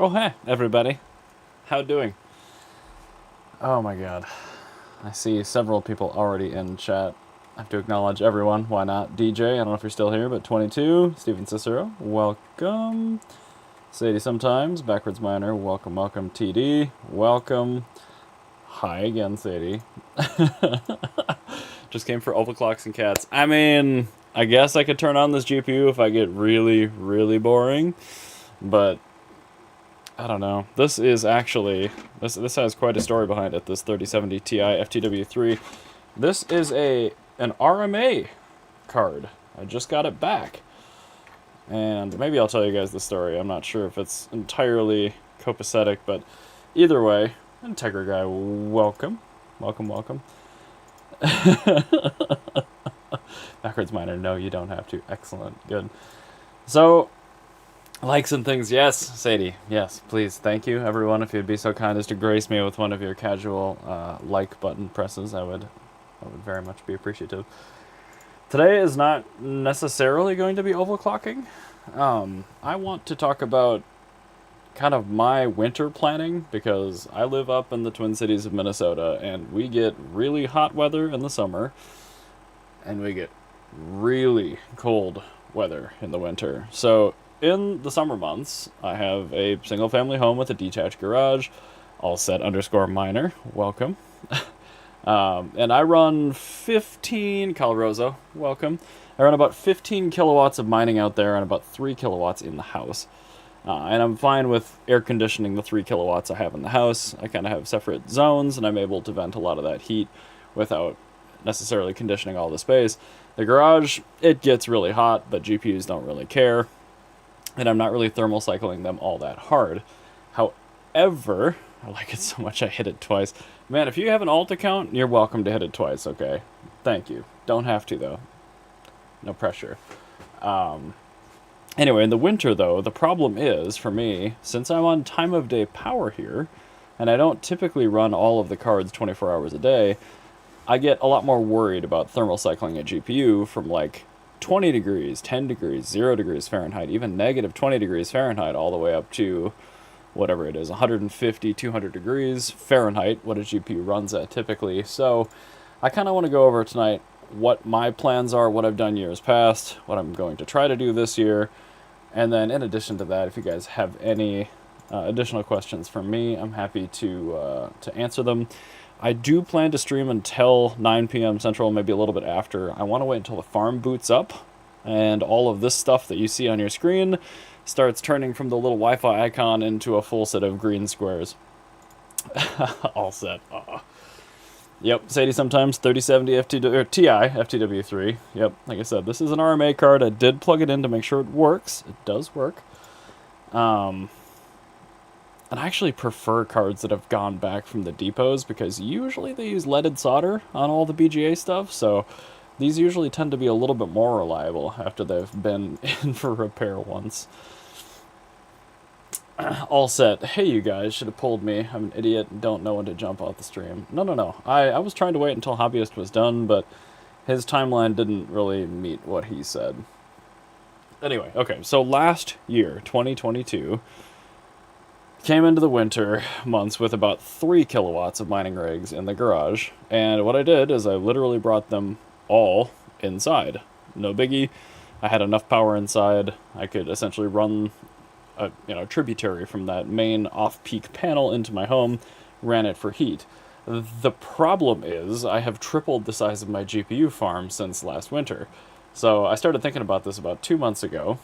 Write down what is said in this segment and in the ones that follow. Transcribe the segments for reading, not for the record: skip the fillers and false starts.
Oh, hey, everybody. How doing? Oh my god. I see several people already in chat. I have to acknowledge everyone. Why not? DJ, I don't know if you're still here, but 22. Steven Cicero, welcome. Sadie Sometimes, Backwards Miner, welcome, welcome. TD, welcome. Hi again, Sadie. Just came for overclocks and cats. I mean, I guess I could turn on this GPU if I get really, really boring, but I don't know. This is actually this has quite a story behind it. This 3070 Ti FTW3. This is an RMA card. I just got it back, and maybe I'll tell you guys the story. I'm not sure if it's entirely copacetic, but either way, Integra guy, welcome, welcome, welcome. Backwards miner, no, you don't have to. Excellent, good. So likes and things, yes, Sadie, yes, please, thank you, everyone. If you'd be so kind as to grace me with one of your casual like button presses, I would very much be appreciative. Today is not necessarily going to be overclocking. I want to talk about kind of my winter planning, because I live up in the Twin Cities of Minnesota, and we get really hot weather in the summer, and we get really cold weather in the winter. So in the summer months, I have a single family home with a detached garage, all set underscore miner, welcome. And I run 15, Calroso, welcome. I run about 15 kilowatts of mining out there and about 3 kilowatts in the house. And I'm fine with air conditioning the 3 kilowatts I have in the house. I kind of have separate zones, and I'm able to vent a lot of that heat without necessarily conditioning all the space. The garage, it gets really hot, but GPUs don't really care, and I'm not really thermal cycling them all that hard. However, I like it so much I hit it twice. Man, if you have an alt account, you're welcome to hit it twice, okay? Thank you. Don't have to, though. No pressure. Anyway, in the winter, though, the problem is, for me, since I'm on time of day power here, and I don't typically run all of the cards 24 hours a day, I get a lot more worried about thermal cycling a GPU from like 20 degrees, 10 degrees, 0 degrees Fahrenheit, even negative 20 degrees Fahrenheit, all the way up to whatever it is, 150, 200 degrees Fahrenheit, what a GPU runs at typically. So I kind of want to go over tonight what my plans are, what I've done years past, what I'm going to try to do this year. And then in addition to that, if you guys have any additional questions from me, I'm happy to answer them. I do plan to stream until 9 p.m. Central, maybe a little bit after. I want to wait until the farm boots up and all of this stuff that you see on your screen starts turning from the little Wi-Fi icon into a full set of green squares. All set. Yep, Sadie Sometimes, 3070 Ti FTW3. Yep, like I said, this is an RMA card. I did plug it in to make sure it works. It does work. And I actually prefer cards that have gone back from the depots, because usually they use leaded solder on all the BGA stuff, so these usually tend to be a little bit more reliable after they've been in for repair once. All set. Hey, you guys, should have pulled me. I'm an idiot and don't know when to jump off the stream. No. I was trying to wait until Hobbyist was done, but his timeline didn't really meet what he said. Anyway, okay, so last year, 2022, came into the winter months with about 3 kilowatts of mining rigs in the garage, and what I did is I literally brought them all inside. No biggie. I had enough power inside. I could essentially run a tributary from that main off-peak panel into my home, ran it for heat. The problem is I have tripled the size of my GPU farm since last winter. So I started thinking about this about 2 months ago,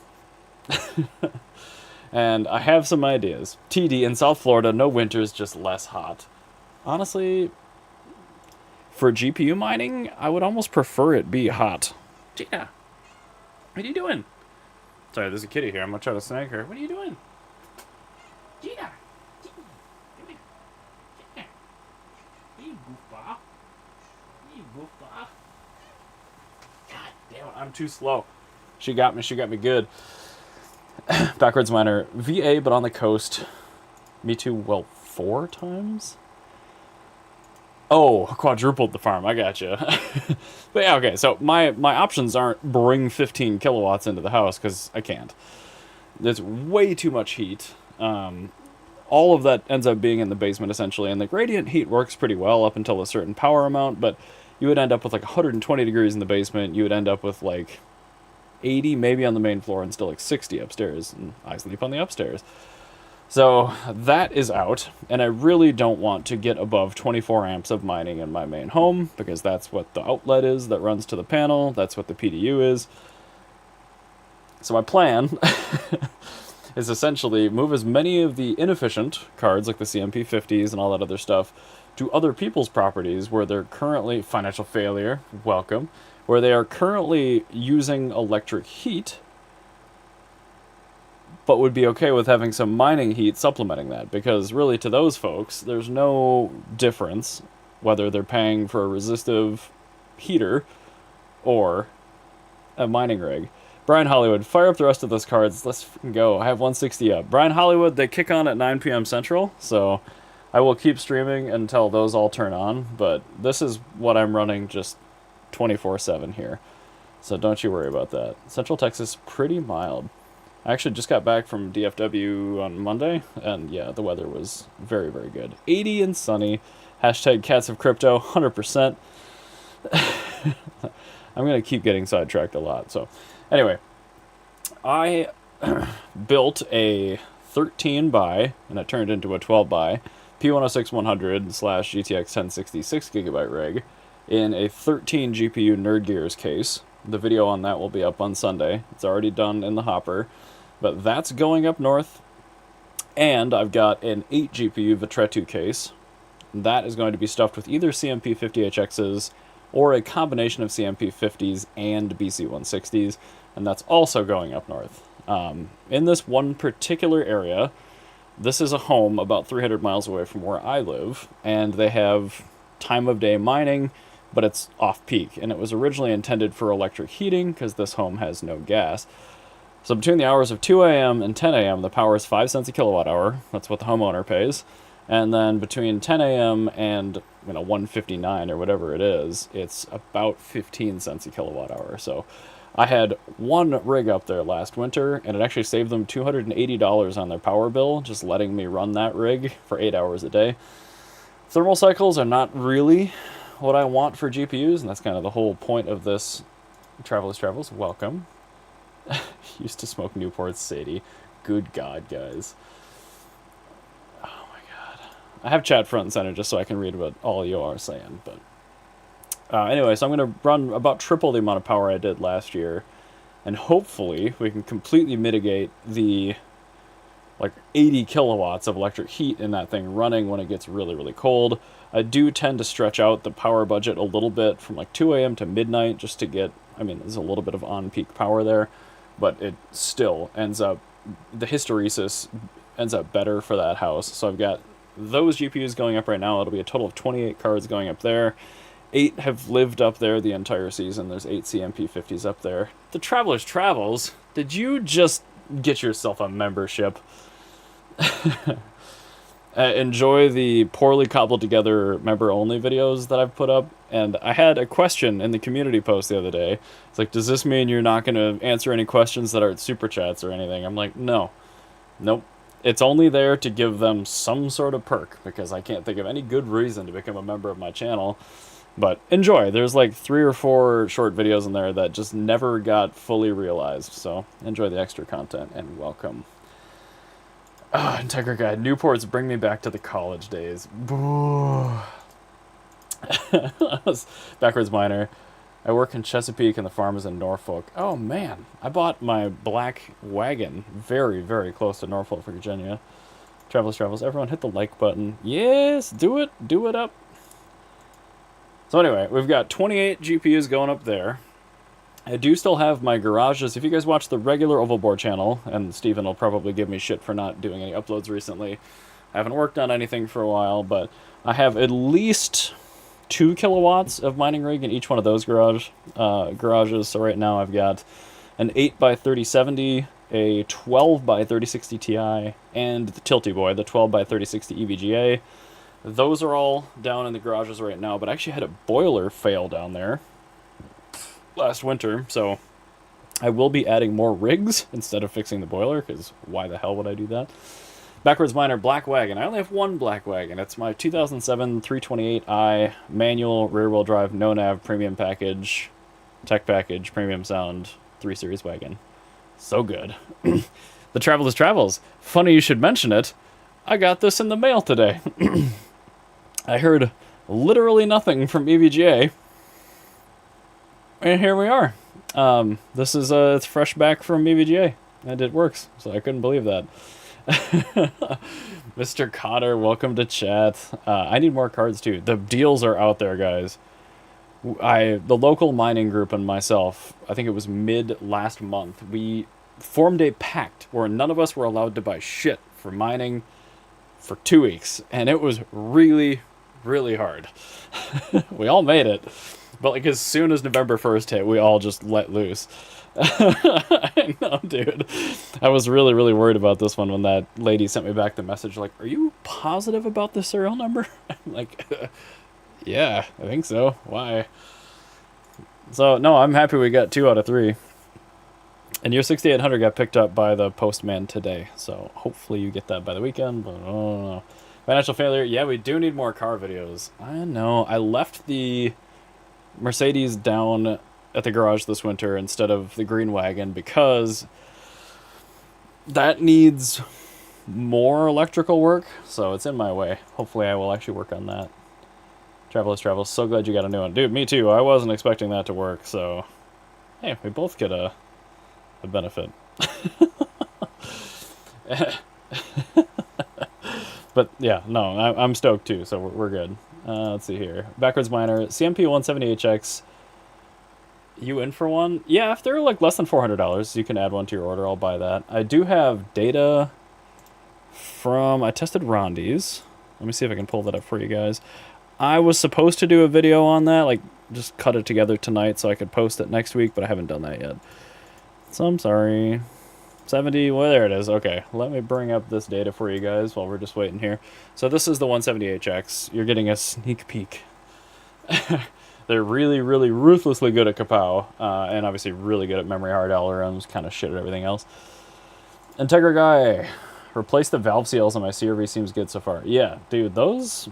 and I have some ideas. TD, in South Florida, no winters, just less hot. Honestly, for GPU mining, I would almost prefer it be hot. Gina, what are you doing? Sorry, there's a kitty here. I'm gonna try to snag her. What are you doing? Gina! Come here. Come here. You goofball. You goofball. God damn it, I'm too slow. She got me good. Backwards miner. VA, but on the coast. Me too, well, 4 times? Oh, quadrupled the farm. I gotcha. But yeah, okay. So my options aren't bring 15 kilowatts into the house, because I can't. There's way too much heat. all of that ends up being in the basement essentially, and the gradient heat works pretty well up until a certain power amount, but you would end up with like 120 degrees in the basement. You would end up with like 80 maybe on the main floor and still like 60 upstairs, and I sleep on the upstairs. So that is out, and I really don't want to get above 24 amps of mining in my main home, because that's what the outlet is that runs to the panel, that's what the PDU is. So my plan is essentially move as many of the inefficient cards, like the CMP50s and all that other stuff, to other people's properties where they're currently, financial failure, welcome, where they are currently using electric heat, but would be okay with having some mining heat supplementing that, because really to those folks, there's no difference whether they're paying for a resistive heater or a mining rig. Brian Hollywood, fire up the rest of those cards. Let's go. I have 160 up. Brian Hollywood, they kick on at 9 p.m. Central, so I will keep streaming until those all turn on, but this is what I'm running just 24/7 here. So don't you worry about that. Central Texas, pretty mild. I actually just got back from DFW on Monday, and yeah, the weather was very, very good. 80 and sunny. Hashtag Cats of Crypto, 100%. I'm going to keep getting sidetracked a lot, so... Anyway, I built a 13 by, and it turned into a 12 by, P106-100 slash GTX 1060 6GB rig in a 13 GPU Nerd Gears case. The video on that will be up on Sunday. It's already done in the hopper, but that's going up north. And I've got an 8 GPU Vitretu case. That is going to be stuffed with either CMP50HXs or a combination of CMP50s and BC160s, and that's also going up north. In this one particular area, this is a home about 300 miles away from where I live, and they have time of day mining, but it's off-peak, and it was originally intended for electric heating because this home has no gas. So between the hours of 2 a.m. and 10 a.m., the power is 5 cents a kilowatt hour. That's what the homeowner pays. And then between 10 a.m. and 1:59 or whatever it is, it's about 15 cents a kilowatt hour. So I had one rig up there last winter, and it actually saved them $280 on their power bill, just letting me run that rig for 8 hours a day. Thermal cycles are not really what I want for GPUs, and that's kind of the whole point of this. Travelers Travels, welcome. Used to smoke Newports, Sadie. Good God, guys. I have chat front and center just so I can read what all you are saying. But anyway, so I'm going to run about triple the amount of power I did last year. And hopefully we can completely mitigate the like 80 kilowatts of electric heat in that thing running when it gets really, really cold. I do tend to stretch out the power budget a little bit from like 2 a.m. to midnight just to get, there's a little bit of on-peak power there. But it still ends up, the hysteresis ends up better for that house. So I've got those GPUs going up right now. It'll be a total of 28 cards going up there. 8 have lived up there the entire season. There's 8 CMP50s up there. The Travelers Travels, did you just get yourself a membership? Enjoy the poorly cobbled together member-only videos that I've put up. And I had a question in the community post the other day. It's like, does this mean you're not going to answer any questions that aren't super chats or anything? I'm like, no. Nope. It's only there to give them some sort of perk, because I can't think of any good reason to become a member of my channel. But enjoy. There's like 3 or 4 short videos in there that just never got fully realized. So enjoy the extra content and welcome. Integra Guide. Newports bring me back to the college days. Backwards Miner. I work in Chesapeake and the farm is in Norfolk. Oh man, I bought my black wagon very, very close to Norfolk, Virginia. Travelers Travels, everyone hit the like button. Yes, do it up. So anyway, we've got 28 GPUs going up there. I do still have my garages. If you guys watch the regular Oval Board channel, and Steven will probably give me shit for not doing any uploads recently. I haven't worked on anything for a while, but I have at least 2 kilowatts of mining rig in each one of those garages. So right now I've got an 8 by 3070, a 12 by 3060 Ti, and the Tilty Boy, the 12 by 3060 EVGA. Those are all down in the garages right now, but I actually had a boiler fail down there last winter, so I will be adding more rigs instead of fixing the boiler, because why the hell would I do that? Backwards Miner Black Wagon. I only have one Black Wagon. It's my 2007 328i manual rear-wheel drive no nav premium package, tech package, premium sound 3 Series wagon. So good. The Travelers Travels. Funny you should mention it. I got this in the mail today. I heard literally nothing from EVGA. And here we are. This is it's fresh back from EVGA. And it works. So I couldn't believe that. Mr. Cotter, welcome to chat. I need more cards too. The deals are out there, guys. The local mining group and myself, I think it was mid last month, we formed a pact where none of us were allowed to buy shit for mining for 2 weeks, and it was really, really hard. We all made it, but like as soon as November 1st hit, we all just let loose. I know, dude. I was really, really worried about this one when that lady sent me back the message like, are you positive about the serial number? I'm like, yeah, I think so. Why? So, no, I'm happy we got 2 out of 3. And your 6800 got picked up by the postman today. So, hopefully you get that by the weekend, but I don't know. Financial failure. Yeah, we do need more car videos. I know. I left the Mercedes down at the garage this winter instead of the green wagon because that needs more electrical work, so it's in my way. Hopefully I will actually work on that. Travelers Travels, so glad you got a new one. Dude, me too. I wasn't expecting that to work, so hey, we both get a benefit. But yeah, no, I'm stoked too, so we're good. Let's see here. Backwards Miner, CMP 170HX. You in for one? Yeah, if they're like less than $400, you can add one to your order. I'll buy that. I do have data from... I tested Rondi's. Let me see if I can pull that up for you guys. I was supposed to do a video on that, like just cut it together tonight so I could post it next week, but I haven't done that yet. So I'm sorry. 70, well, there it is. Okay, let me bring up this data for you guys while we're just waiting here. So this is the 170HX. You're getting a sneak peek. They're really, really ruthlessly good at Kapow, and obviously really good at memory hard LRMs, kind of shit at everything else. Integra Guy, replace the valve seals on my CRV seems good so far. Yeah, dude, those...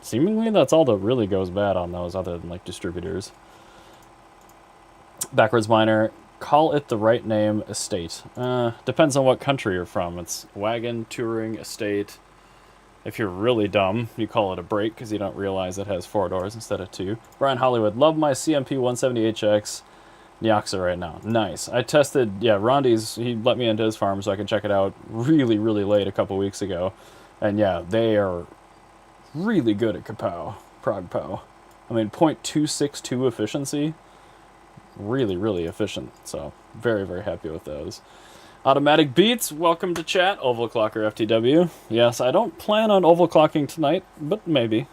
Seemingly that's all that really goes bad on those other than like distributors. Backwards Miner, call it the right name, estate. Depends on what country you're from. It's wagon, touring, estate. If you're really dumb, you call it a brake because you don't realize it has 4 doors instead of 2. Brian Hollywood, love my CMP 170HX Nyaxa right now. Nice. I tested, yeah, Rondi's, he let me into his farm so I could check it out really, really late a couple weeks ago. And yeah, they are really good at Kapow, Prague Pow. I mean, 0.262 efficiency. Really, really efficient. So, very, very happy with those. Automatic Beats, welcome to chat. Oval Clocker FTW. Yes, I don't plan on oval clocking tonight, but maybe.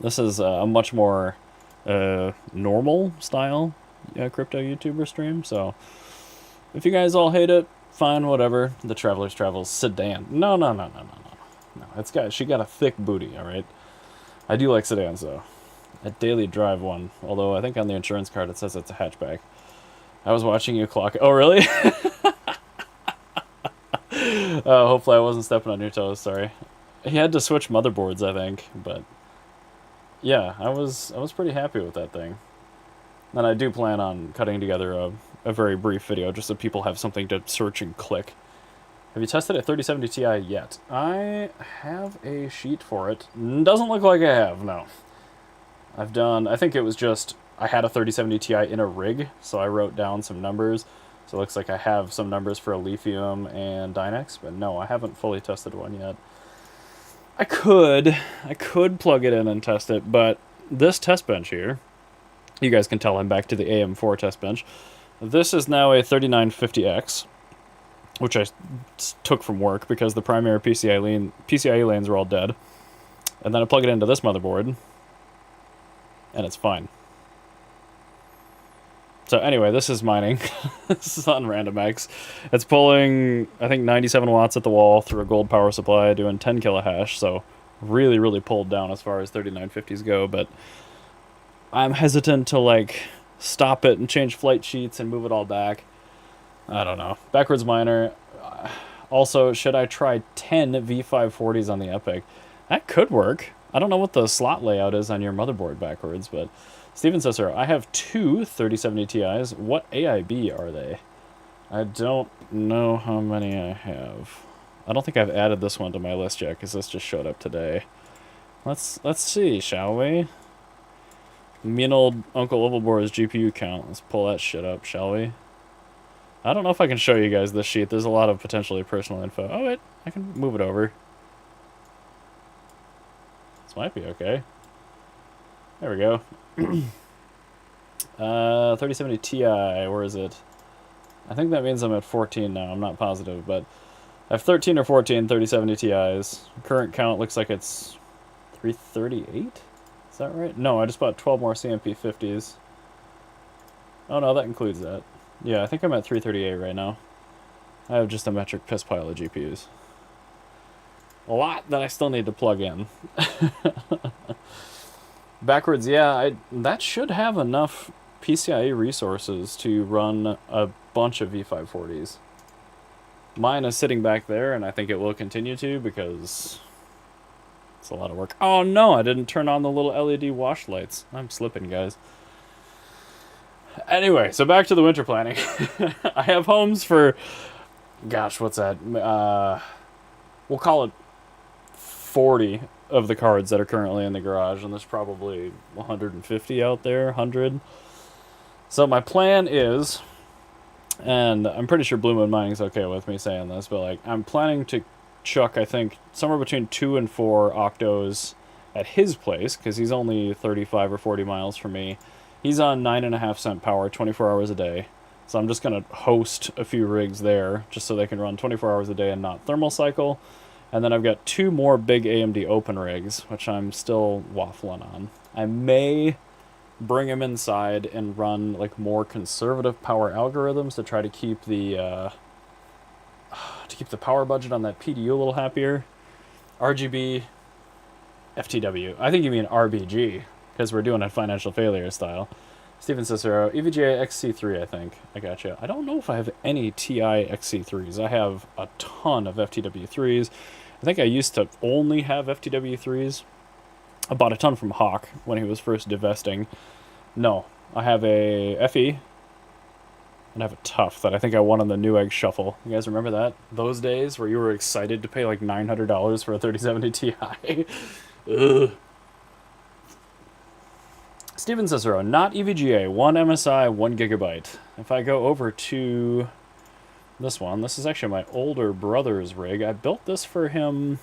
This is a much more normal style crypto YouTuber stream, so if you guys all hate it, fine, whatever. The Travelers Travels sedan. No. She got a thick booty, alright? I do like sedans, though. A daily drive one, although I think on the insurance card it says it's a hatchback. I was watching you clock. Oh, really? Hopefully I wasn't stepping on your toes, sorry. He had to switch motherboards, I think, but yeah, I was pretty happy with that thing. And I do plan on cutting together a very brief video just so people have something to search and click. Have you tested a 3070 Ti yet? I have a sheet for it. Doesn't look like I have, no. I've done, I think it was just, I had a 3070 Ti in a rig, so I wrote down some numbers. So it looks like I have some numbers for a Lithium and Dynex, but no, I haven't fully tested one yet. I could plug it in and test it, but this test bench here, you guys can tell I'm back to the AM4 test bench. This is now a 3950X, which I took from work because the primary PCIe lanes were all dead. And then I plug it into this motherboard, and it's fine. So anyway, this is mining. This is on RandomX. It's pulling, I think, 97 watts at the wall through a gold power supply, doing 10 kilohash, so really, really pulled down as far as 3950s go, but I'm hesitant to, like, stop it and change flight sheets and move it all back. I don't know. Backwards Miner, Also, should I try 10 V540s on the Epic? That could work. I don't know what the slot layout is on your motherboard backwards, but Steven says, sir, I have two 3070 Ti's. What AIB are they? I don't know how many I have. I don't think I've added this one to my list yet, because this just showed up today. Let's see, shall we? Mean old Uncle Ovalbore's GPU count. Let's pull that shit up, shall we? I don't know if I can show you guys this sheet. There's a lot of potentially personal info. Oh, wait. I can move it over. This might be okay. There we go. 3070 Ti. Where is it? I think that means I'm at 14 now. I'm not positive, but I have 13 or 14 3070 Ti's. Current count looks like it's 338? Is that right? No, I just bought 12 more CMP 50s. Oh no, that includes that. Yeah, I think I'm at 338 right now. I have just a metric piss pile of GPUs. A lot that I still need to plug in. Backwards, yeah, that should have enough PCIe resources to run a bunch of V540s. Mine is sitting back there, and I think it will continue to because it's a lot of work. Oh no, I didn't turn on the little LED wash lights. I'm slipping, guys. Anyway, so back to the winter planning. I have homes for, gosh, what's that? We'll call it 40 of the cards that are currently in the garage, and there's probably 150 out there, 100. So my plan is, and I'm pretty sure Blue Moon Mining's okay with me saying this, but like I'm planning to chuck, I think, somewhere between 2 and 4 octos at his place, because he's only 35 or 40 miles from me. He's on 9.5 cent power, 24 hours a day. So I'm just going to host a few rigs there, just so they can run 24 hours a day and not thermal cycle. And then I've got 2 more big AMD open rigs, which I'm still waffling on. I may bring him inside and run like more conservative power algorithms to try to keep the power budget on that PDU a little happier. RGB, FTW. I think you mean RBG, because we're doing it financial failure style. Steven Cicero, EVGA XC3, I think. I gotcha. I don't know if I have any TI XC3s. I have a ton of FTW3s. I think I used to only have FTW3s. I bought a ton from Hawk when he was first divesting. No, I have a FE, and I have a Tough that I think I won on the Newegg Shuffle. You guys remember that? Those days where you were excited to pay like $900 for a 3070 Ti? Ugh. Steven Cicero, not EVGA, 1 MSI, 1 gigabyte. If I go over to this one, this is actually my older brother's rig. I built this for him.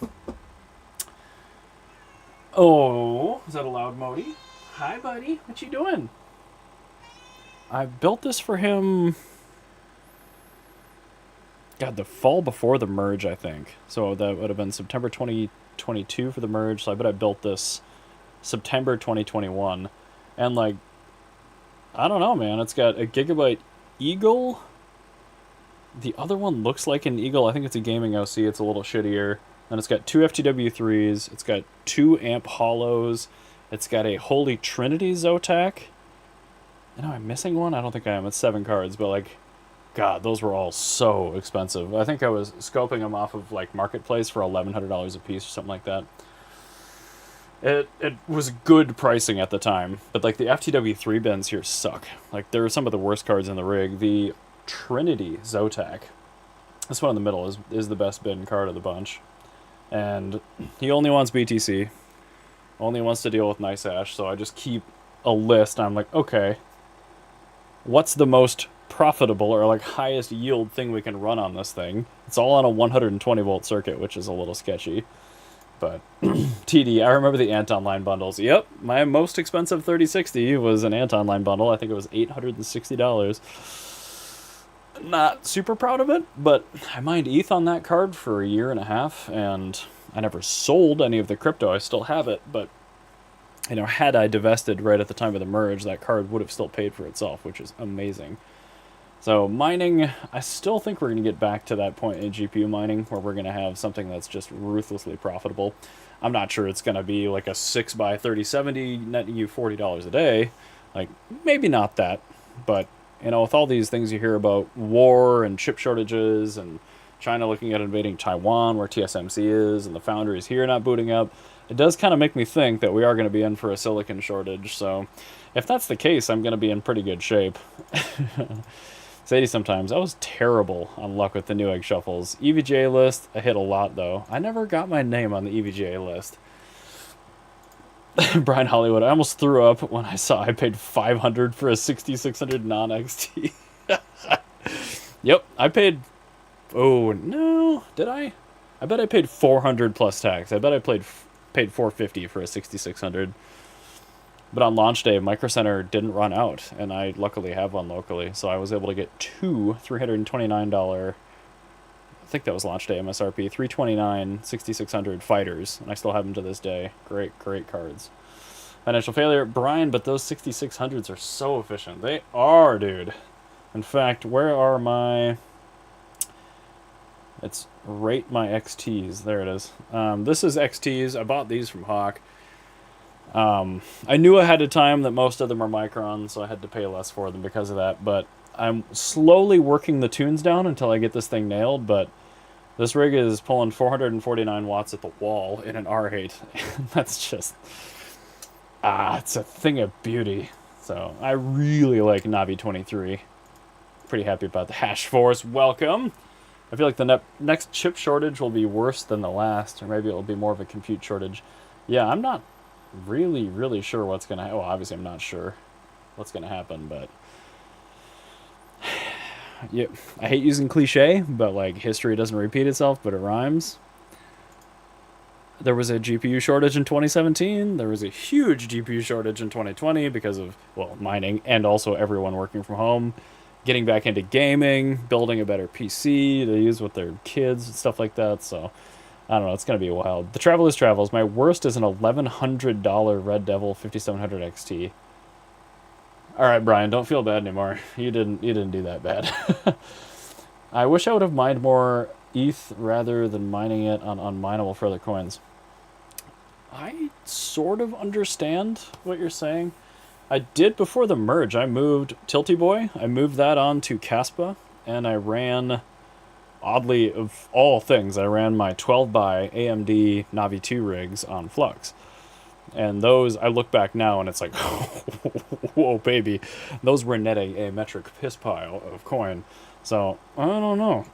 Oh, is that a loud Modi? Hi, buddy. What you doing? I built this for him. God, the fall before the merge, I think. So that would have been September 2022 for the merge. So I bet I built this September 2021. And, like, I don't know, man. It's got a Gigabyte Eagle. The other one looks like an Eagle. I think it's a gaming OC. It's a little shittier. And it's got 2 FTW3s. It's got 2 amp hollows. It's got a Holy Trinity Zotac. Am I missing one? I don't think I am. It's 7 cards, but, like, God, those were all so expensive. I think I was scoping them off of, like, Marketplace for $1,100 a piece or something like that. It was good pricing at the time, but like the FTW3 bins here suck. Like they're some of the worst cards in the rig. The Trinity Zotac, this one in the middle, is the best bin card of the bunch. And he only wants BTC, only wants to deal with NiceHash, so I just keep a list. I'm like, okay, what's the most profitable or like highest yield thing we can run on this thing? It's all on a 120 volt circuit, which is a little sketchy. But TD, I remember the Anton line bundles. Yep, my most expensive 3060 was an Anton line bundle. I think it was $860. Not super proud of it, but I mined ETH on that card for a year and a half, and I never sold any of the crypto. I still have it, but you know, had I divested right at the time of the merge, that card would have still paid for itself, which is amazing. So mining, I still think we're going to get back to that point in GPU mining where we're going to have something that's just ruthlessly profitable. I'm not sure it's going to be like a 6x3070 netting you $40 a day. Like, maybe not that. But, you know, with all these things you hear about war and chip shortages and China looking at invading Taiwan, where TSMC is, and the foundry is here not booting up, it does kind of make me think that we are going to be in for a silicon shortage. So if that's the case, I'm going to be in pretty good shape. Sadie sometimes. I was terrible on luck with the Newegg shuffles. EVGA list, I hit a lot, though. I never got my name on the EVGA list. Brian Hollywood, I almost threw up when I saw I paid $500 for a 6600 non-XT. Yep, I paid... Oh, no. Did I? I bet I paid $400 plus tax. I bet I paid $450 for a 6600. But on launch day, Micro Center didn't run out, and I luckily have one locally, so I was able to get two $329, I think that was launch day MSRP, 329 6600 fighters, and I still have them to this day. Great, great cards. Financial failure, Brian, but those 6600s are so efficient. They are, dude. In fact, where are my... It's rate my XTs. There it is. This is XTs. I bought these from Hawk. I knew ahead of time that most of them are Micron, so I had to pay less for them because of that, but I'm slowly working the tunes down until I get this thing nailed, but this rig is pulling 449 watts at the wall in an R8. That's just... it's a thing of beauty. So, I really like Navi 23. Pretty happy about the Hash Force. Welcome! I feel like the next chip shortage will be worse than the last, or maybe it'll be more of a compute shortage. Yeah, I'm not really sure what's going to happen. Well, obviously I'm not sure what's going to happen, but... Yeah, I hate using cliche, but like history doesn't repeat itself, but it rhymes. There was a GPU shortage in 2017. There was a huge GPU shortage in 2020 because of, well, mining and also everyone working from home, getting back into gaming, building a better PC to use with their kids and stuff like that. So, I don't know. It's going to be wild. The travel is travels. My worst is an $1,100 Red Devil 5700 XT. All right, Brian, don't feel bad anymore. You didn't do that bad. I wish I would have mined more ETH rather than mining it on unminable for other coins. I sort of understand what you're saying. I did before the merge. I moved Tilty Boy. I moved that on to Caspa, and I ran, oddly of all things, I ran my 12 by AMD Navi 2 rigs on Flux. And those, I look back now and it's like, whoa, baby. Those were netting a metric piss pile of coin. So, I don't know.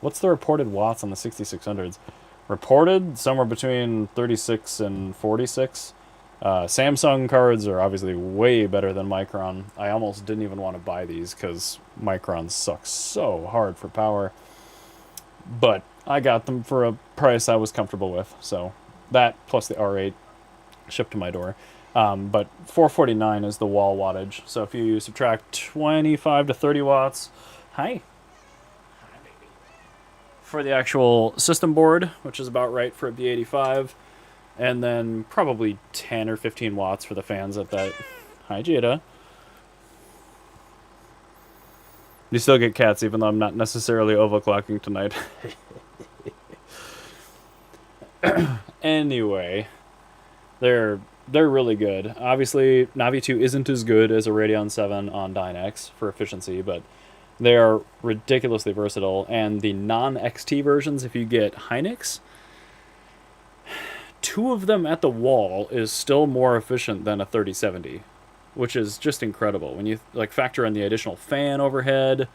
What's the reported watts on the 6600s? Reported somewhere between 36 and 46. Samsung cards are obviously way better than Micron. I almost didn't even want to buy these because Micron sucks so hard for power. But I got them for a price I was comfortable with. So, that plus the R8 shipped to my door. But 449 is the wall wattage. So if you subtract 25 to 30 watts, hi, baby, for the actual system board, which is about right for a B85, and then probably 10 or 15 watts for the fans at that. Hi, Jada. You still get cats, even though I'm not necessarily overclocking tonight. Anyway, they're really good. Obviously, Navi 2 isn't as good as a Radeon 7 on Dynex for efficiency, but they are ridiculously versatile. And the non-XT versions, if you get Hynix, 2 of them at the wall is still more efficient than a 3070, which is just incredible. When you like factor in the additional fan overhead,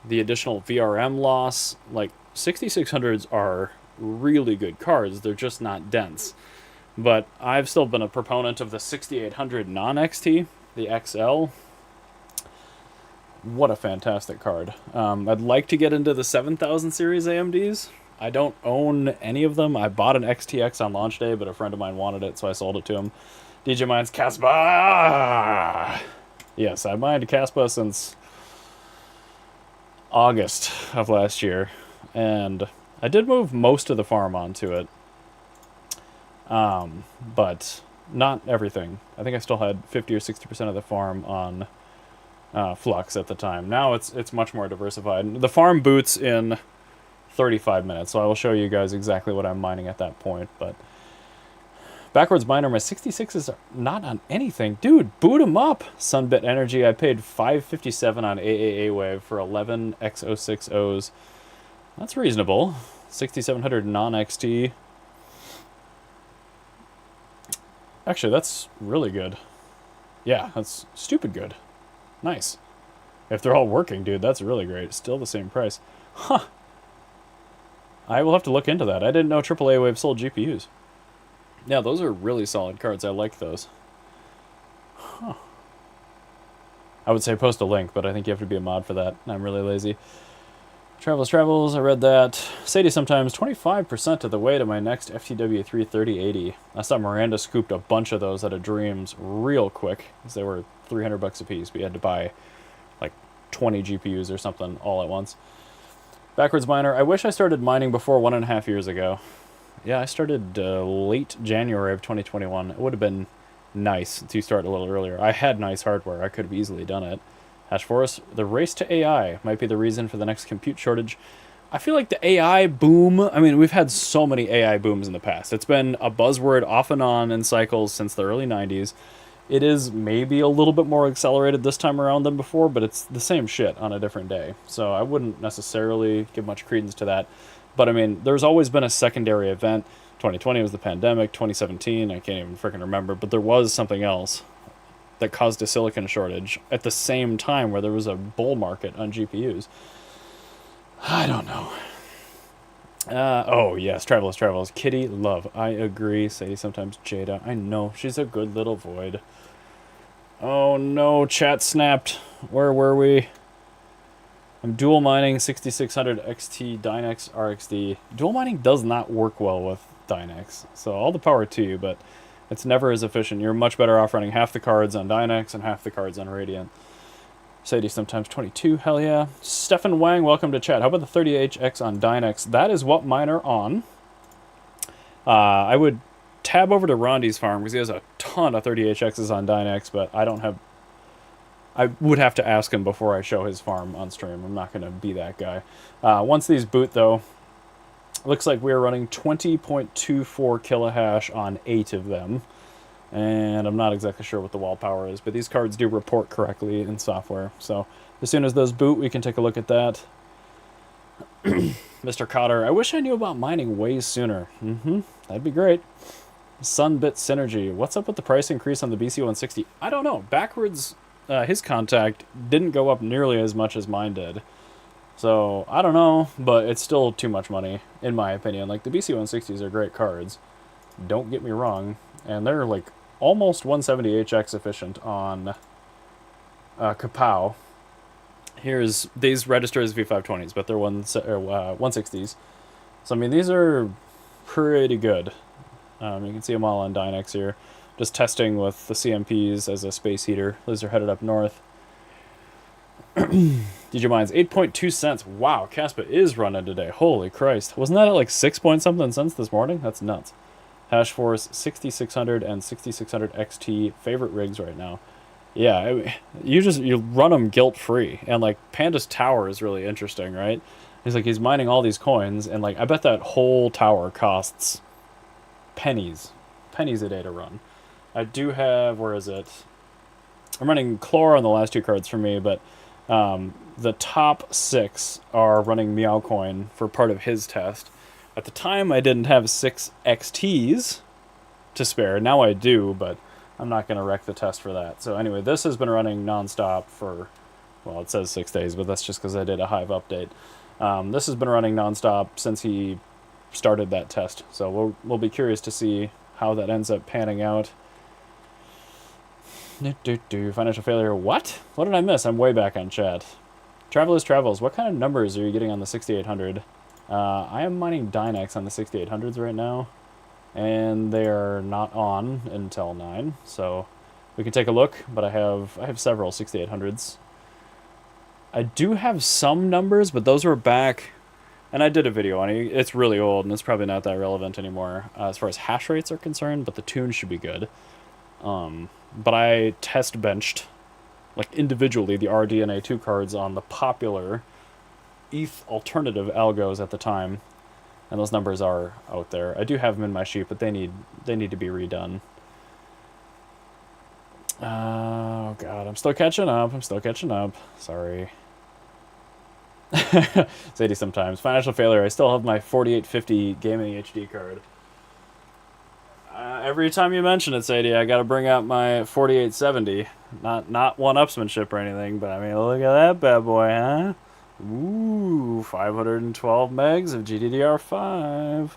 the additional VRM loss, like 6600s are really good cards. They're just not dense. But I've still been a proponent of the 6800 non-XT, the XL. What a fantastic card. I'd like to get into the 7000 series AMDs. I don't own any of them. I bought an XTX on launch day, but a friend of mine wanted it, so I sold it to him. DJ Mines Caspa! Yes, I mined Caspa since August of last year, and I did move most of the farm onto it. But not everything. I think I still had 50 or 60% of the farm on Flux at the time. Now it's much more diversified. The farm boots in 35 minutes, so I will show you guys exactly what I'm mining at that point. But backwards miner, my 66s are not on anything. Dude, boot them up! Sunbit Energy, I paid $557 on AAA Wave for 11 X06Os. That's reasonable. 6700 non-XT. Actually, that's really good. Yeah, that's stupid good. Nice. If they're all working, dude, that's really great. Still the same price. Huh. I will have to look into that. I didn't know AAA Wave sold GPUs. Yeah, those are really solid cards. I like those. Huh. I would say post a link, but I think you have to be a mod for that. I'm really lazy. Travels, I read that. Sadie sometimes 25% of the way to my next FTW 33080. I saw Miranda scooped a bunch of those out of Dreams real quick, because they were $300 a piece. We had to buy like 20 GPUs or something all at once. Backwards miner, I wish I started mining before 1.5 years ago. Yeah, I started late January of 2021. It would have been nice to start a little earlier. I had nice hardware. I could have easily done it. Hash Forest, the race to AI might be the reason for the next compute shortage. I feel like the AI boom, I mean, we've had so many AI booms in the past. It's been a buzzword off and on in cycles since the early 90s. It is maybe a little bit more accelerated this time around than before, but it's the same shit on a different day. So I wouldn't necessarily give much credence to that. But I mean, there's always been a secondary event. 2020 was the pandemic, 2017, I can't even freaking remember, but there was something else that caused a silicon shortage at the same time where there was a bull market on GPUs. I don't know. Oh, yes, Travels. Kitty Love. I agree. Sadie sometimes Jada. I know. She's a good little void. Oh, no. Chat snapped. Where were we? I'm dual mining 6600 XT Dynex RXD. Dual mining does not work well with Dynex. So all the power to you, but it's never as efficient. You're much better off running half the cards on Dynex and half the cards on Radiant. Sadie sometimes 22, hell yeah. Stefan Wang, welcome to chat. How about the 30HX on Dynex? That is what mine are on. I would tab over to Rondi's farm because he has a ton of 30HXs on Dynex, but I don't have... I would have to ask him before I show his farm on stream. I'm not going to be that guy. Once these boot, though, looks like we're running 20.24 kilohash on 8 of them. And I'm not exactly sure what the wall power is, but these cards do report correctly in software. So as soon as those boot, we can take a look at that. Mr. Cotter, I wish I knew about mining way sooner. That'd be great. Sunbit Synergy, what's up with the price increase on the BC160? I don't know. Backwards, his contact didn't go up nearly as much as mine did. So, I don't know, but it's still too much money, in my opinion. Like, the BC160s are great cards. Don't get me wrong. And they're, like, almost 170HX efficient on Kapow. Here's, these register as V520s, but they're 160s. So, I mean, these are pretty good. You can see them all on Dynex here. Just testing with the CMPs as a space heater. Those are headed up north. DJ Mines, 8.2 cents. Wow, Caspa is running today. Holy Christ. Wasn't that at like 6 point something cents this morning? That's nuts. Hash Force 6600 and 6600 XT favorite rigs right now. Yeah, you run them guilt free, and like Panda's tower is really interesting, right? He's mining all these coins, and like I bet that whole tower costs pennies a day to run. I do have, where is it? I'm running Chlor on the last 2 cards for me, but the top 6 are running Meowcoin for part of his test. At the time, I didn't have 6 XTs to spare. Now I do, but I'm not going to wreck the test for that. So anyway, this has been running nonstop for, well, it says 6 days, but that's just because I did a Hive update. This has been running nonstop since he started that test. So we'll be curious to see how that ends up panning out. Financial failure. What? What did I miss? I'm way back on chat. Travelers Travels. What kind of numbers are you getting on the 6800? I am mining Dynex on the 6800s right now, and they are not on until 9, so we can take a look, but I have several 6800s. I do have some numbers, but those were back, and I did a video on it. It's really old, and it's probably not that relevant anymore as far as hash rates are concerned, but the tunes should be good. But I test benched, like individually, the RDNA 2 cards on the popular ETH alternative algos at the time, and those numbers are out there. I do have them in my sheet, but they need to be redone. Oh god, I'm still catching up. Sorry. Sadie sometimes. Financial failure. I still have my 4850 Gaming HD card. Every time you mention it, Sadie, I gotta bring out my 4870. Not one-upsmanship or anything, but I mean, look at that bad boy, huh? Ooh, 512 megs of GDDR5.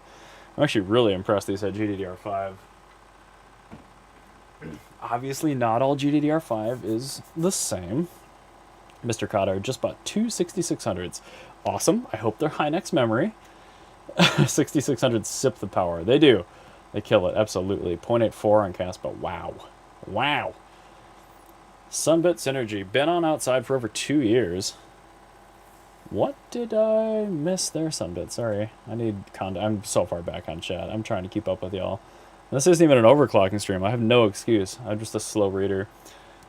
I'm actually really impressed they said GDDR5. Obviously, not all GDDR5 is the same. Mr. Cotter just bought two 6600s. Awesome. I hope they're Hynix memory. 6600s sip the power. They do. They kill it, absolutely. 0.84 on Caspa. Wow. Wow. Sunbit Synergy. Been on outside for over 2 years. What did I miss there, Sunbit? Sorry. I need I'm so far back on chat. I'm trying to keep up with y'all. This isn't even an overclocking stream. I have no excuse. I'm just a slow reader.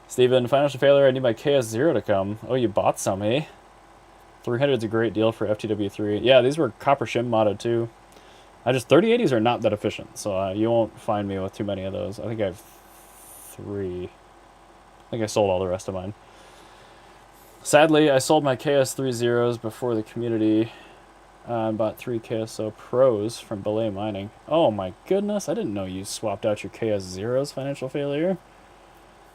Steven, financial failure. I need my KS0 to come. Oh, you bought some, eh? 300 is a great deal for FTW3. Yeah, these were copper shim modded too. 3080s are not that efficient, so you won't find me with too many of those. I think I have 3. I think I sold all the rest of mine. Sadly, I sold my KS30s before the community and bought 3 KSO Pros from Belay Mining. Oh my goodness, I didn't know you swapped out your KS0s, financial failure.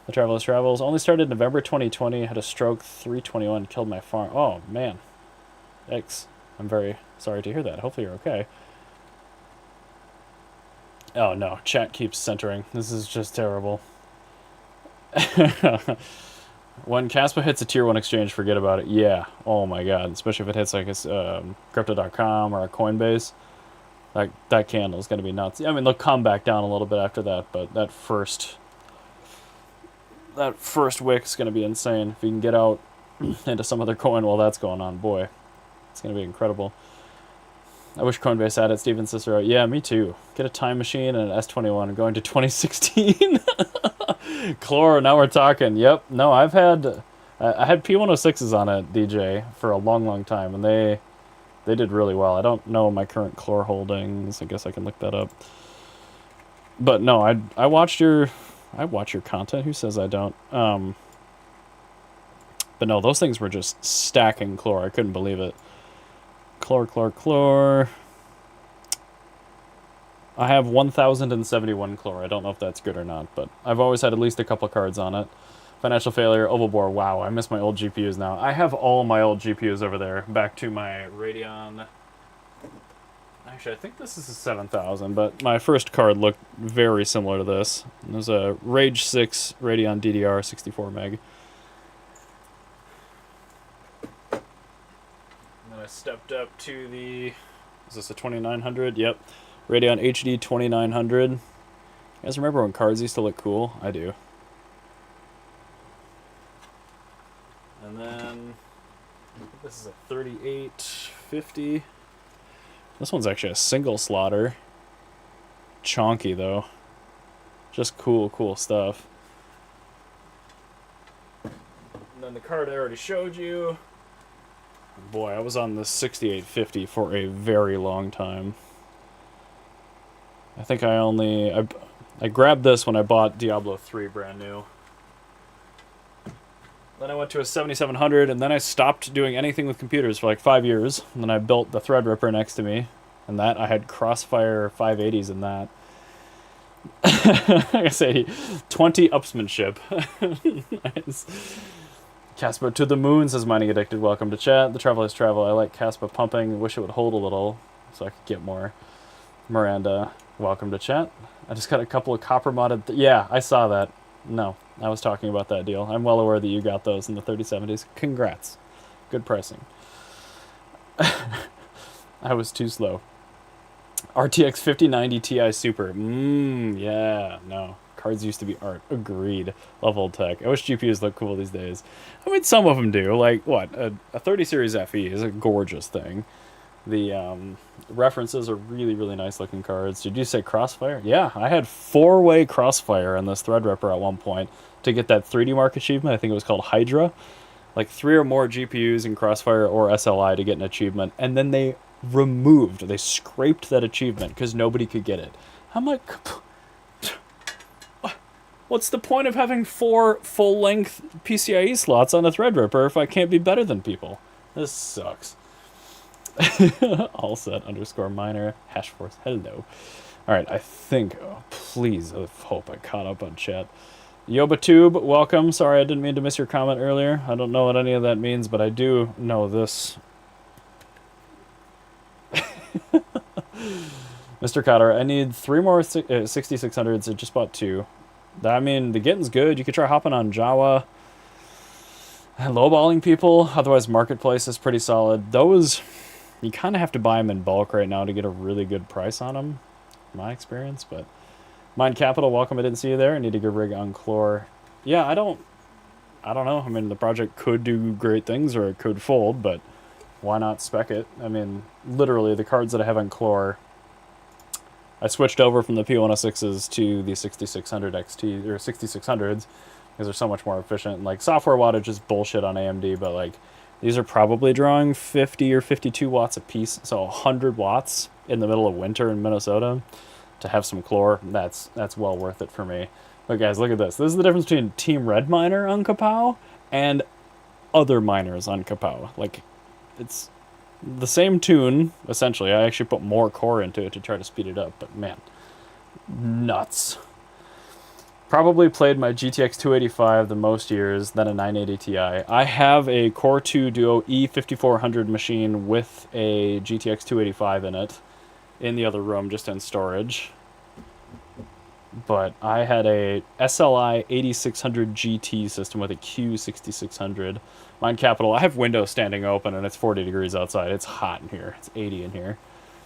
The Travelers Travels. Only started November 2020, had a stroke, 321, killed my farm. Oh man. Yikes. I'm very sorry to hear that. Hopefully you're okay. Oh no, chat keeps centering. This is just terrible. When Caspa hits a tier 1 exchange, forget about it. Yeah. Oh my god. Especially if it hits like a Crypto.com or a Coinbase. That candle is going to be nuts. I mean, they'll come back down a little bit after that, but that first wick is going to be insane. If you can get out into some other coin while that's going on, boy, it's going to be incredible. I wish Coinbase had it, Steven Cicero. Yeah, me too. Get a time machine and an S21 and going to 2016. Chlor, now we're talking. Yep. No, I had P106s on it, DJ, for a long, long time, and they did really well. I don't know my current Chlor holdings. I guess I can look that up. But no, I watch your content. Who says I don't? But no, those things were just stacking Chlor. I couldn't believe it. Chlor. I have 1,071 Chlor. I don't know if that's good or not, but I've always had at least a couple cards on it. Financial failure, Ovalbore. Wow, I miss my old GPUs now. I have all my old GPUs over there. Back to my Radeon. Actually, I think this is a 7000, but my first card looked very similar to this. It was a Rage 6 Radeon DDR 64 meg. I stepped up to the, is this a 2900? Yep. Radeon HD 2900. You guys remember when cards used to look cool? I do. And then, this is a 3850. This one's actually a single slaughter. Chonky though. Just cool stuff. And then the card I already showed you. Boy, I was on the 6850 for a very long time. I think I grabbed this when I bought Diablo 3 brand new. Then I went to a 7700, and then I stopped doing anything with computers for like 5 years. And then I built the Threadripper next to me, and that I had Crossfire 580s in that. Like I say, 20 upsmanship. Nice. Caspa to the moon, says Mining Addicted. Welcome to chat. The Travelers Travel. I like Caspa pumping. Wish it would hold a little so I could get more. Miranda, welcome to chat. I just got a couple of copper modded. Yeah, I saw that. No, I was talking about that deal. I'm well aware that you got those in the 3070s. Congrats. Good pricing. I was too slow. RTX 5090 Ti Super. Yeah, no. Cards used to be art. Agreed. Love old tech. I wish GPUs look cool these days. I mean, some of them do. Like, what? A 30 series FE is a gorgeous thing. The references are really, really nice looking cards. Did you say Crossfire? Yeah, I had 4-way Crossfire in this Threadripper at one point to get that 3D Mark achievement. I think it was called Hydra. Like 3 or more GPUs in Crossfire or SLI to get an achievement. And then they scraped that achievement because nobody could get it. I'm like, what's the point of having 4 full-length PCIe slots on a Threadripper if I can't be better than people? This sucks. All set underscore minor hash force. Hello. All right, I think. Oh, please, I hope I caught up on chat. YobaTube, welcome. Sorry, I didn't mean to miss your comment earlier. I don't know what any of that means, but I do know this. Mr. Cotter, I need 3 more 6600s. I just bought 2. I mean, the getting's good. You could try hopping on Jawa. Lowballing people. Otherwise, Marketplace is pretty solid. Those, you kind of have to buy them in bulk right now to get a really good price on them. My experience, but... Mind Capital, welcome. I didn't see you there. I need a good rig on Chlor. Yeah, I don't know. I mean, the project could do great things or it could fold, but why not spec it? I mean, literally, the cards that I have on Chlor, I switched over from the P106s to the 6600 XT, or 6600s, because they're so much more efficient. Like, software wattage is bullshit on AMD, but, like, these are probably drawing 50 or 52 watts a piece, so 100 watts in the middle of winter in Minnesota to have some Chlor, that's well worth it for me. But guys, look at this. This is the difference between Team Red Miner on Kapow and other miners on Kapow. Like, it's the same tune, essentially. I actually put more core into it to try to speed it up, but man, nuts. Probably played my GTX 285 the most years, then a 980 Ti. I have a Core 2 Duo E5400 machine with a GTX 285 in it, in the other room, just in storage. But I had a SLI 8600 GT system with a Q6600. Mind Capital, I have windows standing open and it's 40 degrees outside. It's hot in here. It's 80 in here.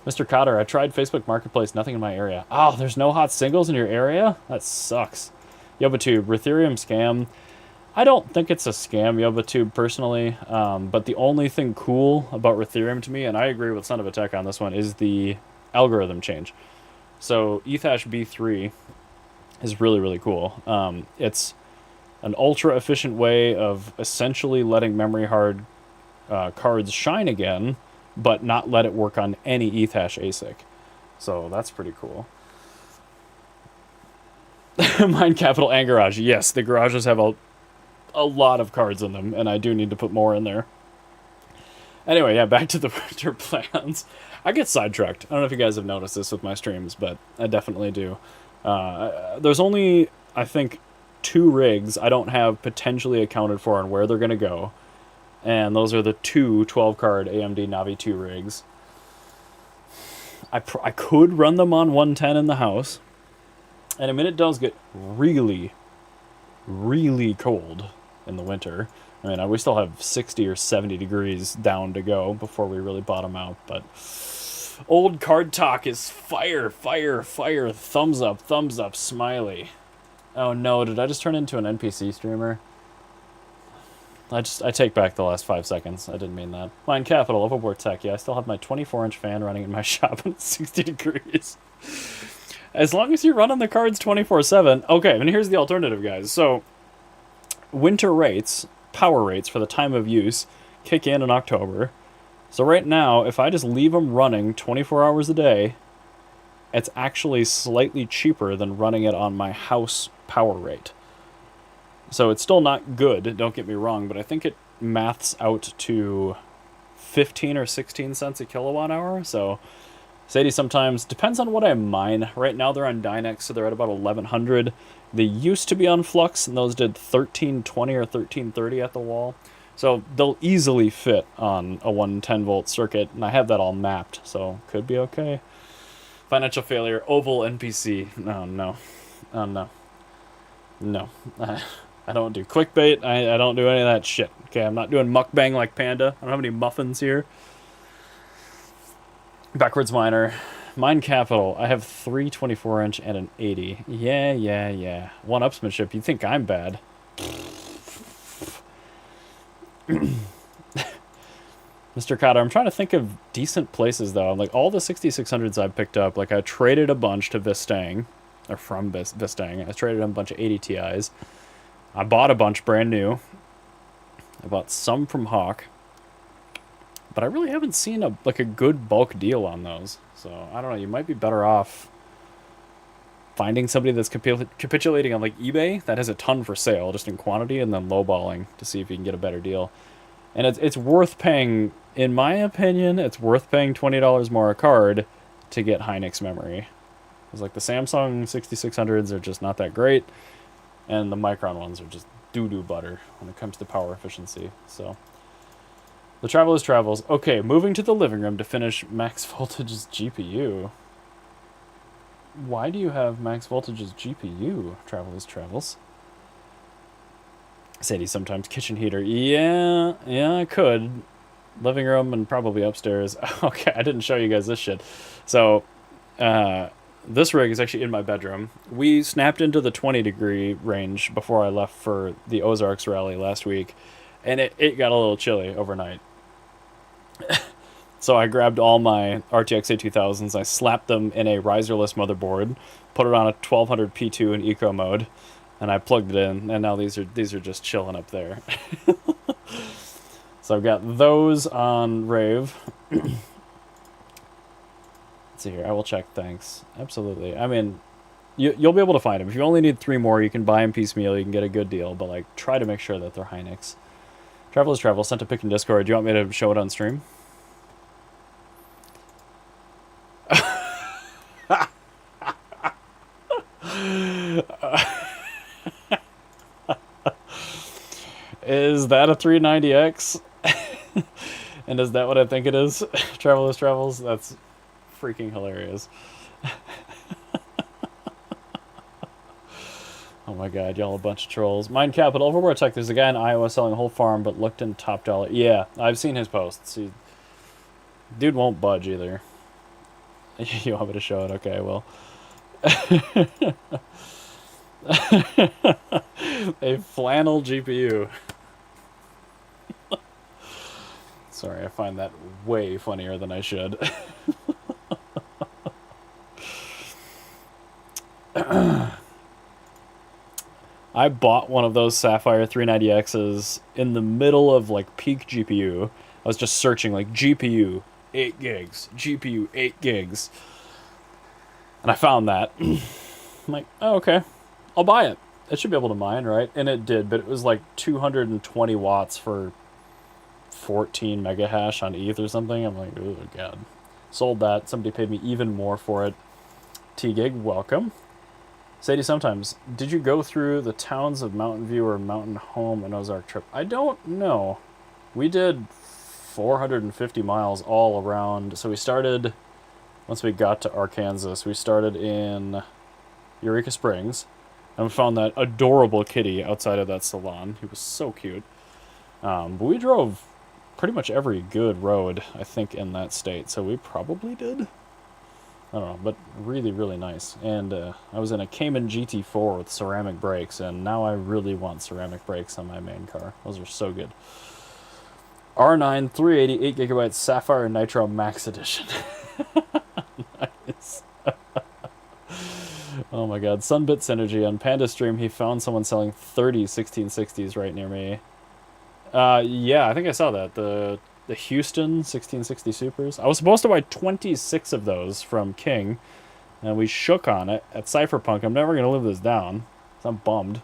Mr. Cotter, I tried Facebook Marketplace, nothing in my area. Oh, there's no hot singles in your area? That sucks. YobaTube, Ethereum scam. I don't think it's a scam, YobaTube, personally. But the only thing cool about Ethereum to me, and I agree with Son of a Tech on this one, is the algorithm change. So Ethash B3 is really, really cool. It's an ultra efficient way of essentially letting memory hard cards shine again, but not let it work on any Ethash ASIC. So that's pretty cool. Mind Capital and Garage. Yes, the garages have a lot of cards in them, and I do need to put more in there. Anyway, yeah, back to the winter plans. I get sidetracked. I don't know if you guys have noticed this with my streams, but I definitely do. There's only, I think, 2 rigs I don't have potentially accounted for on where they're going to go. And those are the 2 12-card AMD Navi 2 rigs. I could run them on 110 in the house. And I mean, it does get really, really cold in the winter. I mean, we still have 60 or 70 degrees down to go before we really bottom out, but old card talk is fire, fire, fire, thumbs up, smiley. Oh no, did I just turn into an NPC streamer? I take back the last 5 seconds. I didn't mean that. Mind Capital, Overboard Tech. Yeah, I still have my 24-inch fan running in my shop and it's 60 degrees. As long as you're running the cards 24/7. Okay, and here's the alternative, guys. So, winter rates, power rates for the time of use, kick in October. So right now, if I just leave them running 24 hours a day, it's actually slightly cheaper than running it on my house power rate. So it's still not good, don't get me wrong, but I think it maths out to 15 or 16 cents a kilowatt hour. So Sadie sometimes, depends on what I mine. Right now they're on Dynex, so they're at about 1100. They used to be on Flux, and those did 1320 or 1330 at the wall. So they'll easily fit on a 110 volt circuit, and I have that all mapped, so could be okay. Financial failure, Oval NPC. Oh, no. Oh, no. No. I don't do clickbait. I don't do any of that shit. Okay, I'm not doing mukbang like Panda. I don't have any muffins here. Backwards Miner. Mind Capital. I have 3 24-inch and an 80. Yeah. One-upsmanship. You think I'm bad. Mr. Cotter, I'm trying to think of decent places, though. Like, all the 6600s I've picked up, like, I traded a bunch to Vistang. Or from Vistang. I traded a bunch of 80 Ti's. I bought a bunch brand new. I bought some from Hawk. But I really haven't seen a good bulk deal on those. So, I don't know. You might be better off finding somebody that's capitulating on, like, eBay that has a ton for sale, just in quantity, and then lowballing to see if you can get a better deal. And it's worth paying, in my opinion, it's worth paying $20 more a card to get Hynix memory. It's like the Samsung 6600s are just not that great, and the Micron ones are just doo-doo butter when it comes to power efficiency. So the Travelers Travels. Okay, moving to the living room to finish Max Voltage's GPU. Why do you have Max Voltage's GPU, Travelers Travels? Sadie, sometimes kitchen heater. Yeah, I could. Living room and probably upstairs. Okay, I didn't show you guys this shit. So, this rig is actually in my bedroom. We snapped into the 20-degree range before I left for the Ozarks rally last week, and it got a little chilly overnight. So I grabbed all my RTX A2000s, I slapped them in a riserless motherboard, put it on a 1200 P2 in eco mode, and I plugged it in, and now these are just chilling up there. So I've got those on Rave. Let's see here. I will check. Thanks. Absolutely. I mean, you'll be able to find them. If you only need 3 more, you can buy them piecemeal. You can get a good deal, but like try to make sure that they're Hynix. Travelers Travel sent a pic in Discord. Do you want me to show it on stream? Is that a 390X? And is that what I think it is? Travelers Travels? That's freaking hilarious. Oh my god, y'all a bunch of trolls. Mind Capital, Overboard Tech, there's a guy in Iowa selling a whole farm but looked in top dollar. Yeah, I've seen his posts. Dude won't budge either. You want me to show it? Okay, I will. A flannel GPU. Sorry, I find that way funnier than I should. I bought one of those Sapphire 390Xs in the middle of like peak GPU. I was just searching like GPU 8 gigs, GPU 8 gigs. And I found that. I'm like, oh, okay, I'll buy it. It should be able to mine, right? And it did, but it was like 220 watts for 14 mega hash on ETH or something. I'm like, oh god. Sold that. Somebody paid me even more for it. T-Gig, welcome. Sadie, sometimes, did you go through the towns of Mountain View or Mountain Home and Ozark trip? I don't know. We did 450 miles all around. So we started, once we got to Arkansas, we started in Eureka Springs. And we found that adorable kitty outside of that salon. He was so cute. But we drove pretty much every good road, I think, in that state. So we probably did. I don't know, but really, really nice. And I was in a Cayman GT4 with ceramic brakes, and now I really want ceramic brakes on my main car. Those are so good. R9 380 8GB Sapphire Nitro Max Edition. Nice. Oh my god. Sunbit Synergy on Panda Stream, he found someone selling 30 1660s right near me. Yeah, I think I saw that. The Houston 1660 Supers. I was supposed to buy 26 of those from King, and we shook on it at Cypherpunk. I'm never going to live this down, so I'm bummed.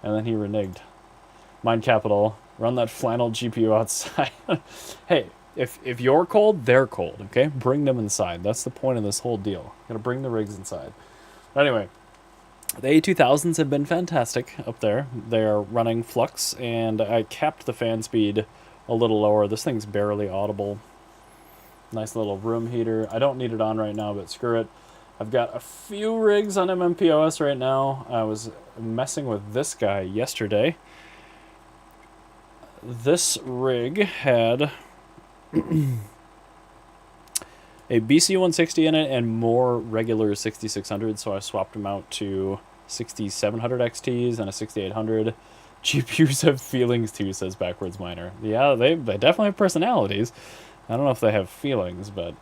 And then he reneged. Mind Capital, run that flannel GPU outside. Hey, if you're cold, they're cold, okay? Bring them inside. That's the point of this whole deal. Gotta bring the rigs inside. Anyway, the A2000s have been fantastic up there. They are running Flux, and I capped the fan speed a little lower. This thing's barely audible. Nice little room heater. I don't need it on right now, but screw it. I've got a few rigs on MMPOS right now. I was messing with this guy yesterday. This rig had a BC160 in it and more regular 6600, so I swapped them out to 6700 XTs and a 6800. GPUs have feelings too, says Backwards Miner. Yeah, they definitely have personalities. I don't know if they have feelings, but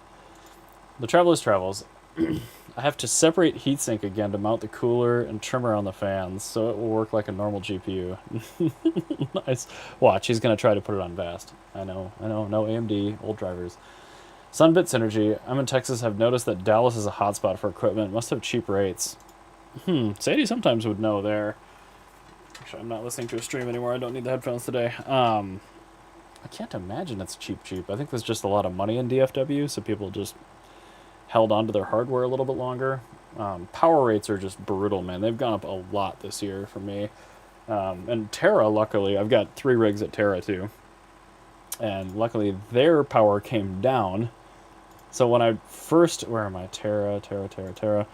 the Travelers Travels. I have to separate heatsink again to mount the cooler and trimmer on the fans, so it will work like a normal GPU. Nice. Watch, he's going to try to put it on fast. I know, no AMD, old drivers. Sunbit Synergy, I'm in Texas, have noticed that Dallas is a hotspot for equipment. Must have cheap rates. Sadie sometimes would know there. Actually, I'm not listening to a stream anymore. I don't need the headphones today. I can't imagine it's cheap. I think there's just a lot of money in DFW, so people just held onto their hardware a little bit longer. Power rates are just brutal, man. They've gone up a lot this year for me. And Terra, luckily, I've got 3 rigs at Terra too. And luckily their power came down. So when I first, where am I? Terra.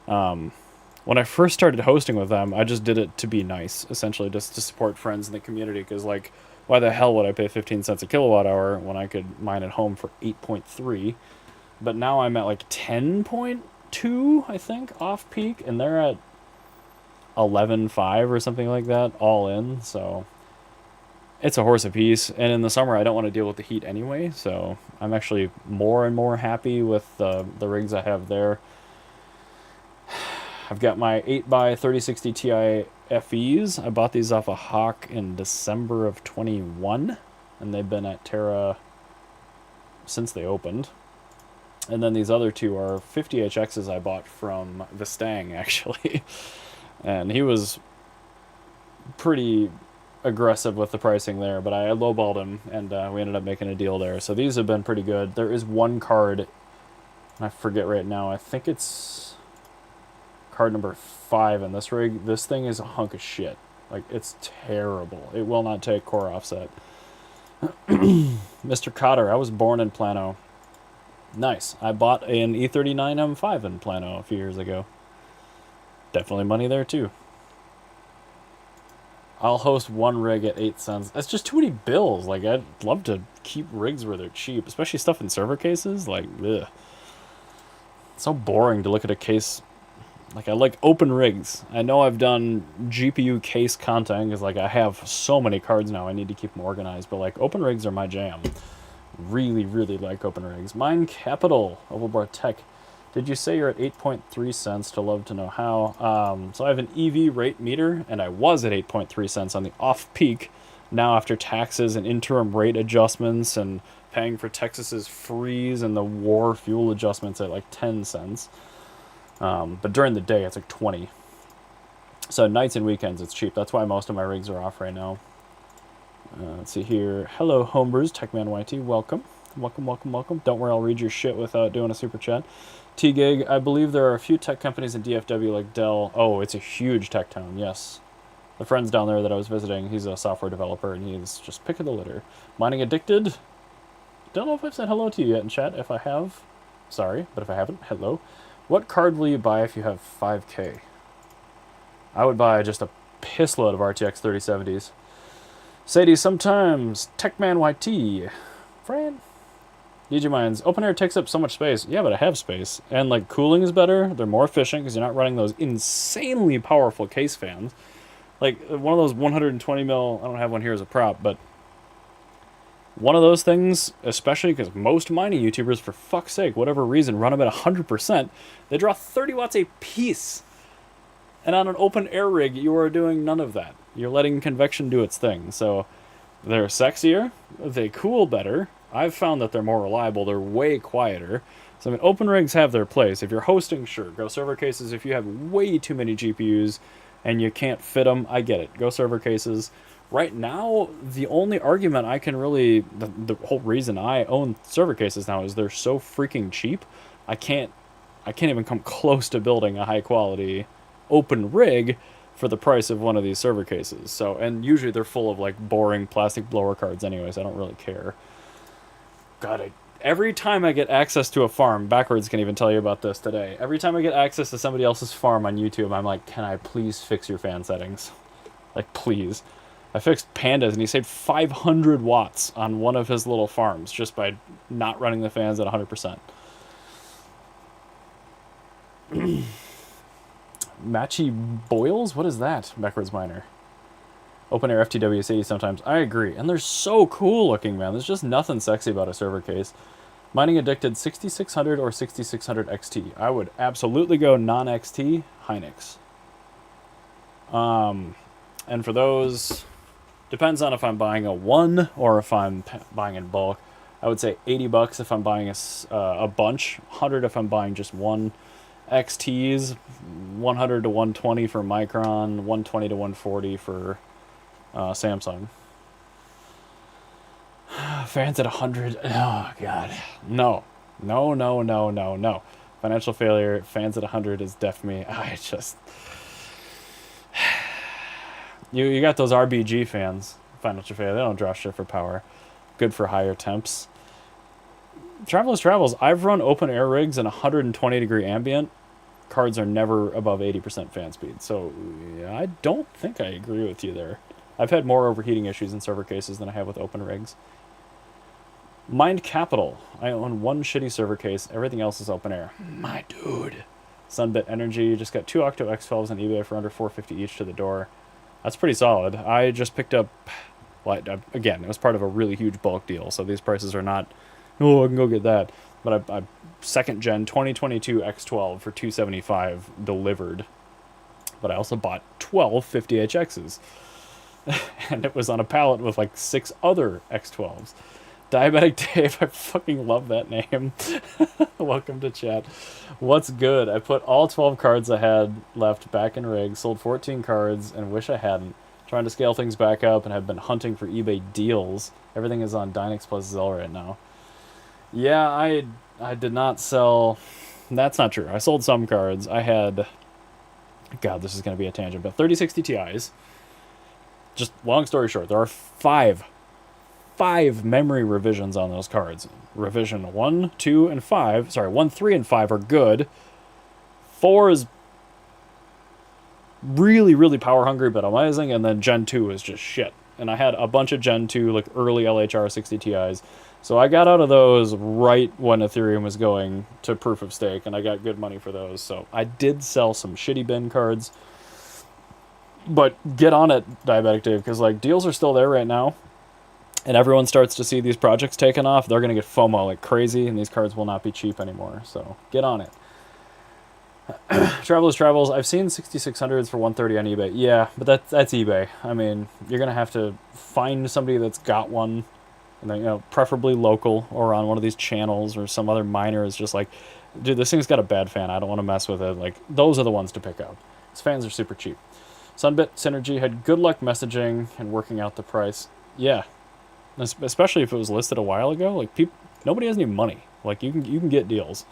When I first started hosting with them, I just did it to be nice, essentially, just to support friends in the community. Because, like, why the hell would I pay 15 cents a kilowatt hour when I could mine at home for 8.3? But now I'm at like 10.2, I think, off peak, and they're at 11.5 or something like that, all in. So it's a horse apiece. And in the summer, I don't want to deal with the heat anyway. So I'm actually more and more happy with the rigs I have there. I've got my 8x3060 Ti FEs. I bought these off of Hawk in December of 21, and they've been at Terra since they opened. And then these other 2 are 50HXs I bought from Vistang, actually. And he was pretty aggressive with the pricing there, but I lowballed him, and we ended up making a deal there. So these have been pretty good. There is one card, I forget right now, I think it's card number 5 in this rig. This thing is a hunk of shit. Like, it's terrible. It will not take core offset. Mr. Cotter, I was born in Plano. Nice. I bought an E39 M5 in Plano a few years ago. Definitely money there too. I'll host one rig at 8 cents. That's just too many bills. Like, I'd love to keep rigs where they're cheap, especially stuff in server cases. Like, ugh. It's so boring to look at a case. Like, I like open rigs. I know I've done GPU case content because, like, I have so many cards now. I need to keep them organized. But, like, open rigs are my jam. Really, really like open rigs. Mine Capital, Ovalbar Tech. Did you say you're at 8.3 cents? To love to know how. So I have an EV rate meter, and I was at 8.3 cents on the off-peak. Now, after taxes and interim rate adjustments and paying for Texas's freeze and the war fuel adjustments at like 10 cents. But during the day, it's like 20. So nights and weekends, it's cheap. That's why most of my rigs are off right now. Let's see here. Hello, Homebrews, Techman YT. Welcome. Welcome. Don't worry, I'll read your shit without doing a super chat. T-Gig, I believe there are a few tech companies in DFW like Dell. Oh, it's a huge tech town, yes. The friend's down there that I was visiting, he's a software developer, and he's just pick of the litter. Mining Addicted. Don't know if I've said hello to you yet in chat. If I have, sorry. But if I haven't, hello. What card will you buy if you have 5K? I would buy just a piss load of RTX 3070s. Sadie, sometimes. Techman YT. Fran? DJ Mines. Open air takes up so much space. Yeah, but I have space. And, like, cooling is better. They're more efficient because you're not running those insanely powerful case fans. Like, one of those 120 mil, I don't have one here as a prop, but one of those things, especially because most mining YouTubers, for fuck's sake, whatever reason, run them at 100%, they draw 30 watts a piece. And on an open air rig, you are doing none of that. You're letting convection do its thing. So they're sexier, they cool better. I've found that they're more reliable, they're way quieter. So I mean, open rigs have their place. If you're hosting, sure, go server cases. If you have way too many GPUs and you can't fit them, I get it. Go server cases. Right now, the only argument I can really, the whole reason I own server cases now is they're so freaking cheap. I can't even come close to building a high quality open rig for the price of one of these server cases. So, and usually they're full of like boring plastic blower cards anyways. I don't really care. God, every time I get access to a farm, Backwards can even tell you about this today. Every time I get access to somebody else's farm on YouTube, I'm like, can I please fix your fan settings? Like, please. I fixed Pandas, and he saved 500 watts on one of his little farms just by not running the fans at 100%. Matchy Boils? What is that? Backwards Miner. Open air FTW City sometimes. I agree. And they're so cool looking, man. There's just nothing sexy about a server case. Mining Addicted 6600 or 6600 XT. I would absolutely go non-XT Hynix. And for those, depends on if I'm buying a one or if I'm buying in bulk. I would say $80 if I'm buying a bunch, 100 if I'm buying just one. XTs, 100 to 120 for Micron, 120 to 140 for Samsung. Fans at 100. Oh, God. No. No, no, no, no, no. Financial failure. Fans at 100 is def me. I just... You got those RBG fans. Financial failure. They don't draw shit for power. Good for higher temps. Travelers Travels. I've run open air rigs in 120 degree ambient. Cards are never above 80% fan speed. So, yeah, I don't think I agree with you there. I've had more overheating issues in server cases than I have with open rigs. Mind Capital. I own one shitty server case. Everything else is open air. My dude. Sunbit Energy. Just got 2 Octo X12s on eBay for under $450 each to the door. That's pretty solid. I just picked up... Well, again, it was part of a really huge bulk deal, so these prices are not... Oh, I can go get that. But I second gen 2022 X12 for $275 delivered. But I also bought 12 50HXs. And it was on a pallet with like 6 other X12s. Diabetic Dave, I fucking love that name. Welcome to chat. What's good? I put all 12 cards I had left back in rig, sold 14 cards, and wish I hadn't. Trying to scale things back up and have been hunting for eBay deals. Everything is on Dynex plus Zell right now. Yeah, I did not sell... That's not true. I sold some cards. I had... God, this is going to be a tangent, but 3060 Ti's. Just long story short, there are five memory revisions on those cards. Revision 1, 2, and 5. Sorry, 1, 3, and 5 are good. 4 is really, really power hungry, but amazing. And then Gen 2 is just shit. And I had a bunch of Gen 2, like early LHR 60 Ti's. So I got out of those right when Ethereum was going to proof of stake, and I got good money for those. So I did sell some shitty bin cards. But get on it, Diabetic Dave, because like deals are still there right now. And everyone starts to see these projects taking off. They're going to get FOMO like crazy, and these cards will not be cheap anymore. So get on it. Travelers Travels. I've seen 6600s for 130 on eBay. Yeah, but that's eBay. I mean, you're going to have to find somebody that's got one, and then, you know, preferably local or on one of these channels, or some other miner is just like, dude, this thing's got a bad fan. I don't want to mess with it. Like, those are the ones to pick up. These fans are super cheap. Sunbit Synergy had good luck messaging and working out the price. Yeah. Especially if it was listed a while ago, like nobody has any money. Like you can get deals,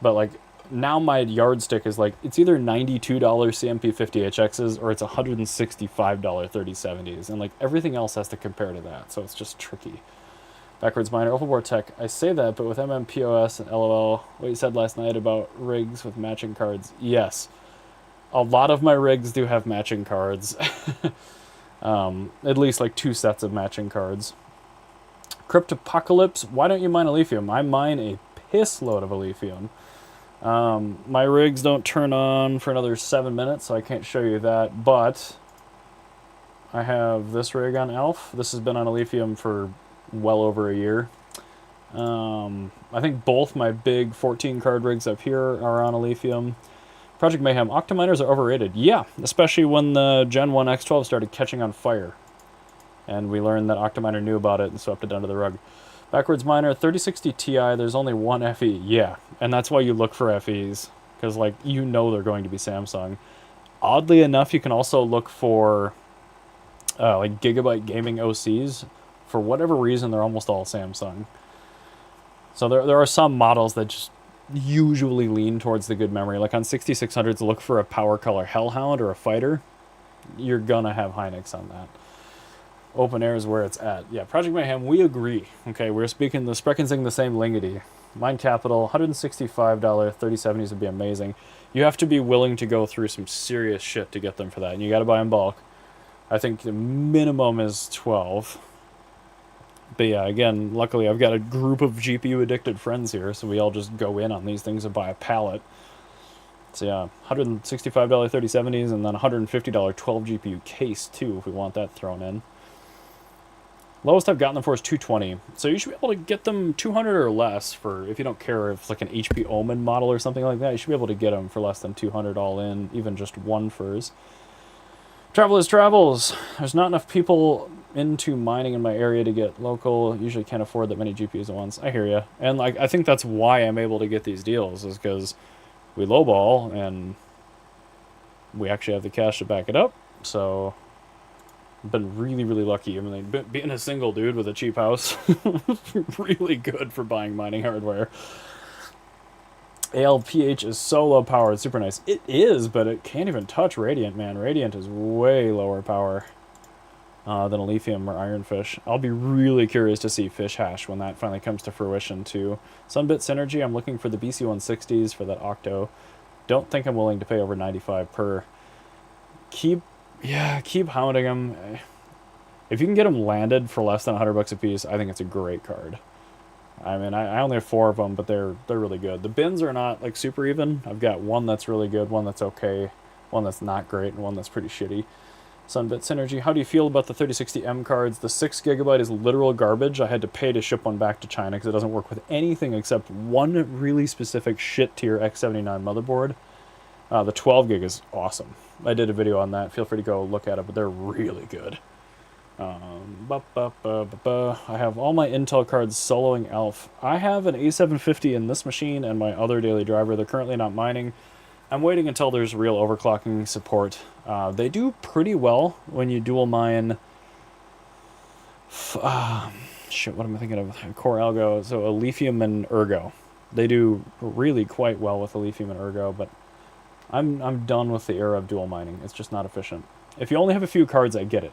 but like now my yardstick is like it's either $92 CMP 50HXs or it's $165 3070s, and like everything else has to compare to that. So it's just tricky. Backwards Miner, Overboard Tech. I say that, but with MMPOS and LOL, what you said last night about rigs with matching cards. Yes, a lot of my rigs do have matching cards. At least like 2 sets of matching cards. Cryptopocalypse, why don't you mine Alephium? I mine a piss load of Alephium. My rigs don't turn on for another 7 minutes, so I can't show you that, but I have this rig on Elf. This has been on Alephium for well over a year. I think both my big 14 card rigs up here are on Alephium. Project Mayhem, Octominers are overrated. Yeah, especially when the Gen 1 X12 started catching on fire. And we learned that Octominer knew about it and swept it under the rug. Backwards Miner, 3060 Ti, there's only one FE. Yeah, and that's why you look for FEs. Because, like, you know they're going to be Samsung. Oddly enough, you can also look for, like, Gigabyte Gaming OCs. For whatever reason, they're almost all Samsung. So there are some models that just usually lean towards the good memory. Like on 6600s, look for a Power Color Hellhound or a Fighter. You're gonna have Hynix on that. Open air is where it's at. Yeah, Project Mayhem, we agree. Okay, we're speaking the Spreckensing the same lingity. Mind Capital, $165 3070s would be amazing. You have to be willing to go through some serious shit to get them for that, and you gotta buy in bulk. I think the minimum is 12. But yeah, again, luckily I've got a group of GPU-addicted friends here, so we all just go in on these things and buy a pallet. So yeah, $165 3070s, and then $150 12 GPU case, too, if we want that thrown in. Lowest I've gotten them for is 220, so you should be able to get them 200 or less for, if you don't care if it's like an HP Omen model or something like that, you should be able to get them for less than 200 all in, even just one furs. Travelers Travels. There's not enough people into mining in my area to get local. Usually can't afford that many GPUs at once. I hear you. And like I think that's why I'm able to get these deals, is because we lowball and we actually have the cash to back it up. So Been really, really lucky. I mean, like, being a single dude with a cheap house, really good for buying mining hardware. ALPH is so low power, it's super nice. It is, but it can't even touch Radiant, man. Radiant is way lower power than a Lithium or Ironfish. I'll be really curious to see Fish Hash when that finally comes to fruition, too. Sunbit Synergy, I'm looking for the BC160s for that Octo. Don't think I'm willing to pay over 95 per. Keep hounding them. If you can get them landed for less than $100 a piece, I think it's a great card. I mean, I only have 4 of them, but they're really good. The bins are not like super even. I've got one that's really good, one that's okay, one that's not great, and one that's pretty shitty. Sunbit Synergy, how do you feel about the 3060M cards? The 6GB is literal garbage. I had to pay to ship one back to China because it doesn't work with anything except one really specific shit tier X79 motherboard. The 12GB is awesome. I did a video on that. Feel free to go look at it, but they're really good. I have all my Intel cards soloing Elf. I have an A750 in this machine and my other daily driver. They're currently not mining. I'm waiting until there's real overclocking support. They do pretty well when you dual mine. Shit, what am I thinking of? Core Algo. So a Lithium and Ergo. They do really quite well with a Lithium and Ergo, but I'm done with the era of dual mining. It's just not efficient. If you only have a few cards, I get it.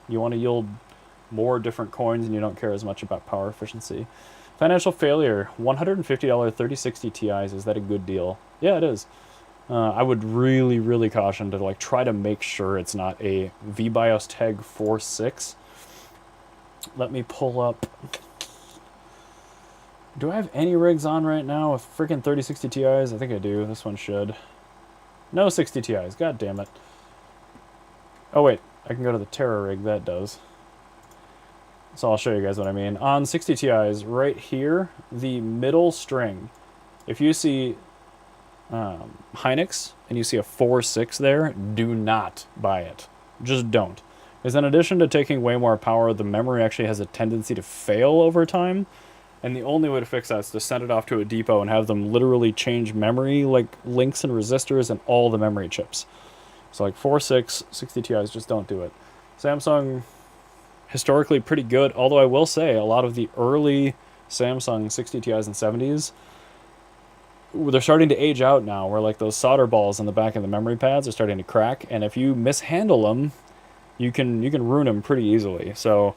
You want to yield more different coins and you don't care as much about power efficiency. Financial failure, $150 3060 Ti's. Is that a good deal? Yeah, it is. I would really, really caution to like try to make sure it's not a VBIOS Teg 4.6. Let me pull up. Do I have any rigs on right now with freaking 3060 Ti's? I think I do. This one should. No 60 Ti's. God damn it. Oh wait, I can go to the Terra rig. That does. So I'll show you guys what I mean. On 60 Ti's, right here, the middle string. If you see Hynix and you see a 4.6 there, do not buy it. Just don't. Because in addition to taking way more power, the memory actually has a tendency to fail over time. And the only way to fix that is to send it off to a depot and have them literally change memory, like links and resistors and all the memory chips. So like 4.6, 60 Ti's, just don't do it. Samsung, historically pretty good, although I will say a lot of the early Samsung 60 Ti's and 70s, they're starting to age out now, where like those solder balls in the back of the memory pads are starting to crack, and if you mishandle them, you can ruin them pretty easily. So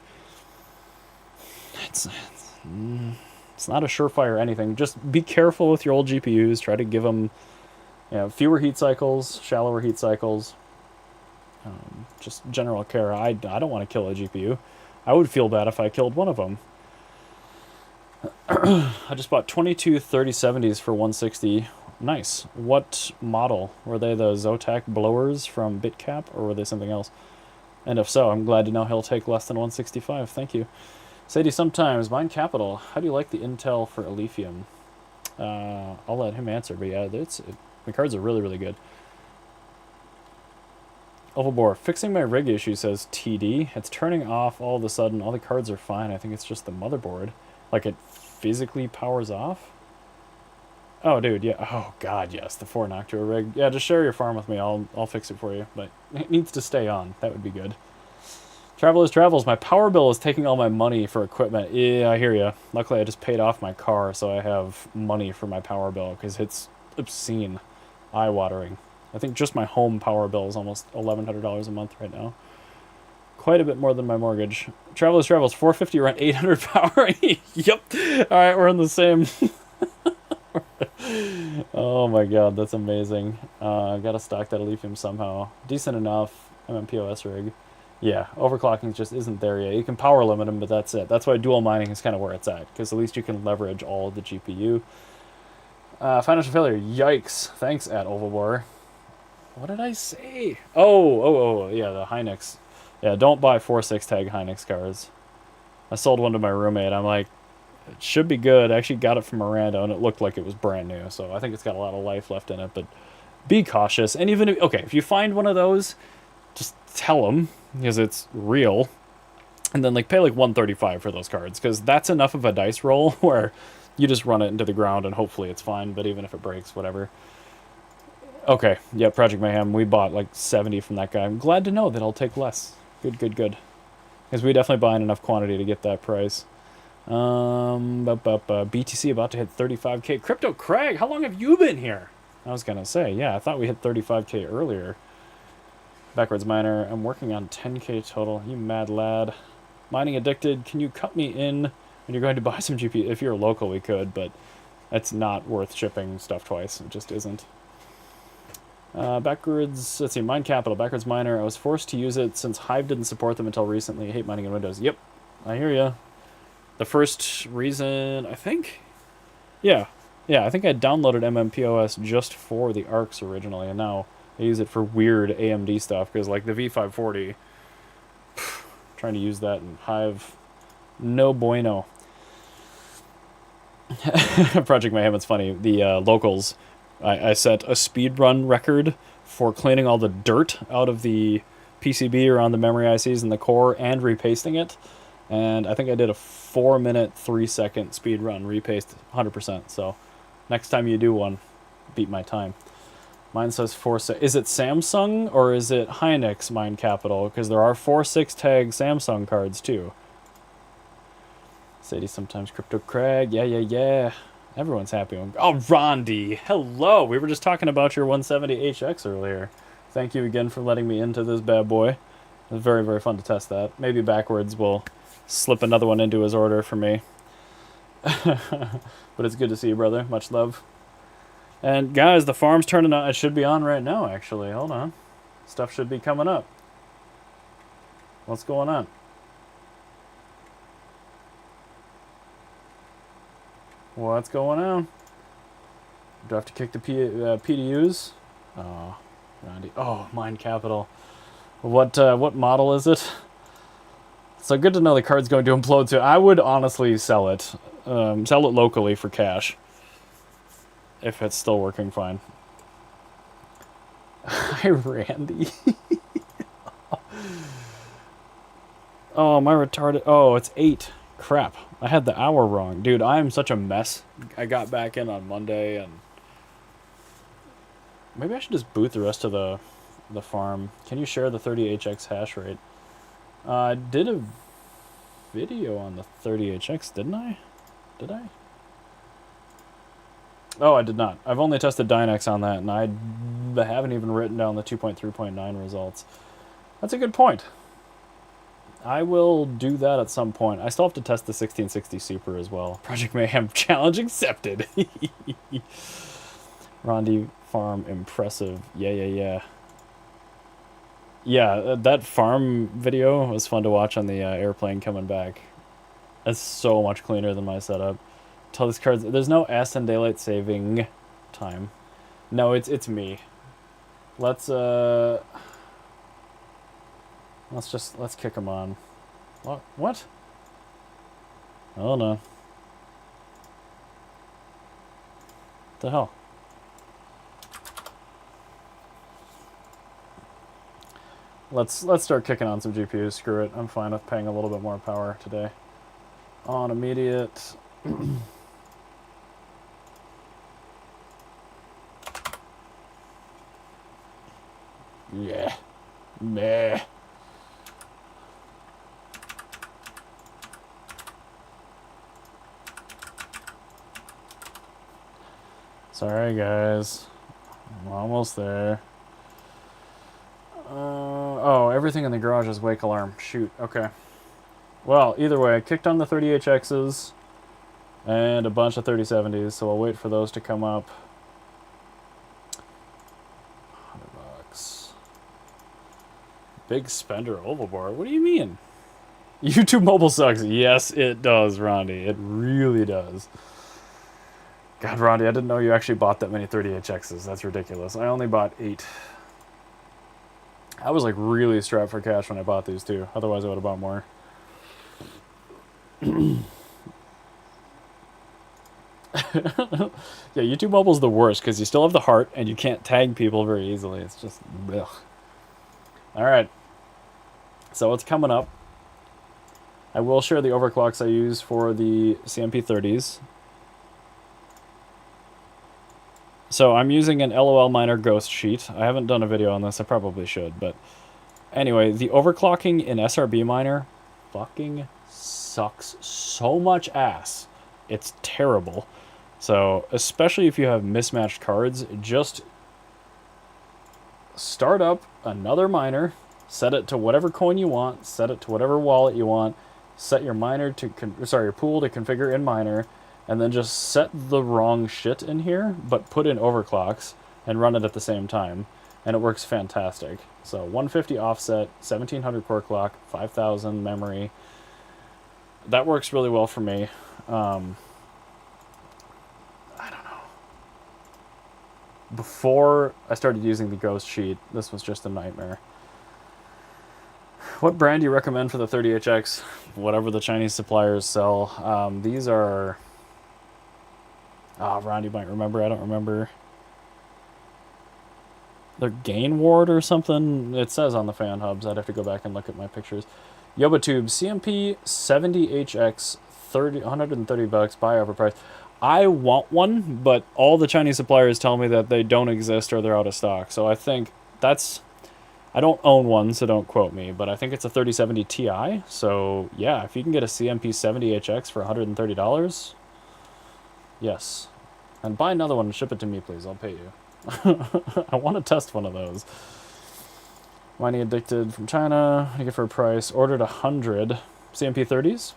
it's not a surefire anything. Just be careful with your old GPUs. Try to give them fewer heat cycles, shallower heat cycles. Just general care. I don't want to kill a GPU. I would feel bad if I killed one of them. I just bought 22 3070s for 160. Nice. What model? Were they the Zotac blowers from BitCap, or were they something else? And if so, I'm glad to know he'll take less than 165. Thank you. Sadie, sometimes. Mine Capital. How do you like the Intel for Alephium? I'll let him answer, but yeah, the cards are really, really good. Ovalbor, fixing my rig issue, says TD. It's turning off all of a sudden. All the cards are fine. I think it's just the motherboard. Like it physically powers off. Oh, dude, yeah. Oh, God, yes. The 4 Noctua rig. Yeah, just share your farm with me. I'll fix it for you. But it needs to stay on. That would be good. Travelers Travels. My power bill is taking all my money for equipment. Yeah, I hear you. Luckily, I just paid off my car, so I have money for my power bill, because it's obscene. Eye-watering. I think just my home power bill is almost $1,100 a month right now. Quite a bit more than my mortgage. Travelers Travels. 450 around 800 power. Yep. All right, we're in the same... Oh my god, that's amazing. Gotta stock that Alephium somehow. Decent enough. MMPOS rig. Yeah, overclocking just isn't there yet. You can power limit them, but that's it. That's why dual mining is kind of where it's at, because at least you can leverage all of the GPU. Financial failure. Yikes. Thanks, at Ovalbor. What did I say? Oh, yeah, the Hynix. Yeah, don't buy 4.6 tag Hynix cards. I sold one to my roommate. I'm like, it should be good. I actually got it from Miranda, and it looked like it was brand new, so I think it's got a lot of life left in it, but be cautious. And even if, if you find one of those, just tell them, because it's real, and then pay like $135 for those cards, because that's enough of a dice roll where you just run it into the ground and hopefully it's fine, but even if it breaks, whatever. Okay, yeah, Project Mayhem, we bought like 70 from that guy. I'm glad to know that I'll take less. Good, good, good. Because we definitely buying enough quantity to get that price. BTC about to hit 35k. Crypto Craig, how long have you been here? I was gonna say, yeah, I thought we hit 35k earlier. Backwards Miner, I'm working on 10k total. You mad lad. Mining Addicted, can you cut me in when you're going to buy some GPU? If you're local, we could, but it's not worth shipping stuff twice. It just isn't. Backwards, let's see, Mine Capital, Backwards Miner. I was forced to use it since Hive didn't support them until recently. I hate mining in Windows. Yep, I hear ya. The first reason, I think, yeah, I think I downloaded MMPOS just for the ARCs originally, and now I use it for weird AMD stuff, because like the V540, trying to use that in Hive, no bueno. Project Mayhem, it's funny, the locals, I set a speedrun record for cleaning all the dirt out of the PCB around the memory ICs and the core and repasting it. And I think I did a 4-minute, 3-second speedrun, repaste 100%. So next time you do one, beat my time. Mine says 4.6. Is it Samsung or is it Hynix Mine Capital? Because there are 4.6 tag Samsung cards too. Sadie sometimes Crypto Craig. Yeah. Everyone's happy. Oh, Rondi. Hello. We were just talking about your 170HX earlier. Thank you again for letting me into this bad boy. It was very, very fun to test that. Maybe backwards we'll slip another one into his order for me. But it's good to see you, brother. Much love. And guys, the farm's turning on. It should be on right now, actually. Hold on. Stuff should be coming up. What's going on? What's going on? Do I have to kick the PDUs? Oh, Randy. Oh, Mine Capital. What model is it? So good to know the card's going to implode too. I would honestly sell it. Sell it locally for cash. If it's still working fine. Hi, Randy. Oh, my retarded... Oh, it's 8. Crap. I had the hour wrong. Dude, I am such a mess. I got back in on Monday and... Maybe I should just boot the rest of the farm. Can you share the 30HX hash rate? I did a video on the 30HX, didn't I? Did I? Oh, I did not. I've only tested Dynex on that, and I haven't even written down the 2.3.9 results. That's a good point. I will do that at some point. I still have to test the 1660 Super as well. Project Mayhem challenge accepted. Rondi farm impressive. Yeah. Yeah, that farm video was fun to watch on the airplane coming back. That's so much cleaner than my setup. Tell these cards, there's no S in daylight saving time. No, it's me. Let's kick him on. What? Oh no. What the hell? Let's start kicking on some GPUs. Screw it. I'm fine with paying a little bit more power today. On immediate. Yeah. Meh. Sorry, guys. I'm almost there. Oh, everything in the garage is wake alarm. Shoot. Okay. Well, either way, I kicked on the 30HXs and a bunch of 3070s, so I'll wait for those to come up. $100. Big spender oval bar. What do you mean? YouTube mobile sucks. Yes, it does, Rondi. It really does. God, Rondi, I didn't know you actually bought that many 30HXs. That's ridiculous. I only bought 8. I was like really strapped for cash when I bought these too. Otherwise, I would have bought more. Yeah, YouTube mobile's the worst because you still have the heart and you can't tag people very easily. It's just ugh. All right. So what's coming up? I will share the overclocks I use for the CMP30s. So I'm using an LOL Miner Ghost sheet. I haven't done a video on this. I probably should, but Anyway, the overclocking in SRB Miner fucking sucks so much ass. It's terrible. So, especially if you have mismatched cards, just start up another miner, set it to whatever coin you want, set it to whatever wallet you want, set your miner to your pool to configure in miner, and then just set the wrong shit in here, but put in overclocks and run it at the same time, and it works fantastic. So 150 offset, 1700 core clock, 5000 memory. That works really well for me. I don't know. Before I started using the Ghost Sheet, this was just a nightmare. What brand do you recommend for the 30HX? Whatever the Chinese suppliers sell. These are... Ron, you might remember. I don't remember. They're Gain Ward or something. It says on the fan hubs. I'd have to go back and look at my pictures. YobaTube CMP 70HX 130 bucks. Buy overpriced. I want one, but all the Chinese suppliers tell me that they don't exist or they're out of stock. So I think that's... I don't own one, so don't quote me, but I think it's a 3070 Ti. So yeah, if you can get a CMP 70HX for $130, yes. And buy another one and ship it to me, please. I'll pay you. I want to test one of those. Whiny Addicted from China. I get for a price. Ordered 100 CMP 30s.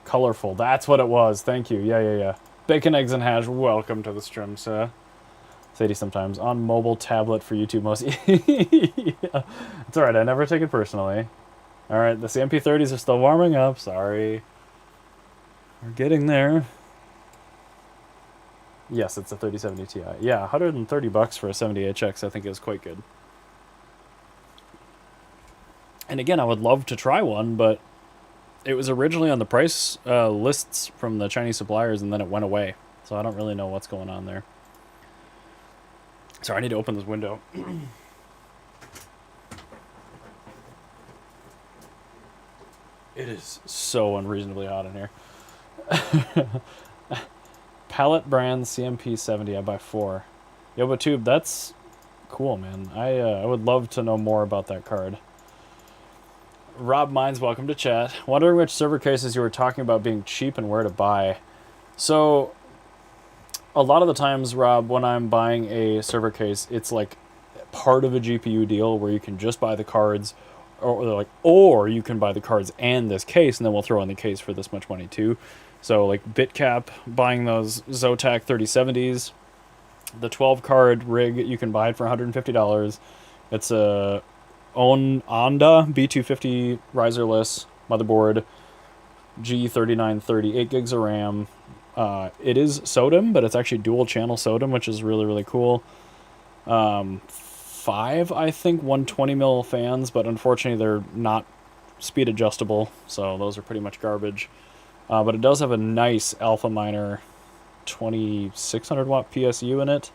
Colorful. That's what it was. Thank you. Yeah. Bacon, eggs, and hash. Welcome to the stream, sir. Sadie sometimes. On mobile tablet for YouTube most. Yeah. It's alright. I never take it personally. Alright. The CMP 30s are still warming up. Sorry. We're getting there. Yes, it's a 3070 Ti. Yeah, 130 bucks for a 70HX I think is quite good. And again, I would love to try one, but it was originally on the price lists from the Chinese suppliers, and then it went away. So I don't really know what's going on there. Sorry, I need to open this window. It is so unreasonably hot in here. Palette brand CMP 70. I buy 4. YobaTube, that's cool, man. I would love to know more about that card. Rob Mines, welcome to chat. Wondering which server cases you were talking about being cheap and where to buy. So, a lot of the times, Rob, when I'm buying a server case, it's like part of a GPU deal where you can just buy the cards, or you can buy the cards and this case, and then we'll throw in the case for this much money too. So like BitCap, buying those Zotac 3070s, the 12 card rig, you can buy it for $150. It's a Onda B250 riserless motherboard, G3930, 8 gigs of RAM. It is SODIMM, but it's actually dual channel SODIMM, which is really, really cool. 5, I think, 120mm fans, but unfortunately they're not speed adjustable, so those are pretty much garbage. But it does have a nice Alpha Miner 2600 watt PSU in it,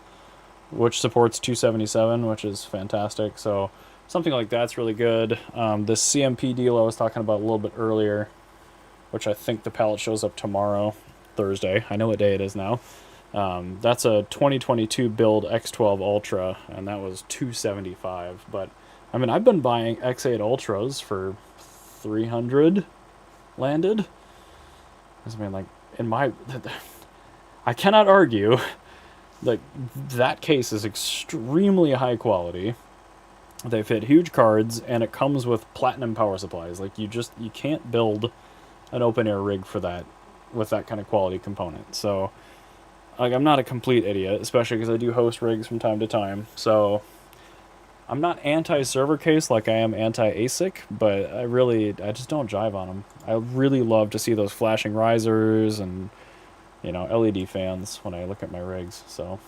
which supports 277, which is fantastic. So something like that's really good. This CMP deal I was talking about a little bit earlier, which I think the palette shows up tomorrow, Thursday. I know what day it is now. That's a 2022 build X12 Ultra, and that was $275. But I mean, I've been buying X8 Ultras for $300 landed. I mean, like, I cannot argue that that case is extremely high quality. They fit huge cards, and it comes with platinum power supplies. Like, you can't build an open air rig for that with that kind of quality component. So, like, I'm not a complete idiot, especially because I do host rigs from time to time. So, I'm not anti-server case like I am anti-ASIC, but I just don't jive on them. I really love to see those flashing risers and, LED fans when I look at my rigs, so.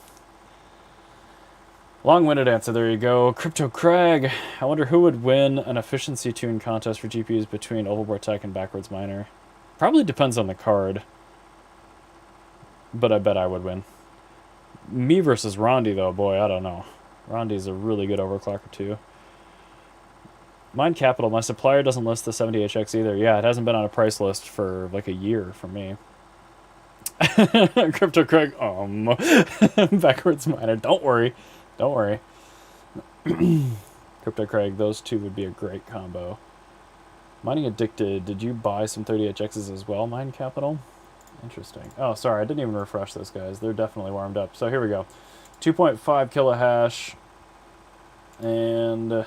Long-winded answer, there you go. Crypto Craig, I wonder who would win an efficiency tune contest for GPUs between Overboard Tech and Backwards Miner. Probably depends on the card, but I bet I would win. Me versus Rondi, though, boy, I don't know. Rondi's a really good overclocker, too. Mind Capital, my supplier doesn't list the 70HX either. Yeah, it hasn't been on a price list for like a year for me. Crypto Craig, Backwards Miner. Don't worry. Crypto Craig, those two would be a great combo. Mining Addicted, did you buy some 30HXs as well, Mine Capital? Interesting. Oh, sorry, I didn't even refresh those guys. They're definitely warmed up. So here we go. 2.5 kilohash. And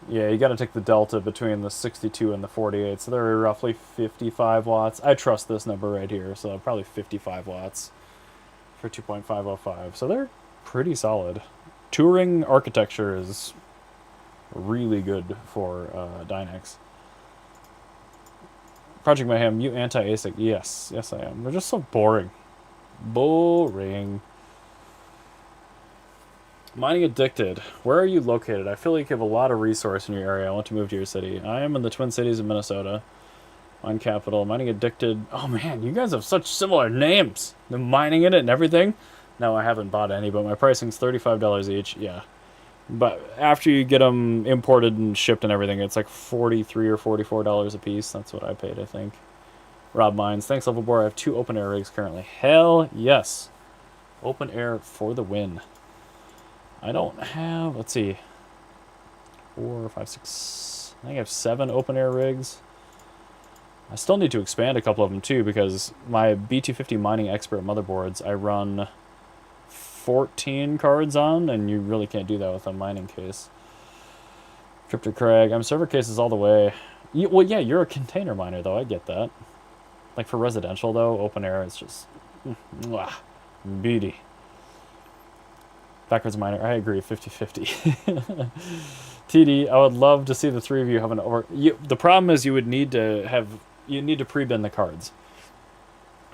yeah, you got to take the delta between the 62 and the 48. So they're roughly 55 watts. I trust this number right here. So probably 55 watts for 2.505. So they're pretty solid. Turing architecture is really good for Dynex. Project Mayhem, you anti-ASIC. Yes, yes I am. They're just so boring. Boring. Mining Addicted, where are you located? I feel like you have a lot of resource in your area. I want to move to your city. I am in the Twin Cities of Minnesota. Mine Capital, Mining Addicted. Oh man, you guys have such similar names. The mining in it and everything. No, I haven't bought any, but my pricing's $35 each. Yeah. But after you get them imported and shipped and everything, it's like $43 or $44 a piece. That's what I paid, I think. Rob Mines, thanks, Levelbore. I have 2 open air rigs currently. Hell yes. Open air for the win. I don't have, let's see, 4, 5, 6, I think I have 7 open air rigs. I still need to expand a couple of them too, because my B250 Mining Expert motherboards, I run 14 cards on, and you really can't do that with a mining case. Crypto Craig, I'm server cases all the way. Well, yeah, you're a container miner, though. I get that. Like for residential, though, open air, it's just beauty. Backwards miner, I agree, 50-50. TD, I would love to see the 3 of you have an over. The problem is you need to pre-bin the cards,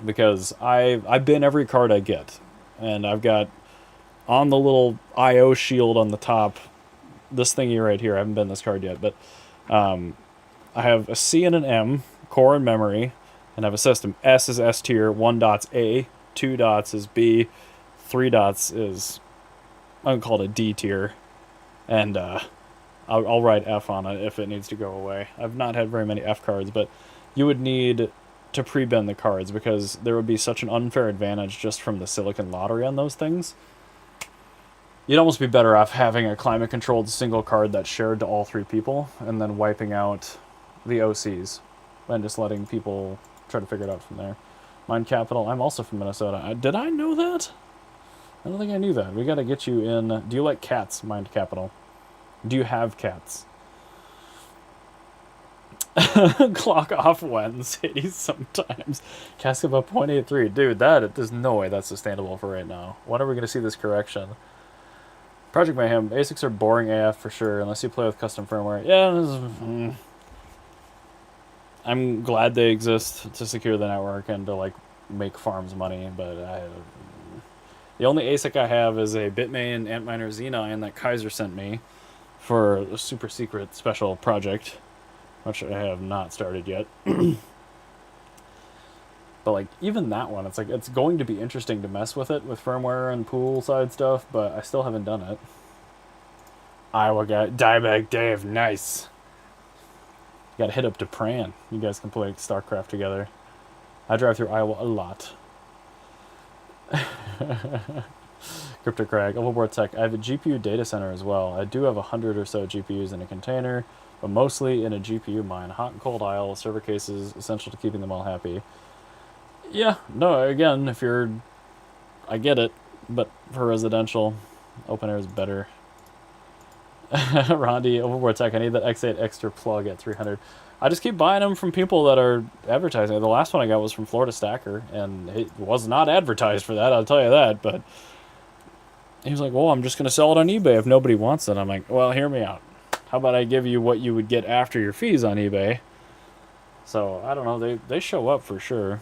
because I bin every card I get, and I've got on the little IO shield on the top, this thingy right here. I haven't been this card yet, but I have a C and an M, core and memory, and I have a system. S is S tier, 1 dot's A, 2 dots is B, 3 dots is, I'm going to call it a D tier, and I'll write F on it if it needs to go away. I've not had very many F cards, but you would need to pre-bin the cards, because there would be such an unfair advantage just from the silicon lottery on those things. You'd almost be better off having a climate-controlled single card that's shared to all 3 people, and then wiping out the OCs, and just letting people try to figure it out from there. Mine Capital, I'm also from Minnesota. Did I know that? I don't think I knew that. We gotta get you in. Do you like cats, Mind Capital? Do you have cats? Clock off Wednesday sometimes. Cask of a 0.83. Dude, there's no way that's sustainable for right now. When are we going to see this correction? Project Mayhem. ASICs are boring AF for sure, unless you play with custom firmware. Yeah, I'm glad they exist to secure the network and to like make farms money, but the only ASIC I have is a Bitmain Antminer Z9 that Kaiser sent me for a super secret special project, which I have not started yet. But like even that one, it's like it's going to be interesting to mess with it with firmware and poolside stuff, but I still haven't done it. Iowa guy, Diabetic Dave, nice. Got to hit up Dupran. You guys can play StarCraft together. I drive through Iowa a lot. Crypto Crag, Overboard Tech. I have a GPU data center as well. I do have 100 or so GPUs in a container, but mostly in a GPU mine. Hot and cold aisle, server cases, essential to keeping them all happy. Yeah, no, again, if you're... I get it, but for residential, open air is better. Rondi, Overboard Tech, I need that X8 extra plug at 300. I just keep buying them from people that are advertising. The last one I got was from Florida Stacker, and it was not advertised for that, I'll tell you that, but he was like, well, I'm just going to sell it on eBay if nobody wants it. I'm like, well, hear me out. How about I give you what you would get after your fees on eBay? So, I don't know, they show up for sure.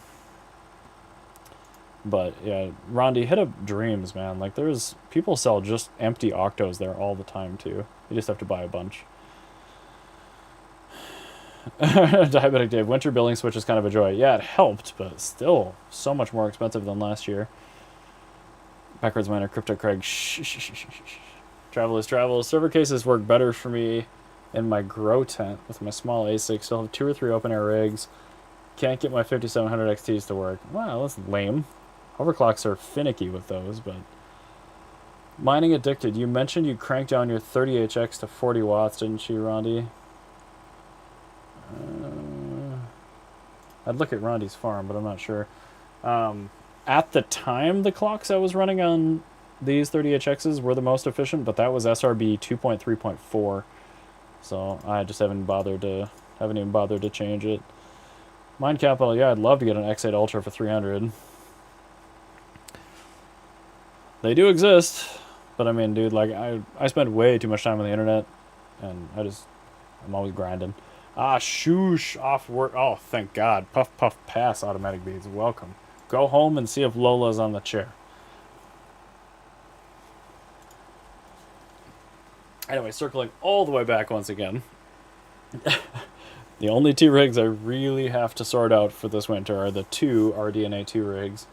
But, yeah, Rondi, hit up Dreams, man. Like, there's... People sell just empty Octos there all the time, too. You just have to buy a bunch. Diabetic Dave, winter building switch is kind of a joy. Yeah, it helped, but still so much more expensive than last year. Backwards Miner, Crypto Craig, Travel is travel. Server cases work better for me in my grow tent with my small ASIC. Still have 2 or 3 open air rigs. Can't get my 5700 XTs to work. Wow, that's lame. Overclocks are finicky with those, but Mining Addicted, you mentioned you cranked down your 30HX to 40 watts, didn't you, Rondi? I'd look at Rondi's farm, but I'm not sure. At the time, the clocks I was running on these 30HXs were the most efficient, but that was SRB 2.3.4. So I just haven't even bothered to change it. Mind Capital, yeah, I'd love to get an X8 Ultra for 300. They do exist, but I mean, dude, like I spend way too much time on the internet, and I'm always grinding. Ah, shoosh, off work. Oh, thank God. Puff, puff, pass, automatic beads. Welcome. Go home and see if Lola's on the chair. Anyway, circling all the way back once again. The only 2 rigs I really have to sort out for this winter are the 2 RDNA 2 rigs.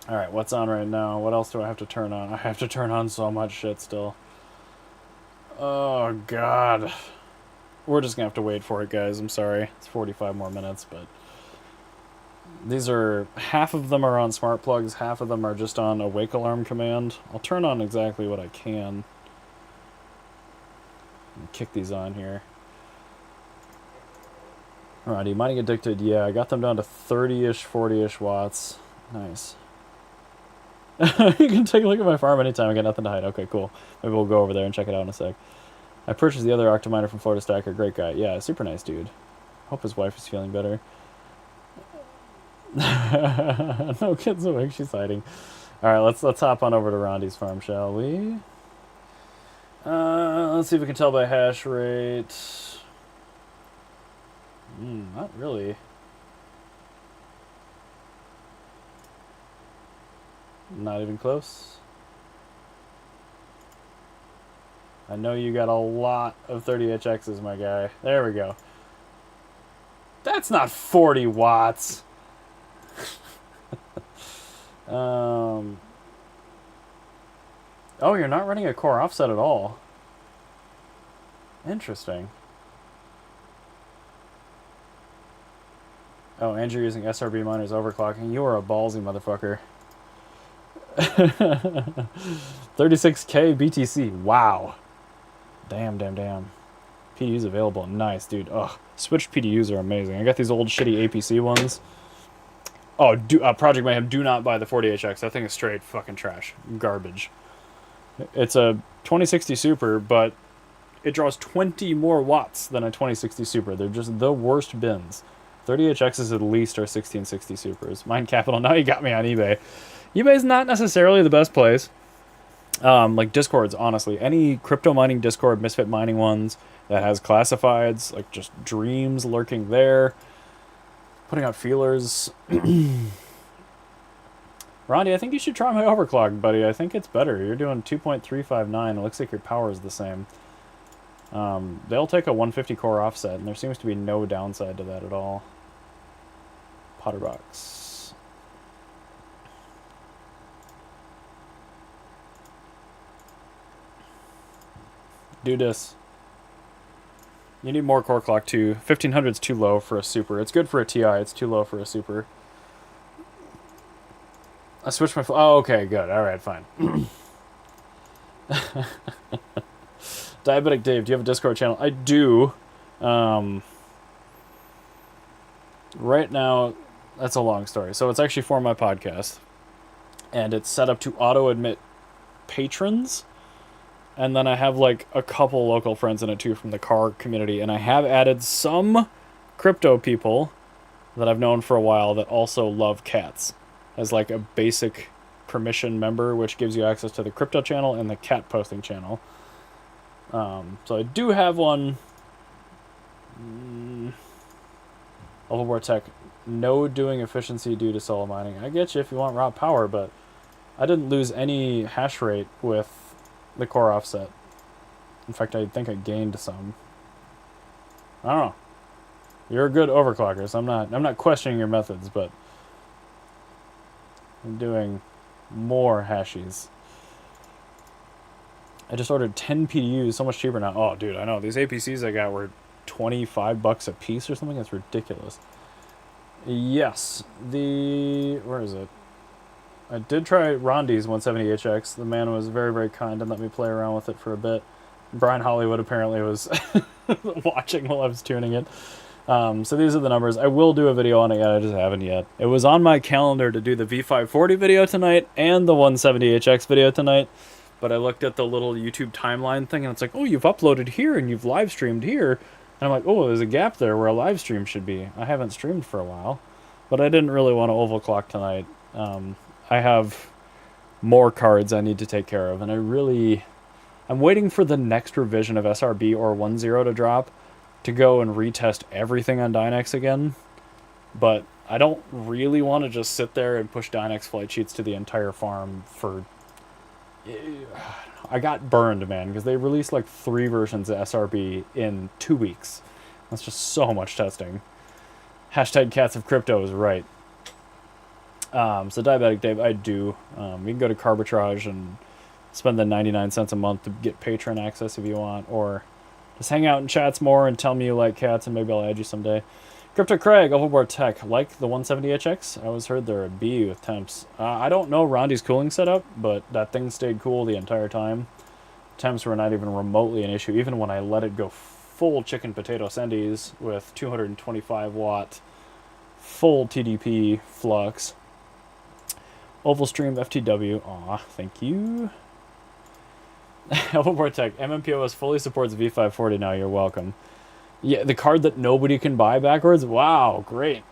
Alright, what's on right now? What else do I have to turn on? I have to turn on so much shit still. Oh, God. We're just gonna have to wait for it, guys. I'm sorry. It's 45 more minutes, but... These are... half of them are on smart plugs, half of them are just on a wake alarm command. I'll turn on exactly what I can. Kick these on here. Alrighty, Mining Addicted, yeah, I got them down to 30-ish, 40-ish watts. Nice. You can take a look at my farm anytime. I got nothing to hide. Okay, cool. Maybe we'll go over there and check it out in a sec. I purchased the other Octominer from Florida Stacker. Great guy. Yeah, super nice dude. Hope his wife is feeling better. No kids awake. She's hiding. All right, let's hop on over to Rondi's farm, shall we? Let's see if we can tell by hash rate. Not really. Not even close. I know you got a lot of 30HXs, my guy. There we go. That's not 40 watts. Oh, you're not running a core offset at all. Interesting. Oh, and you're using SRB miners overclocking. You are a ballsy motherfucker. 36K BTC. Wow. Damn. PDUs available. Nice, dude. Ugh. Switched PDUs are amazing. I got these old shitty APC ones. Oh, Project Mayhem, do not buy the 40HX. That thing is straight fucking trash. Garbage. It's a 2060 Super, but it draws 20 more watts than a 2060 Super. They're just the worst bins. 30HXs at least are 1660 Supers. Mind Capital, now you got me on eBay. eBay's not necessarily the best place. Like Discords, honestly. Any crypto mining Discord, Misfit mining ones that has classifieds, like just dreams lurking there. Putting out feelers. Rondi, I think you should try my overclock, buddy. I think it's better. You're doing 2.359. It looks like your power is the same. They'll take a 150 core offset, and there seems to be no downside to that at all. Potterbox. Do this. You need more core clock too. 1500 is too low for a super. It's good for a TI. It's too low for a super. I switched my... Oh, okay, good. All right, fine. Diabetic Dave, do you have a Discord channel? I do. Right now, that's a long story. So it's actually for my podcast. And it's set up to auto-admit patrons. And then I have like a couple local friends in it too from the car community. And I have added some crypto people that I've known for a while that also love cats as like a basic permission member, which gives you access to the crypto channel and the cat posting channel. So I do have one. Overboard Tech, no doing efficiency due to solo mining. I get you if you want raw power, but I didn't lose any hash rate with the core offset. In fact, I think I gained some. I don't know. You're a good overclocker, so I'm not questioning your methods, but I'm doing more hashies. I just ordered 10 PDUs, so much cheaper now. Oh, dude, I know. These APCs I got were $25 a piece or something. That's ridiculous. Yes. Where is it? I did try Rondi's 170HX. The man was very, very kind and let me play around with it for a bit. Brian Hollywood apparently was watching while I was tuning it. So these are the numbers. I will do a video on it yet, I just haven't yet. It was on my calendar to do the V540 video tonight and the 170HX video tonight, but I looked at the little YouTube timeline thing and it's like, oh, you've uploaded here and you've live streamed here. And I'm like, oh, there's a gap there where a live stream should be. I haven't streamed for a while, but I didn't really want to overclock tonight. I have more cards I need to take care of, and I'm waiting for the next revision of SRB or 1.0 to drop to go and retest everything on Dynex again. But I don't really want to just sit there and push Dynex flight sheets to the entire farm for... I got burned, man, because they released like 3 versions of SRB in 2 weeks. That's just so much testing. Hashtag Cats of Crypto is right. So Diabetic Dave, I do. You can go to Carbitrage and spend the 99 cents a month to get patron access if you want, or just hang out in chats more and tell me you like cats and maybe I'll add you someday. Crypto Craig, Overboard Tech, like the 170HX? I always heard they're a B with temps. I don't know Rondi's cooling setup, but that thing stayed cool the entire time. Temps were not even remotely an issue, even when I let it go full chicken potato sendies with 225 watt full TDP flux. Oval Stream FTW, aw, thank you. Overboard Tech, MMPOS fully supports V540 now, you're welcome. Yeah, the card that nobody can buy backwards? Wow, great.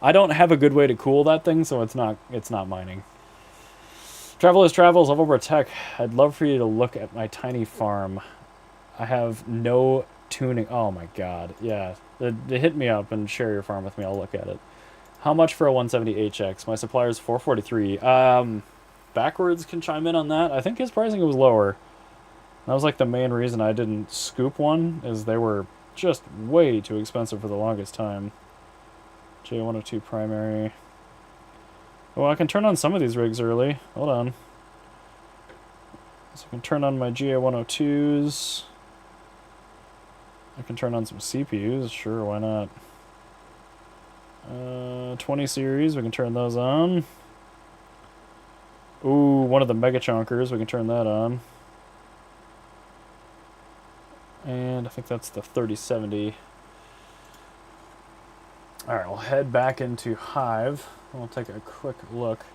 I don't have a good way to cool that thing, so it's not mining. Travelers Travels, Overboard Tech, I'd love for you to look at my tiny farm. I have no tuning. Oh my god, yeah. Hit me up and share your farm with me, I'll look at it. How much for a 170HX? My supplier's 443. Backwards can chime in on that. I think his pricing was lower. That was like the main reason I didn't scoop one, is they were just way too expensive for the longest time. J102 primary. Well, I can turn on some of these rigs early. Hold on. So I can turn on my GA102s. I can turn on some CPUs. Sure, why not? 20 series, we can turn those on. Ooh, one of the Mega Chonkers, we can turn that on. And I think that's the 3070. Alright, we'll head back into Hive. We'll take a quick look.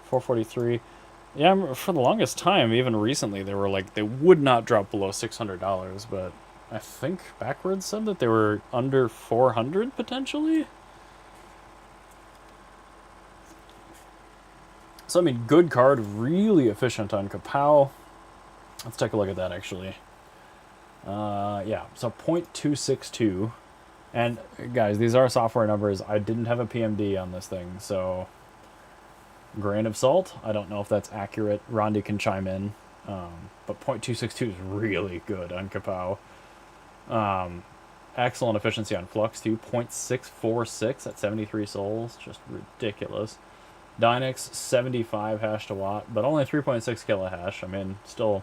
443. Yeah, for the longest time, even recently, they were like, they would not drop below $600, but I think Backwards said that they were under 400 potentially? So, I mean, good card, really efficient on Kapow. Let's take a look at that, actually. Yeah, so 0.262. And, guys, these are software numbers. I didn't have a PMD on this thing, so... grain of salt. I don't know if that's accurate. Rondi can chime in. But 0.262 is really good on Kapow. Excellent efficiency on Flux, too. 0.646 at 73 souls. Just ridiculous. Dynex 75 hash to watt, but only 3.6 kilohash. I mean, still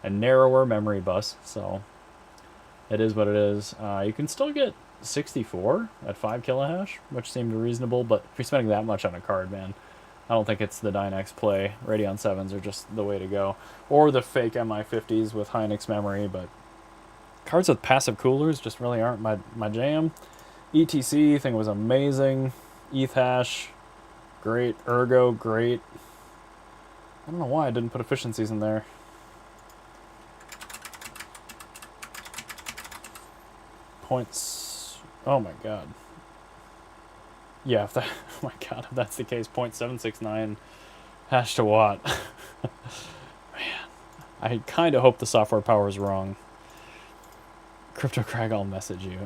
a narrower memory bus, so it is what it is. You can still get 64 at 5 kilohash, which seemed reasonable, but if you're spending that much on a card, man, I don't think it's the Dynex play. Radeon 7s are just the way to go. Or the fake MI50s with Hynix memory, but cards with passive coolers just really aren't my jam. ETC thing was amazing. ETH hash, great. Ergo, great. I don't know why I didn't put efficiencies in there. Points. Oh my god. Yeah, if that, oh my god, if that's the case, 0.769 hash to watt. Man, I kind of hope the software power is wrong. Crypto Crag, I'll message you.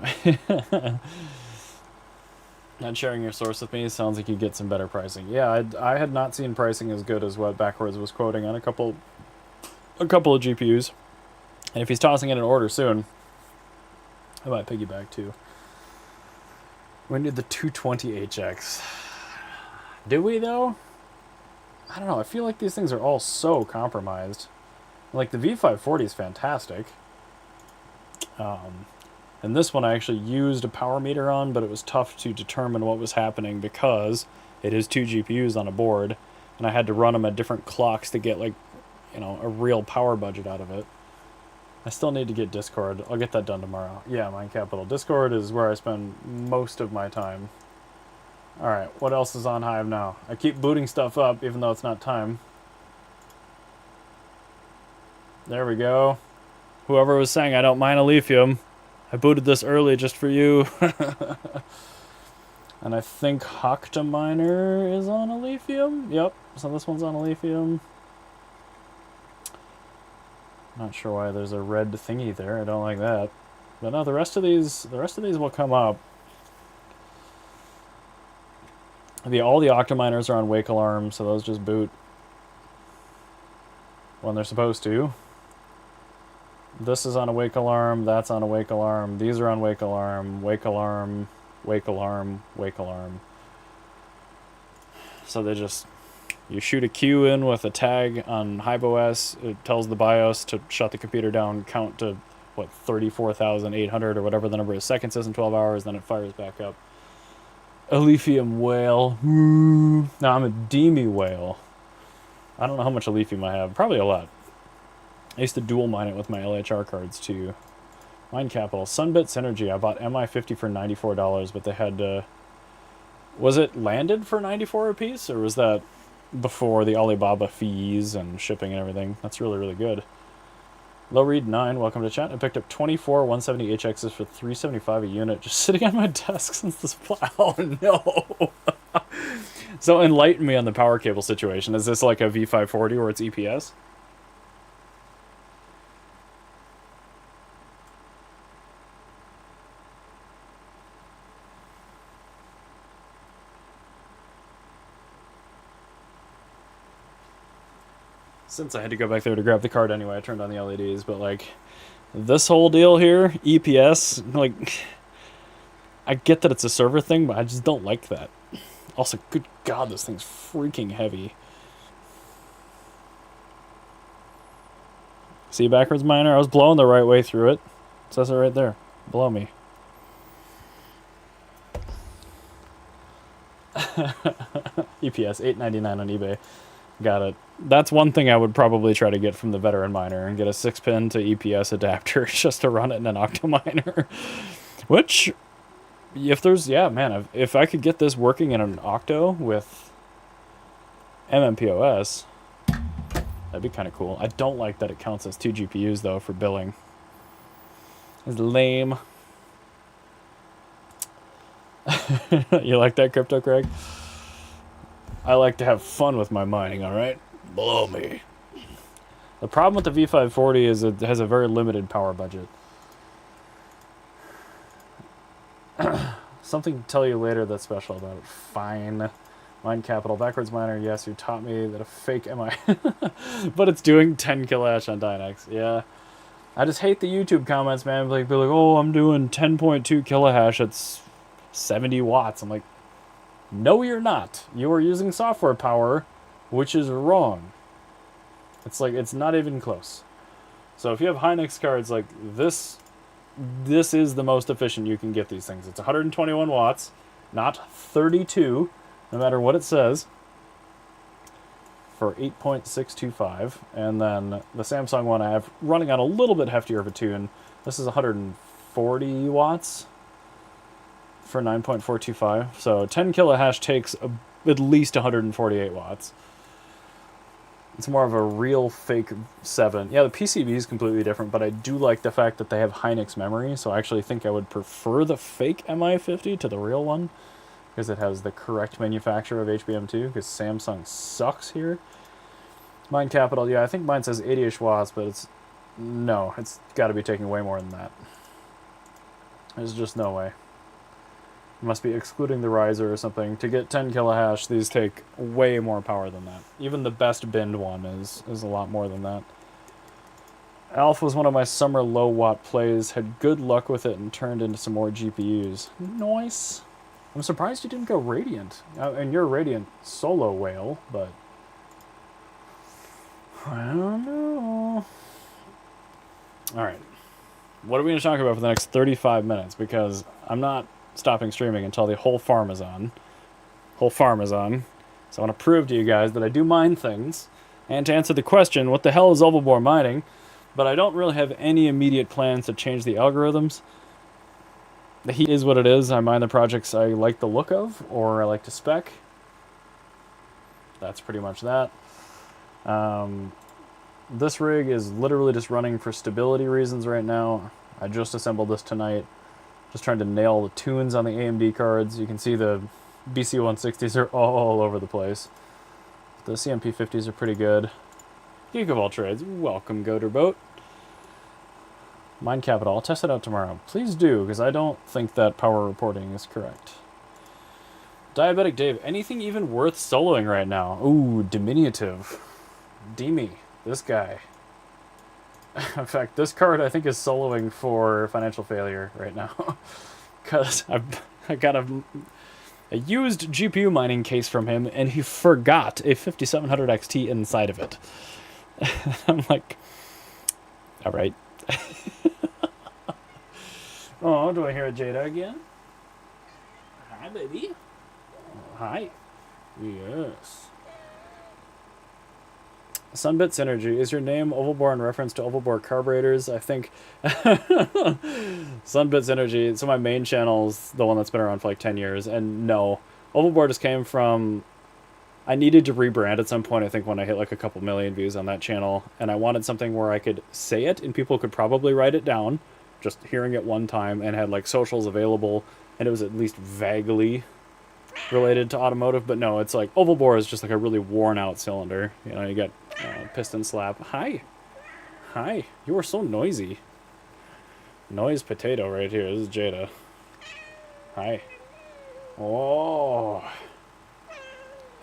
Not sharing your source with me sounds like you get some better pricing. Yeah, I had not seen pricing as good as what Backwards was quoting on a couple of GPUs. And if he's tossing in an order soon, I might piggyback too. We need the 220HX. Do we, though? I don't know. I feel like these things are all so compromised. Like, the V540 is fantastic. And this one I actually used a power meter on, but it was tough to determine what was happening because it is 2 GPUs on a board, and I had to run them at different clocks to get, like, you know, a real power budget out of it. I still need to get Discord. I'll get that done tomorrow. Yeah, Mind Capital. Discord is where I spend most of my time. Alright, what else is on Hive now? I keep booting stuff up, even though it's not time. There we go. Whoever was saying I don't mind Alephium, I booted this early just for you. And I think Hakta Miner is on Alephium. Yep, so this one's on Alephium. Not sure why there's a red thingy there. I don't like that. But no, the rest of these will come up. All the Octominers are on Wake Alarm, so those just boot when they're supposed to. This is on a Wake Alarm, that's on a Wake Alarm, these are on Wake Alarm, Wake Alarm, Wake Alarm, Wake Alarm. So they just, you shoot a Q in with a tag on HiveOS, it tells the BIOS to shut the computer down, count to, what, 34,800 or whatever the number of seconds is in 12 hours, then it fires back up. Alephium Whale. No, I'm a Demi Whale. I don't know how much Alephium I have. Probably a lot. I used to dual mine it with my LHR cards too. Mind Capital. Sunbit Synergy. I bought MI50 for $94, but they had... was it landed for $94 a piece? Or was that before the Alibaba fees and shipping and everything? That's really, really good. Lowread 9, welcome to chat. I picked up 24 170 HXs for $375 a unit, just sitting on my desk since this... Oh, no! So enlighten me on the power cable situation. Is this like a V540 where it's EPS? Since I had to go back there to grab the card anyway, I turned on the LEDs, but, like, this whole deal here, EPS, like, I get that it's a server thing, but I just don't like that. Also, good God, this thing's freaking heavy. See, backwards miner, I was blowing the right way through it. It says it right there. Below me. EPS, $8.99 on eBay. Got it. That's one thing I would probably try to get from the veteran miner and get a 6-pin to EPS adapter just to run it in an Octominer. Which, if there's, yeah, man, if I could get this working in an Octo with MMPOS, that'd be kind of cool. I don't like that it counts as 2 GPUs, though, for billing. It's lame. You like that, Crypto Craig? I like to have fun with my mining, alright? Blow me. The problem with the V540 is it has a very limited power budget. Something to tell you later that's special about it. Fine. Mind Capital. Backwards miner, yes, you taught me that a fake MI... but it's doing 10 kilohash on Dynex. Yeah. I just hate the YouTube comments, man. Like, be like, oh, I'm doing 10.2 kilohash. It's 70 watts. I'm like, no, you're not. You are using software power, which is wrong. It's like, it's not even close. So if you have Hynix cards like this is the most efficient you can get these things. It's 121 watts, not 32, no matter what it says, for 8.625. And then the Samsung one I have running on a little bit heftier of a tune. This is 140 watts. For 9.425, so 10 kilohash takes at least 148 watts. It's more of a real fake 7. Yeah, the PCB is completely different, but I do like the fact that they have Hynix memory, so I actually think I would prefer the fake MI50 to the real one, because it has the correct manufacturer of HBM2, because Samsung sucks here. Mind Capital, yeah, I think mine says 80-ish watts, but it's got to be taking way more than that. There's just no way. Must be excluding the riser or something. To get 10 kilohash, these take way more power than that. Even the best binned one is a lot more than that. Alpha was one of my summer low watt plays. Had good luck with it and turned into some more GPUs. Nice. I'm surprised you didn't go Radiant. And you're a Radiant solo whale, but... I don't know. Alright. what are we going to talk about for the next 35 minutes? Because I'm not stopping streaming until the whole farm is on. Whole farm is on. So I want to prove to you guys that I do mine things. And to answer the question, what the hell is Ovalbor mining? But I don't really have any immediate plans to change the algorithms. The heat is what it is. I mine the projects I like the look of, or I like to spec. That's pretty much that. This rig is literally just running for stability reasons right now. I just assembled this tonight. Just trying to nail the tunes on the AMD cards. You can see the BC160s are all over the place. The CMP50s are pretty good. Geek of all trades, welcome, Goaterboat. Mine Capital, I'll test it out tomorrow. Please do, because I don't think that power reporting is correct. Diabetic Dave, anything even worth soloing right now? Ooh, diminutive. Demi, this guy. In fact, this card I think is soloing for financial failure right now. Because I got a used GPU mining case from him, and he forgot a 5700 XT inside of it. I'm like, all right. Oh, do I hear a Jada again? Hi, baby. Oh, hi. Yes. Sunbit Synergy. Is your name Ovalbor in reference to Ovalbor carburetors? I think Sunbit Synergy. So my main channel's the one that's been around for like 10 years. And no, Ovalbor just came from... I needed to rebrand at some point, I think, when I hit like a couple million views on that channel. And I wanted something where I could say it and people could probably write it down, just hearing it one time, and had like socials available. And it was at least vaguely related to automotive. But no, it's like Ovalbor is just like a really worn out cylinder. You know, you got piston slap. Hi. Hi. You are so noisy. Noise potato right here. This is Jada. Hi. Oh.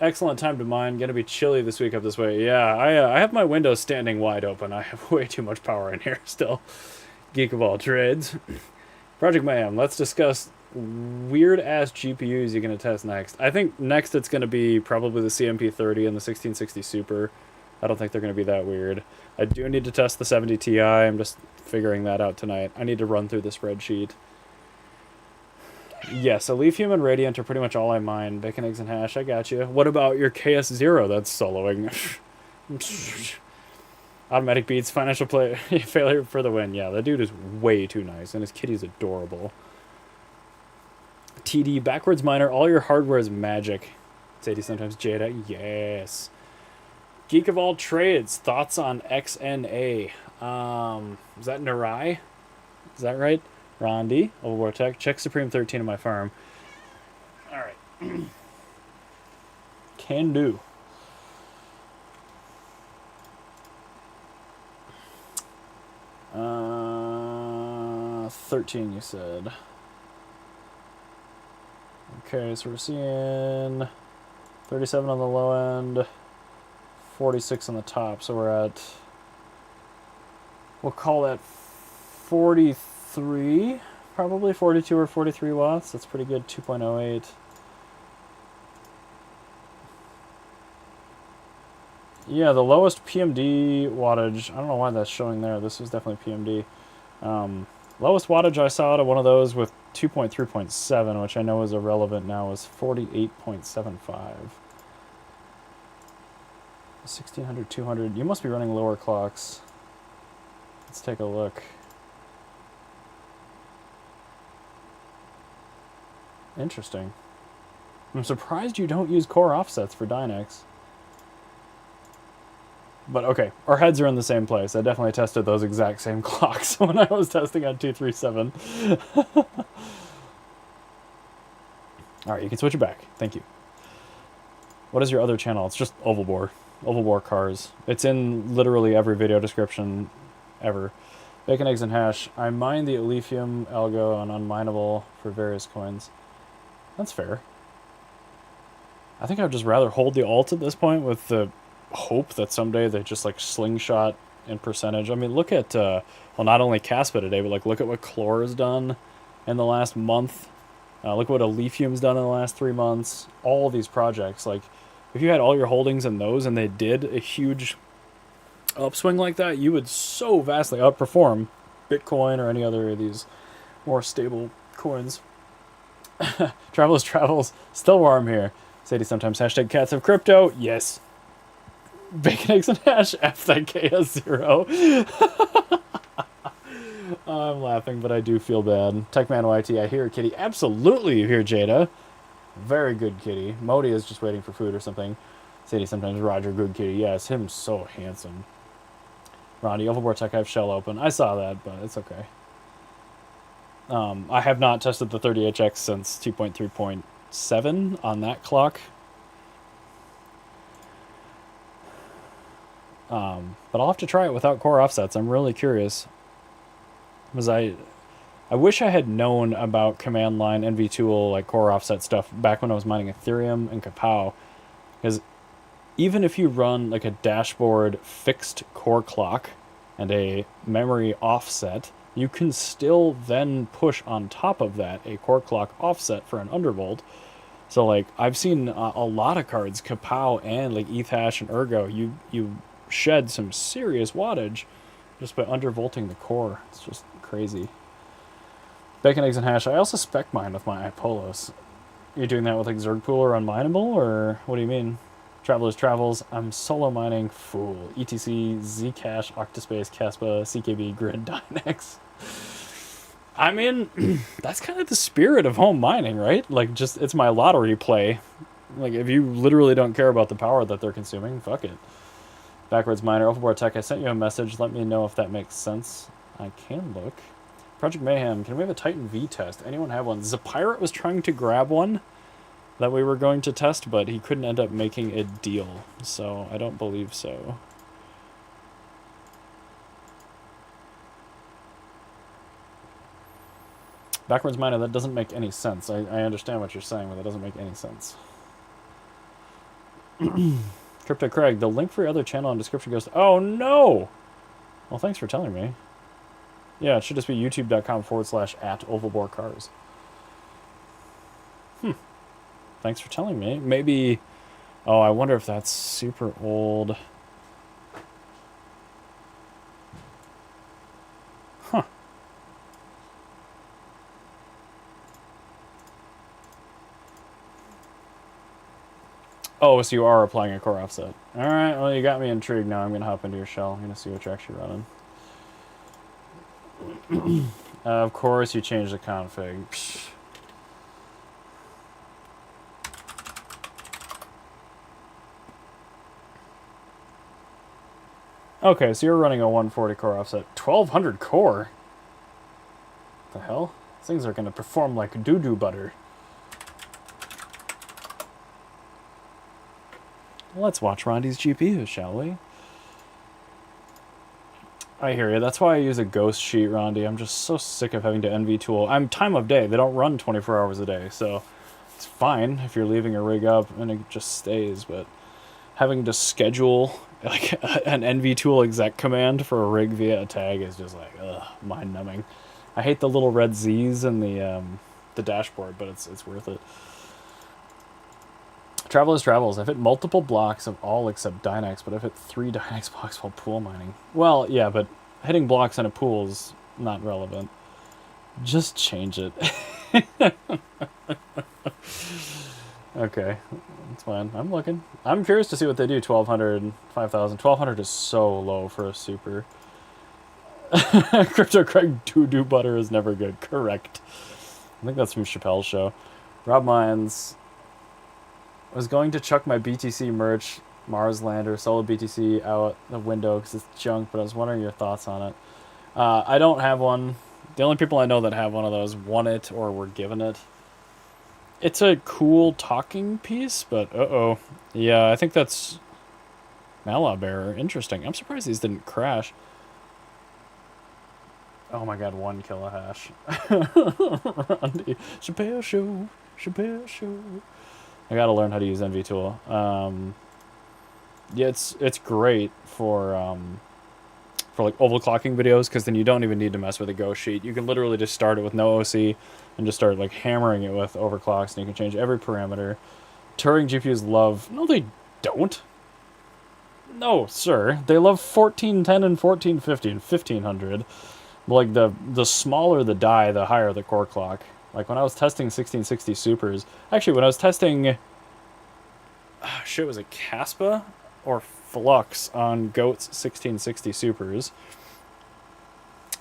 Excellent time to mine. Gonna be chilly this week up this way. Yeah, I have my windows standing wide open. I have way too much power in here still. Geek of all trades. Project Mayhem. Let's discuss weird-ass GPUs you're going to test next. I think next it's going to be probably the CMP30 and the 1660 Super. I don't think they're going to be that weird. I do need to test the 70 Ti. I'm just figuring that out tonight. I need to run through the spreadsheet. Yes, a Lithium and Radiant are pretty much all I mine. Bacon, eggs, and hash, I got you. What about your KS0 that's soloing? Automatic Beats, financial failure for the win. Yeah, that dude is way too nice, and his kitty's adorable. TD, backwards miner, all your hardware is magic. Sadie, sometimes Jada, yes. Geek of all trades, thoughts on XNA. Is that Narai? Is that right? Rondi, Ovalbor Tech, check Supreme 13 on my farm. Alright. Can do. Uh, 13 you said. Okay, so we're seeing 37 on the low end, 46 on the top, so we're at, we'll call that 43, probably 42 or 43 watts. That's pretty good. 2.08. Yeah, the lowest PMD wattage, I don't know why that's showing there. This is definitely PMD. Lowest wattage I saw out of one of those with 2.3.7, which I know is irrelevant now, is 48.75. 1600, 200. You must be running lower clocks. Let's take a look. Interesting. I'm surprised you don't use core offsets for Dynex. But okay, our heads are in the same place. I definitely tested those exact same clocks when I was testing on 237. Alright, you can switch it back. Thank you. What is your other channel? It's just Ovalbor. Ovalbor Cars. It's in literally every video description ever. Bacon, eggs, and hash. I mine the Lithium algo on unmineable for various coins. That's fair. I think I would just rather hold the alt at this point with the hope that someday they just like slingshot in percentage. I mean, look at well, not only Caspa today, but like look at what Chlor has done in the last month. Look at what Lithium's done in the last 3 months. All these projects, like if you had all your holdings in those and they did a huge upswing like that, you would so vastly outperform Bitcoin or any other of these more stable coins. Travelers travels. Still warm here. Sadie sometimes hashtag cats of crypto. Yes. Bacon, eggs, and hash. F that KS0. I'm laughing, but I do feel bad. Techman YT, I hear Kitty. Absolutely, you hear Jada. Very good Kitty. Modi is just waiting for food or something. Sadie sometimes Roger, good Kitty. Yes, him so handsome. Ronnie, Overboard Tech, I have shell open. I saw that, but it's okay. I have not tested the 30HX since 2.3.7 on that clock. But I'll have to try it without core offsets. I'm really curious. Because I wish I had known about command line NVTool, like core offset stuff, back when I was mining Ethereum and Kapow. Because even if you run like a dashboard fixed core clock and a memory offset, you can still then push on top of that a core clock offset for an undervolt. So like I've seen a lot of cards, Kapow and like ETHASH and Ergo, you shed some serious wattage just by undervolting the core. It's just crazy. Bacon, eggs, and hash. I also spec mine with my iPolos. You're doing that with like Zergpool or Unmineable, or what do you mean? Travelers Travels. I'm solo mining. Fool. ETC, Zcash, Octaspace, Caspa, CKB, Grid, Dynex. I mean, that's kind of the spirit of home mining, right? Like, just, it's my lottery play. Like, if you literally don't care about the power that they're consuming, fuck it. Backwards Miner, Overboard Tech, I sent you a message. Let me know if that makes sense. I can look. Project Mayhem, can we have a Titan V test? Anyone have one? Zapirate was trying to grab one that we were going to test, but he couldn't end up making a deal. So, I don't believe so. Backwards Miner, that doesn't make any sense. I understand what you're saying, but that doesn't make any sense. Crypto Craig, the link for your other channel in the description goes to... Oh, no! Well, thanks for telling me. Yeah, it should just be youtube.com/@ovalborecars. Thanks for telling me. Maybe... Oh, I wonder if that's super old. Huh. Oh, so you are applying a core offset. Alright, well, you got me intrigued now. I'm going to hop into your shell. I'm going to see what you're actually running. Of course you changed the config. Psh. Okay, so you're running a 140 core offset. 1200 core? What the hell? These things are going to perform like doo-doo butter. Let's watch Rondi's GPU, shall we? I hear you. That's why I use a ghost sheet, Rondi. I'm just so sick of having to NVTool. I'm time of day. They don't run 24 hours a day, so it's fine if you're leaving a rig up and it just stays, but having to schedule like an NVTool exec command for a rig via a tag is just like, ugh, mind-numbing. I hate the little red Z's in the dashboard, but it's worth it. Travelers Travels. I've hit multiple blocks of all except Dynex, but I've hit 3 Dynex blocks while pool mining. Well, yeah, but hitting blocks in a pool is not relevant. Just change it. Okay, that's fine. I'm looking. I'm curious to see what they do. 1200, 5000. 1200 is so low for a super. Crypto Craig, doo-doo butter is never good. Correct. I think that's from Chappelle's show. Rob Mines. I was going to chuck my BTC merch, Mars Lander, Solo BTC out the window because it's junk, but I was wondering your thoughts on it. I don't have one. The only people I know that have one of those won it or were given it. It's a cool talking piece, but uh-oh. Yeah, I think that's Malabear. Interesting. I'm surprised these didn't crash. Oh my god, 1 kilohash. Randy. Chappelle Show. Chappelle Show. I gotta learn how to use NVTool. Yeah, it's great for like overclocking videos, because then you don't even need to mess with a ghost sheet. You can literally just start it with no OC and just start like hammering it with overclocks, and you can change every parameter. Turing GPUs love... No, they don't. No, sir. They love 1410 and 1450 and 1500. Like the smaller the die, the higher the core clock. Like when I was testing 1660 Supers, actually when I was testing, shit, was it Caspa or Flux on Goat's 1660 Supers?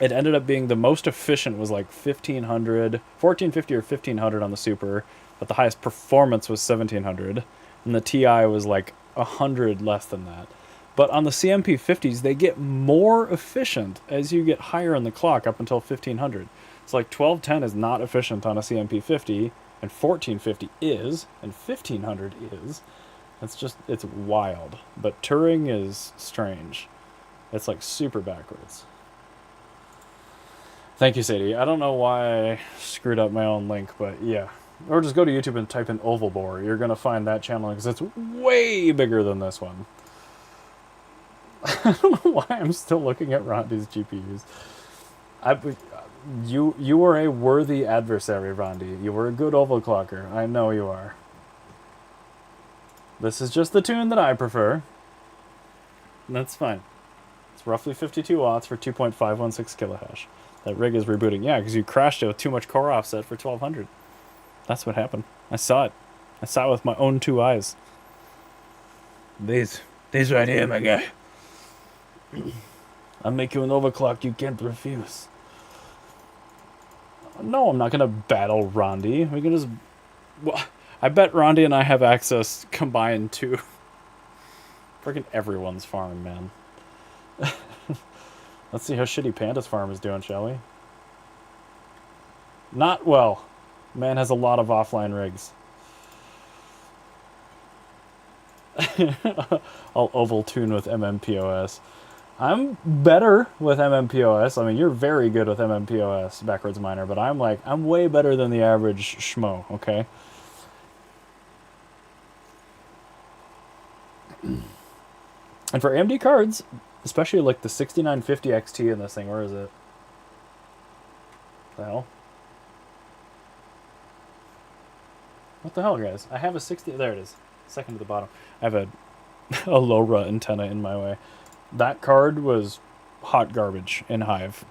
It ended up being the most efficient was like 1500, 1450 or 1500 on the Super, but the highest performance was 1700, and the TI was like 100 less than that. But on the CMP 50s, they get more efficient as you get higher in the clock up until 1500. It's like 1210 is not efficient on a CMP 50, and 1450 is, and 1500 is. It's wild. But Turing is strange. It's like super backwards. Thank you, Sadie. I don't know why I screwed up my own link, but yeah. Or just go to YouTube and type in Oval Bore. You're going to find that channel because it's way bigger than this one. I don't know why I'm still looking at Rondi's GPUs. You were a worthy adversary, Rondi. You were a good overclocker. I know you are. This is just the tune that I prefer. That's fine. It's roughly 52 watts for 2.516 kilohash. That rig is rebooting. Yeah, because you crashed it with too much core offset for 1200. That's what happened. I saw it. I saw it with my own two eyes. These right here, my guy. I'll make you an overclock you can't refuse. No, I'm not going to battle Rondi. We can just... Well, I bet Rondi and I have access combined to freaking everyone's farm, man. Let's see how shitty Panda's farm is doing, shall we? Not well. Man has a lot of offline rigs. I'll oval tune with MMPOS. I'm better with MMPOS. I mean, you're very good with MMPOS, Backwards Miner, but I'm way better than the average schmo, okay? And for AMD cards, especially like the 6950 XT in this thing, where is it? The hell? What the hell, guys? I have a 60... There it is. Second to the bottom. I have a LoRa antenna in my way. That card was hot garbage in Hive.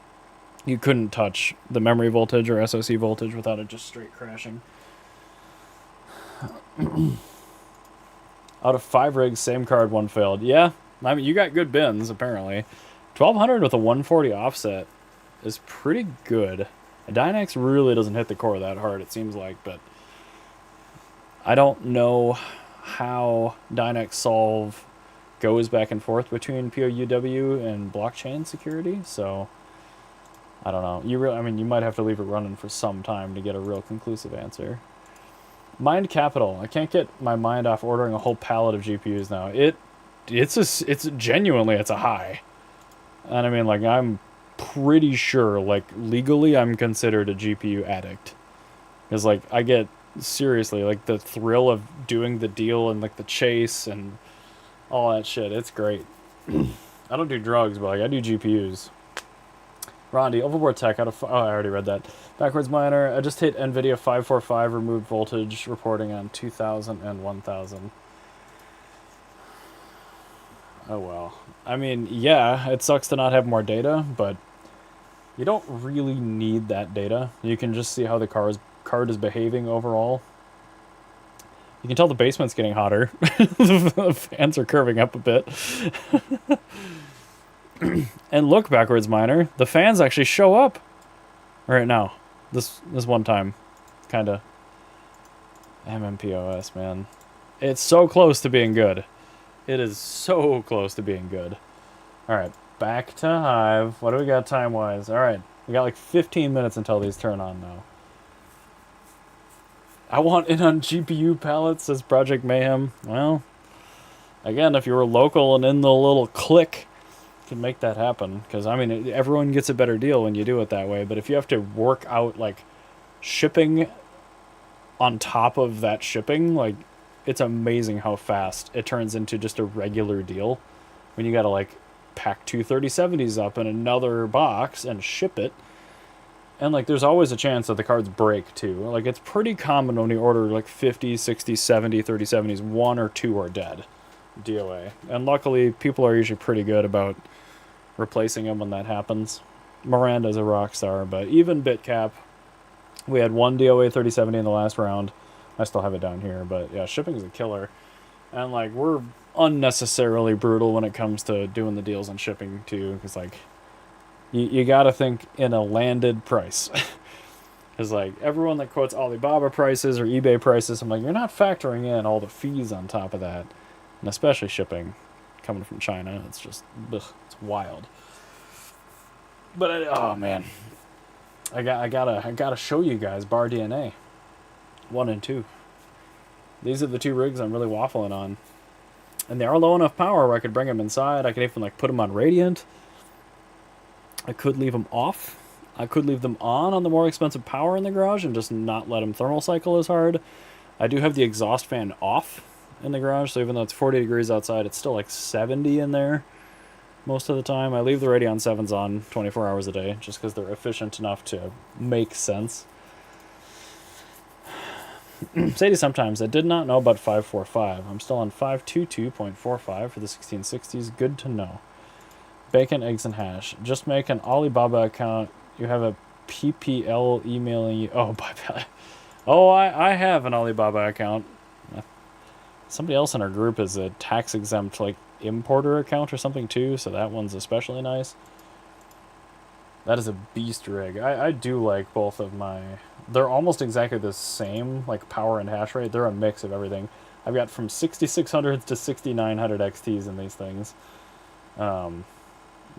You couldn't touch the memory voltage or SoC voltage without it just straight crashing. Out of 5 rigs, same card, 1 failed. Yeah, I mean, you got good bins, apparently. 1200 with a 140 offset is pretty good. A Dynex really doesn't hit the core that hard, it seems like, but I don't know how Dynex Solve goes back and forth between POUW and blockchain security, so I don't know. You might have to leave it running for some time to get a real conclusive answer. Mind Capital. I can't get my mind off ordering a whole pallet of GPUs now. It's genuinely a high. And I mean, like, I'm pretty sure, like, legally I'm considered a GPU addict. Because, like, I get, seriously, like, the thrill of doing the deal and, like, the chase and all that shit. It's great. I don't do drugs, but, like, I do GPUs. Rondi, Overboard Tech, I already read that. Backwards Miner, I just hit NVIDIA 545, removed voltage, reporting on 2000 and 1000. Oh well. I mean, yeah, it sucks to not have more data, but you don't really need that data. You can just see how the card is behaving overall. You can tell the basement's getting hotter. The fans are curving up a bit. And look, Backwards Miner, the fans actually show up right now. This one time. Kinda. MMPOS, man. It's so close to being good. It is so close to being good. Alright, back to Hive. What do we got time-wise? Alright, we got like 15 minutes until these turn on now. I want in on GPU pallets, says Project Mayhem. Well, again, if you were local and in the little clique, can make that happen, because I mean everyone gets a better deal when you do it that way, but if you have to work out like shipping on top of that shipping, like, it's amazing how fast it turns into just a regular deal when you gotta like pack 2 3070s up in another box and ship it. And like there's always a chance that the cards break too. Like, it's pretty common when you order like 50 60 70 3070s, 1 or 2 are dead DOA, and luckily people are usually pretty good about replacing them when that happens. Miranda's a rock star, but even Bitcap, we had one DOA 3070 in the last round. I still have it down here, but yeah, shipping is a killer. And like, we're unnecessarily brutal when it comes to doing the deals on shipping too, because like, you gotta think in a landed price. Because like, everyone that quotes Alibaba prices or eBay prices, I'm like, you're not factoring in all the fees on top of that, and especially shipping coming from China. It's just, ugh, it's wild. But oh man, I gotta show you guys Bar DNA 1 and 2. These are the two rigs I'm really waffling on, and they are low enough power where I could bring them inside. I could even like put them on radiant. I could leave them off. I could leave them on the more expensive power in the garage and just not let them thermal cycle as hard. I do have the exhaust fan off in the garage, so even though it's 40 degrees outside, it's still like 70 in there most of the time. I leave the Radeon 7s on 24 hours a day just because they're efficient enough to make sense. Sadie, sometimes I did not know about 545. I'm still on 522.45 for the 1660s. Good to know. Bacon, eggs, and hash. Just make an Alibaba account. You have a PPL emailing you. Oh, bye. Oh, I have an Alibaba account. Somebody else in our group is a tax-exempt, like, importer account or something, too, so that one's especially nice. That is a beast rig. I do like both of my... They're almost exactly the same, like, power and hash rate. They're a mix of everything. I've got from 6600s to 6900 XTs in these things.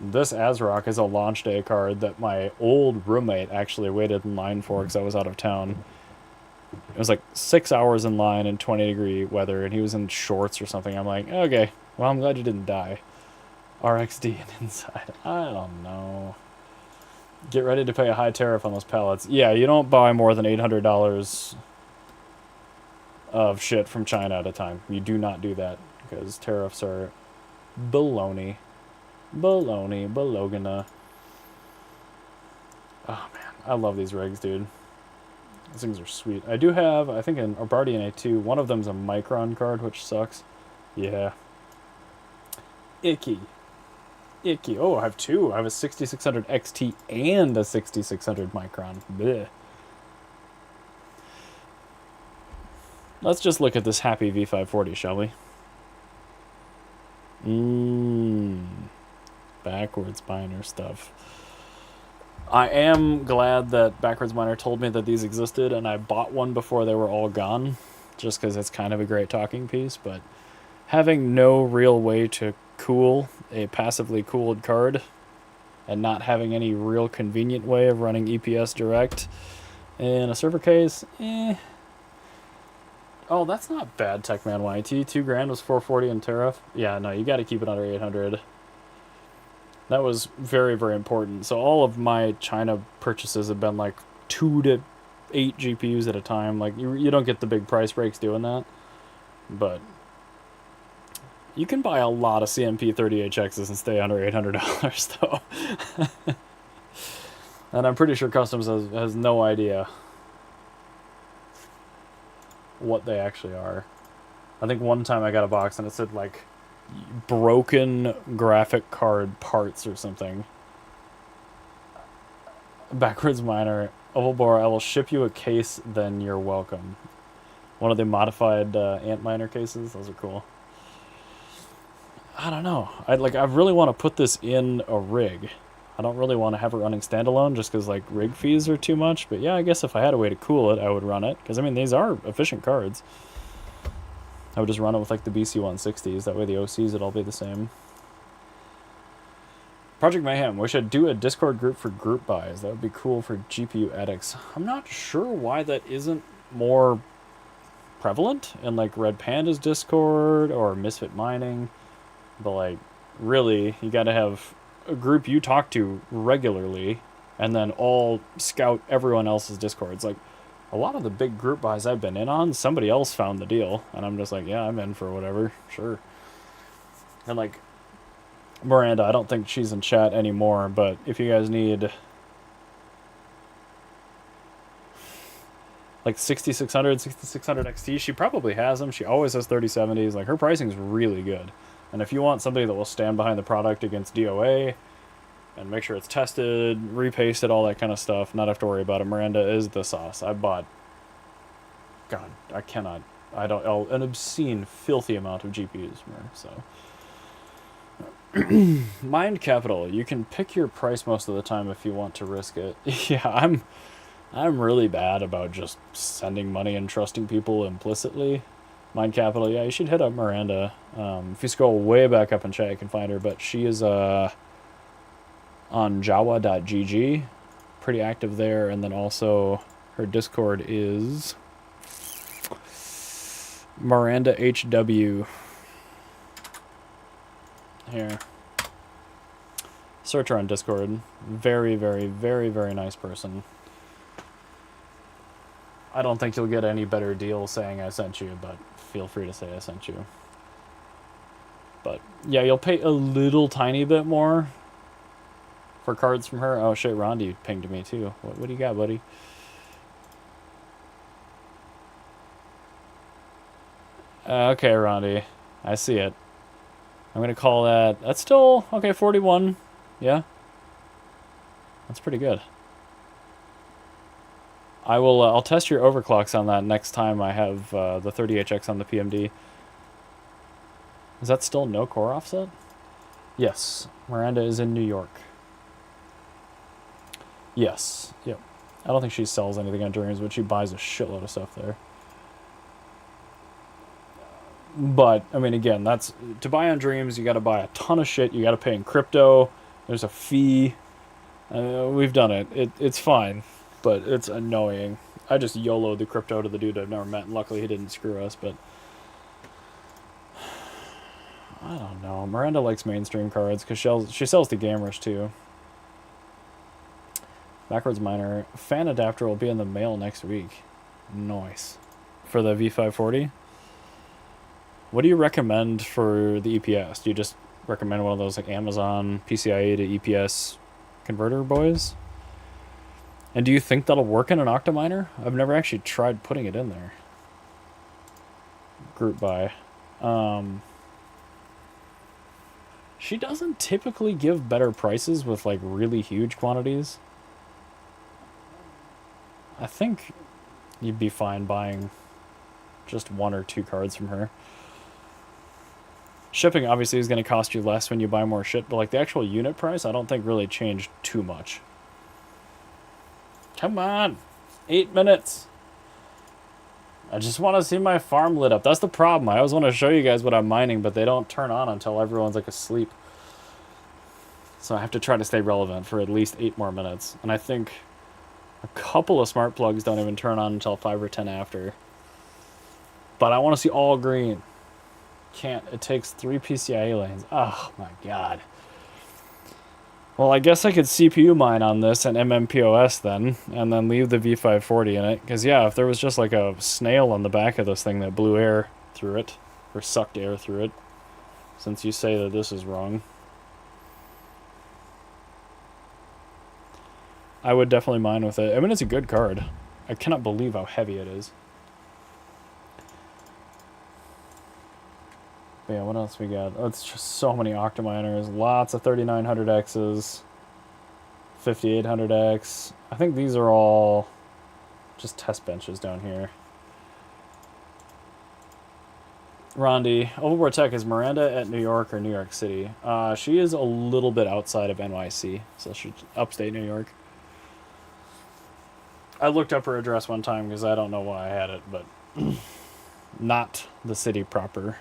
This ASRock is a launch day card that my old roommate actually waited in line for because I was out of town. It was like 6 hours in line in 20-degree weather, and he was in shorts or something. I'm like, okay, well, I'm glad you didn't die. RXD and inside. I don't know. Get ready to pay a high tariff on those pallets. Yeah, you don't buy more than $800 of shit from China at a time. You do not do that because tariffs are baloney. Bologna. Oh man, I love these rigs, dude. These things are sweet. I do have, I think, an Bar DNA 2. One of them's a Micron card, which sucks. Yeah. Icky. Oh, I have two. I have a 6600 XT and a 6600 Micron. Blech. Let's just look at this happy V540, shall we? Backwards miner stuff. I am glad that Backwards Miner told me that these existed, and I bought one before they were all gone, just because it's kind of a great talking piece, but having no real way to cool a passively cooled card and not having any real convenient way of running EPS direct in a server case, Oh, that's not bad, Techman YT. $2,000 was 440 in tariff. Yeah, no, you got to keep it under 800. That was very, very important. So all of my China purchases have been like 2 to 8 GPUs at a time. Like, you don't get the big price breaks doing that. But you can buy a lot of CMP 30HXs and stay under $800, though. And I'm pretty sure Customs has no idea what they actually are. I think one time I got a box and it said, like, broken graphic card parts or something. Backwards Miner. Ovalbor, I will ship you a case, then you're welcome. One of the modified Antminer cases. Those are cool. I don't know. I really want to put this in a rig. I don't really want to have it running standalone just because, like, rig fees are too much. But yeah, I guess if I had a way to cool it, I would run it. Because, I mean, these are efficient cards. I would just run it with, like, the BC160s. That way the OCs would all be the same. Project Mayhem. Wish I'd do a Discord group for group buys. That would be cool for GPU addicts. I'm not sure why that isn't more prevalent in, like, Red Panda's Discord or Misfit Mining. But, like, really, you got to have a group you talk to regularly and then all scout everyone else's Discords. Like, a lot of the big group buys I've been in on, somebody else found the deal. And I'm just like, yeah, I'm in for whatever. Sure. And, like, Miranda, I don't think she's in chat anymore, but if you guys need, like, 6600 XT, she probably has them. She always has 3070s. Like, her pricing's really good. And if you want somebody that will stand behind the product against DOA and make sure it's tested, repasted, all that kind of stuff. Not have to worry about it. Miranda is the sauce. I bought, God, I cannot, I don't, an obscene, filthy amount of GPUs from her, so. Mind Capital, you can pick your price most of the time if you want to risk it. Yeah, I'm really bad about just sending money and trusting people implicitly. Mind Capital, yeah, you should hit up Miranda. If you scroll way back up in chat, you can find her, but she is on jawa.gg, pretty active there, and then also her Discord is Miranda HW. Here. Search her on Discord. Very, very, very, very nice person. I don't think you'll get any better deal saying I sent you, but feel free to say I sent you. But yeah, you'll pay a little tiny bit more for cards from her. Oh shit, Rondi pinged me too. What do you got, buddy? Okay, Rondi. I see it. I'm going to call that... That's still... Okay, 41. Yeah. That's pretty good. I will... I'll test your overclocks on that next time I have the 30HX on the PMD. Is that still no core offset? Yes. Miranda is in New York. Yes. Yep. I don't think she sells anything on Dreams, but she buys a shitload of stuff there. But, I mean, again, that's... To buy on Dreams, you gotta buy a ton of shit. You gotta pay in crypto. There's a fee. We've done it. It's fine, but it's annoying. I just YOLO'd the crypto to the dude I've never met, and luckily he didn't screw us, but... I don't know. Miranda likes mainstream cards, because she sells to gamers, too. Backwards Miner. Fan adapter will be in the mail next week. Nice. For the V540? What do you recommend for the EPS? Do you just recommend one of those like Amazon PCIe to EPS converter boys? And do you think that'll work in an Octominer? I've never actually tried putting it in there. Group buy. She doesn't typically give better prices with like really huge quantities. I think you'd be fine buying just 1 or 2 cards from her. Shipping obviously is going to cost you less when you buy more shit, but like the actual unit price I don't think really changed too much. Come on! 8 minutes! I just want to see my farm lit up. That's the problem. I always want to show you guys what I'm mining, but they don't turn on until everyone's like asleep. So I have to try to stay relevant for at least 8 more minutes. And I think a couple of smart plugs don't even turn on until 5 or 10 after. But I want to see all green. Can't. It takes 3 PCIe lanes. Oh my god. Well, I guess I could CPU mine on this and MMPOS then, and then leave the V540 in it. Because yeah, if there was just like a snail on the back of this thing that blew air through it, or sucked air through it, since you say that this is wrong, I would definitely mine with it. I mean, it's a good card. I cannot believe how heavy it is. But yeah, what else we got? Oh, it's just so many Octominers. Lots of 3900Xs. 5800X. I think these are all just test benches down here. Rondi, Overboard Tech, is Miranda at New York or New York City? She is a little bit outside of NYC, so she's upstate New York. I looked up her address one time because I don't know why I had it, but not the city proper.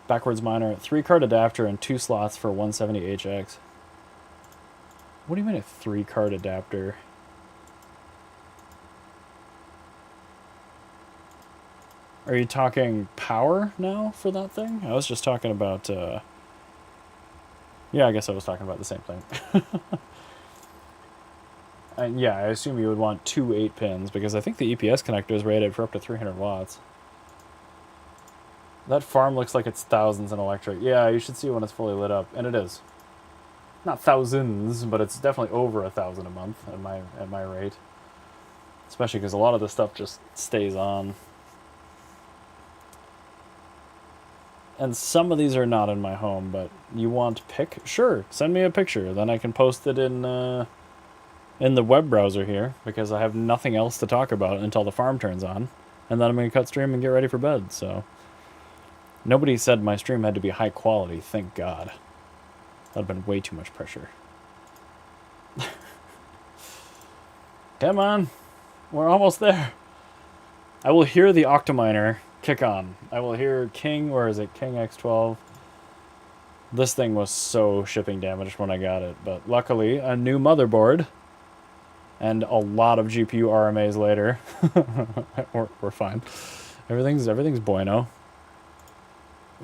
Backwards Miner, 3-card adapter and 2 slots for 170HX. What do you mean a 3-card adapter? Are you talking power now for that thing? I was just talking about, yeah, I guess I was talking about the same thing. And yeah, I assume you would want 2 8-pins, because I think the EPS connector is rated for up to 300 watts. That farm looks like it's thousands in electric. Yeah, you should see when it's fully lit up, and it is. Not thousands, but it's definitely over 1,000 a month at my rate. Especially because a lot of the stuff just stays on. And some of these are not in my home, but you want pic? Sure, send me a picture. Then I can post it in the web browser here, because I have nothing else to talk about until the farm turns on. And then I'm going to cut stream and get ready for bed, so... Nobody said my stream had to be high quality, thank God. That would have been way too much pressure. Come on, we're almost there. I will hear the Octominer kick on. I will hear King, where is it? King X12. This thing was so shipping damaged when I got it, but luckily a new motherboard and a lot of GPU RMAs later. we're fine. Everything's bueno.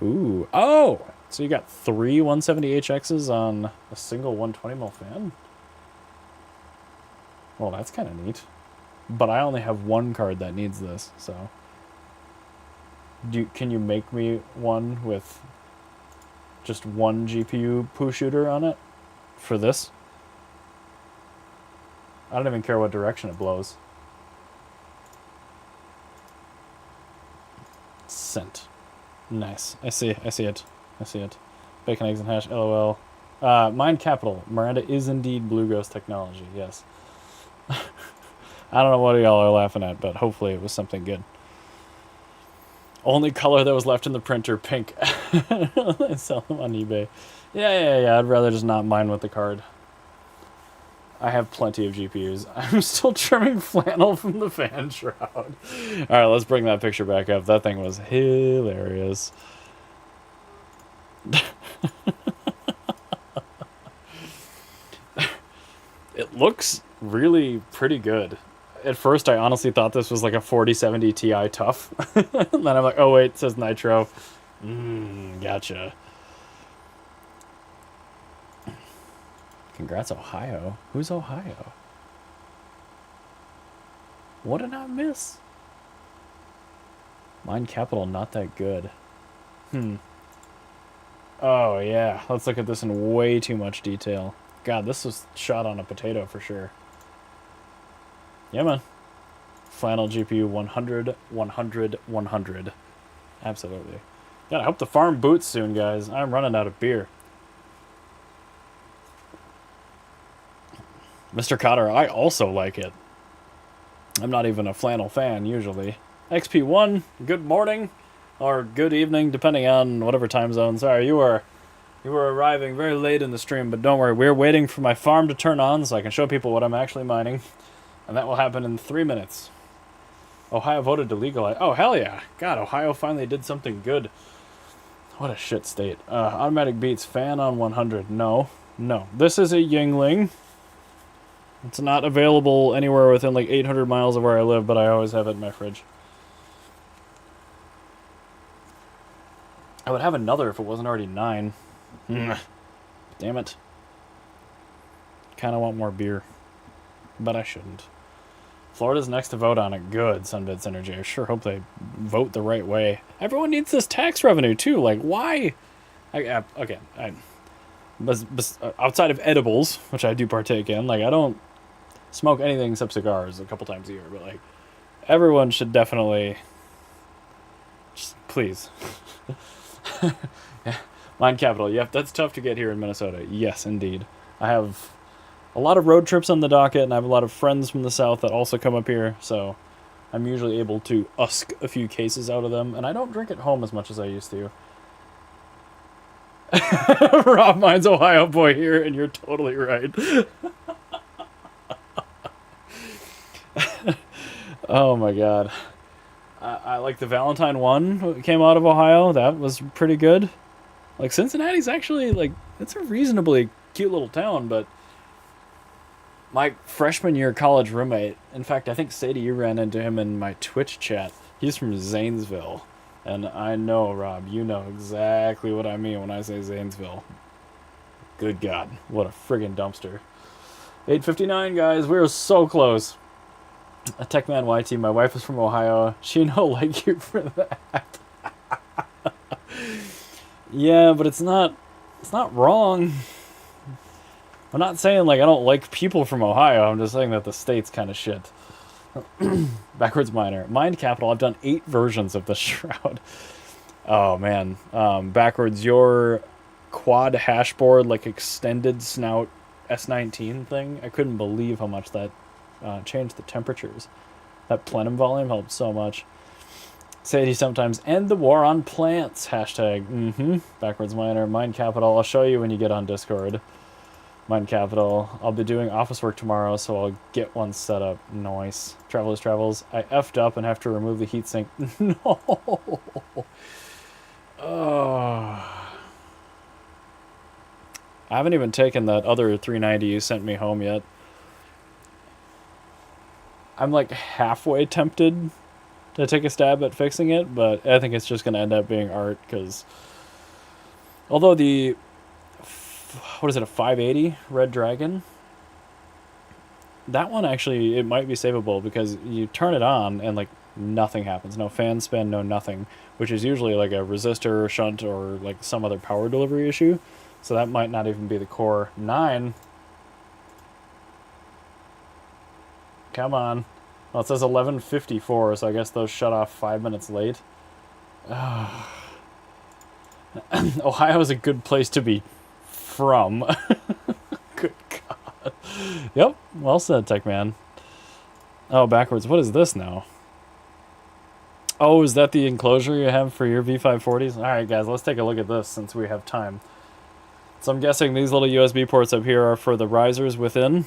Ooh, oh! So you got 3 170HXs on a single 120mm fan? Well, that's kind of neat. But I only have one card that needs this, so... Can you make me one with just one GPU poo shooter on it? For this? I don't even care what direction it blows. Sent. Nice. I see it. Bacon, eggs, and hash, LOL. Mind Capital. Miranda is indeed Blue Ghost technology, yes. I don't know what y'all are laughing at, but hopefully it was something good. Only color that was left in the printer, pink. I sell them on eBay. Yeah, I'd rather just not mine with the card. I have plenty of GPUs. I'm still trimming flannel from the fan shroud. Alright, let's bring that picture back up. That thing was hilarious. It looks really pretty good. At first, I honestly thought this was like a 4070 Ti tough. And then I'm like, oh wait, it says Nitro. Gotcha. Congrats, Ohio. Who's Ohio? What did I miss? Mind Capital, not that good. Oh, yeah. Let's look at this in way too much detail. God, this was shot on a potato for sure. Yeah, man. Flannel GPU 100, 100, 100. Absolutely. God, I hope the farm boots soon, guys. I'm running out of beer. Mr. Cotter, I also like it. I'm not even a flannel fan, usually. XP1, good morning, or good evening, depending on whatever time zone. Sorry, you were arriving very late in the stream, but don't worry, we're waiting for my farm to turn on so I can show people what I'm actually mining. And that will happen in 3 minutes. Ohio voted to legalize... Oh, hell yeah. God, Ohio finally did something good. What a shit state. Automatic Beats, fan on 100. No. This is a Yingling. It's not available anywhere within like 800 miles of where I live, but I always have it in my fridge. I would have another if it wasn't already 9. Damn it. Kind of want more beer. But I shouldn't. Florida's next to vote on it. Good, Sunbits Energy. I sure hope they vote the right way. Everyone needs this tax revenue, too. Like, why? Outside of edibles, which I do partake in, like, I don't smoke anything except cigars a couple times a year. But, like, everyone should definitely... Just, please. Yeah. Mind Capital. Yep, that's tough to get here in Minnesota. Yes, indeed. I have... a lot of road trips on the docket, and I have a lot of friends from the south that also come up here, so I'm usually able to usk a few cases out of them, and I don't drink at home as much as I used to. Rob Mine's Ohio boy here, and you're totally right. Oh my god. I like the Valentine one came out of Ohio. That was pretty good. Like, Cincinnati's actually, like, it's a reasonably cute little town, but my freshman year college roommate, in fact, I think Sadie, you ran into him in my Twitch chat. He's from Zanesville. And I know, Rob, you know exactly what I mean when I say Zanesville. Good God, what a friggin' dumpster. 8:59, guys, we're so close. A Techman YT, my wife is from Ohio. She no like you for that. Yeah, but it's not wrong. I'm not saying, like, I don't like people from Ohio. I'm just saying that the state's kind of shit. Backwards Miner. Mind Capital. I've done 8 versions of the Shroud. Oh man, backwards. Your quad hashboard, like extended snout S19 thing. I couldn't believe how much that changed the temperatures. That plenum volume helped so much. Sadie sometimes end the war on plants. Hashtag. Backwards miner. Mind Capital. I'll show you when you get on Discord. Mind Capital. I'll be doing office work tomorrow, so I'll get one set up. Nice. Travelers Travels. I effed up and have to remove the heatsink. No. Oh. I haven't even taken that other 390 you sent me home yet. I'm like halfway tempted to take a stab at fixing it, but I think it's just going to end up being art because although the, what is it, a 580 Red Dragon? That one actually, it might be savable because you turn it on and like nothing happens. No fan spin, no nothing, which is usually like a resistor, shunt, or like some other power delivery issue. So that might not even be the core. 9. Come on. Well, it says 11:54, so I guess those shut off 5 minutes late. Ohio is a good place to be from. Good God. Yep, well said, Tech Man. Oh, backwards. What is this now? Oh, is that the enclosure you have for your V540s? Alright, guys, let's take a look at this since we have time. So I'm guessing these little USB ports up here are for the risers within.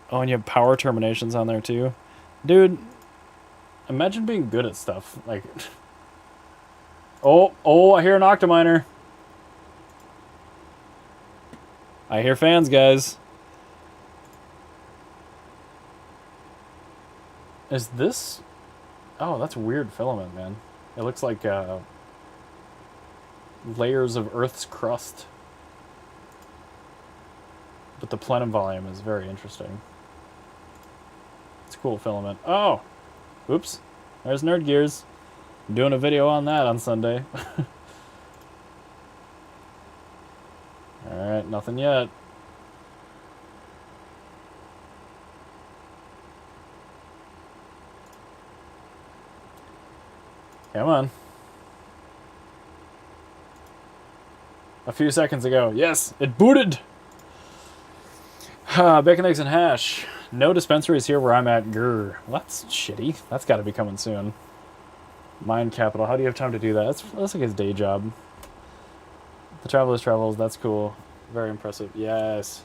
Oh, and you have power terminations on there too. Dude, imagine being good at stuff. Like, oh, I hear an Octominer. I hear fans, guys. Is this... Oh, that's weird filament, man. It looks like layers of Earth's crust. But the plenum volume is very interesting. It's cool filament. Oh! Oops. There's Nerd Gears. I'm doing a video on that on Sunday. Alright, nothing yet. Come on. A few seconds ago. Yes, it booted! Bacon, eggs, and hash. No dispensaries here where I'm at. Grr. Well, that's shitty. That's got to be coming soon. Mind Capital. How do you have time to do that? That's like his day job. The Travelers Travels. That's cool. Very impressive. Yes.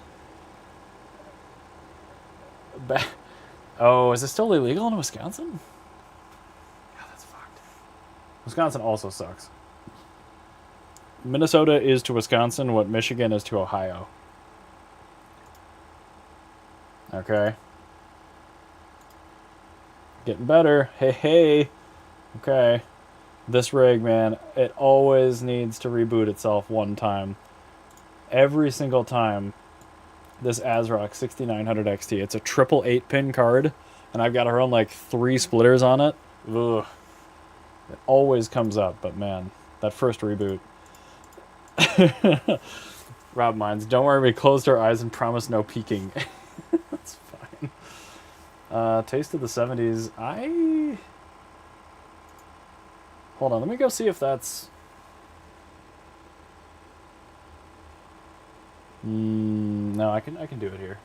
Oh, is it still illegal in Wisconsin? God, that's fucked. Wisconsin also sucks. Minnesota is to Wisconsin what Michigan is to Ohio. Okay. Getting better. Hey. Okay. This rig, man, it always needs to reboot itself one time. Every single time. This ASRock 6900 XT. It's a triple 8-pin card, and I've got to run like 3 splitters on it. Ugh. It always comes up, but man, that first reboot. Rob Mines, don't worry, we closed our eyes and promised no peeking. That's fine. Taste of the 70s. Hold on, let me go see if that's... no, I can do it here.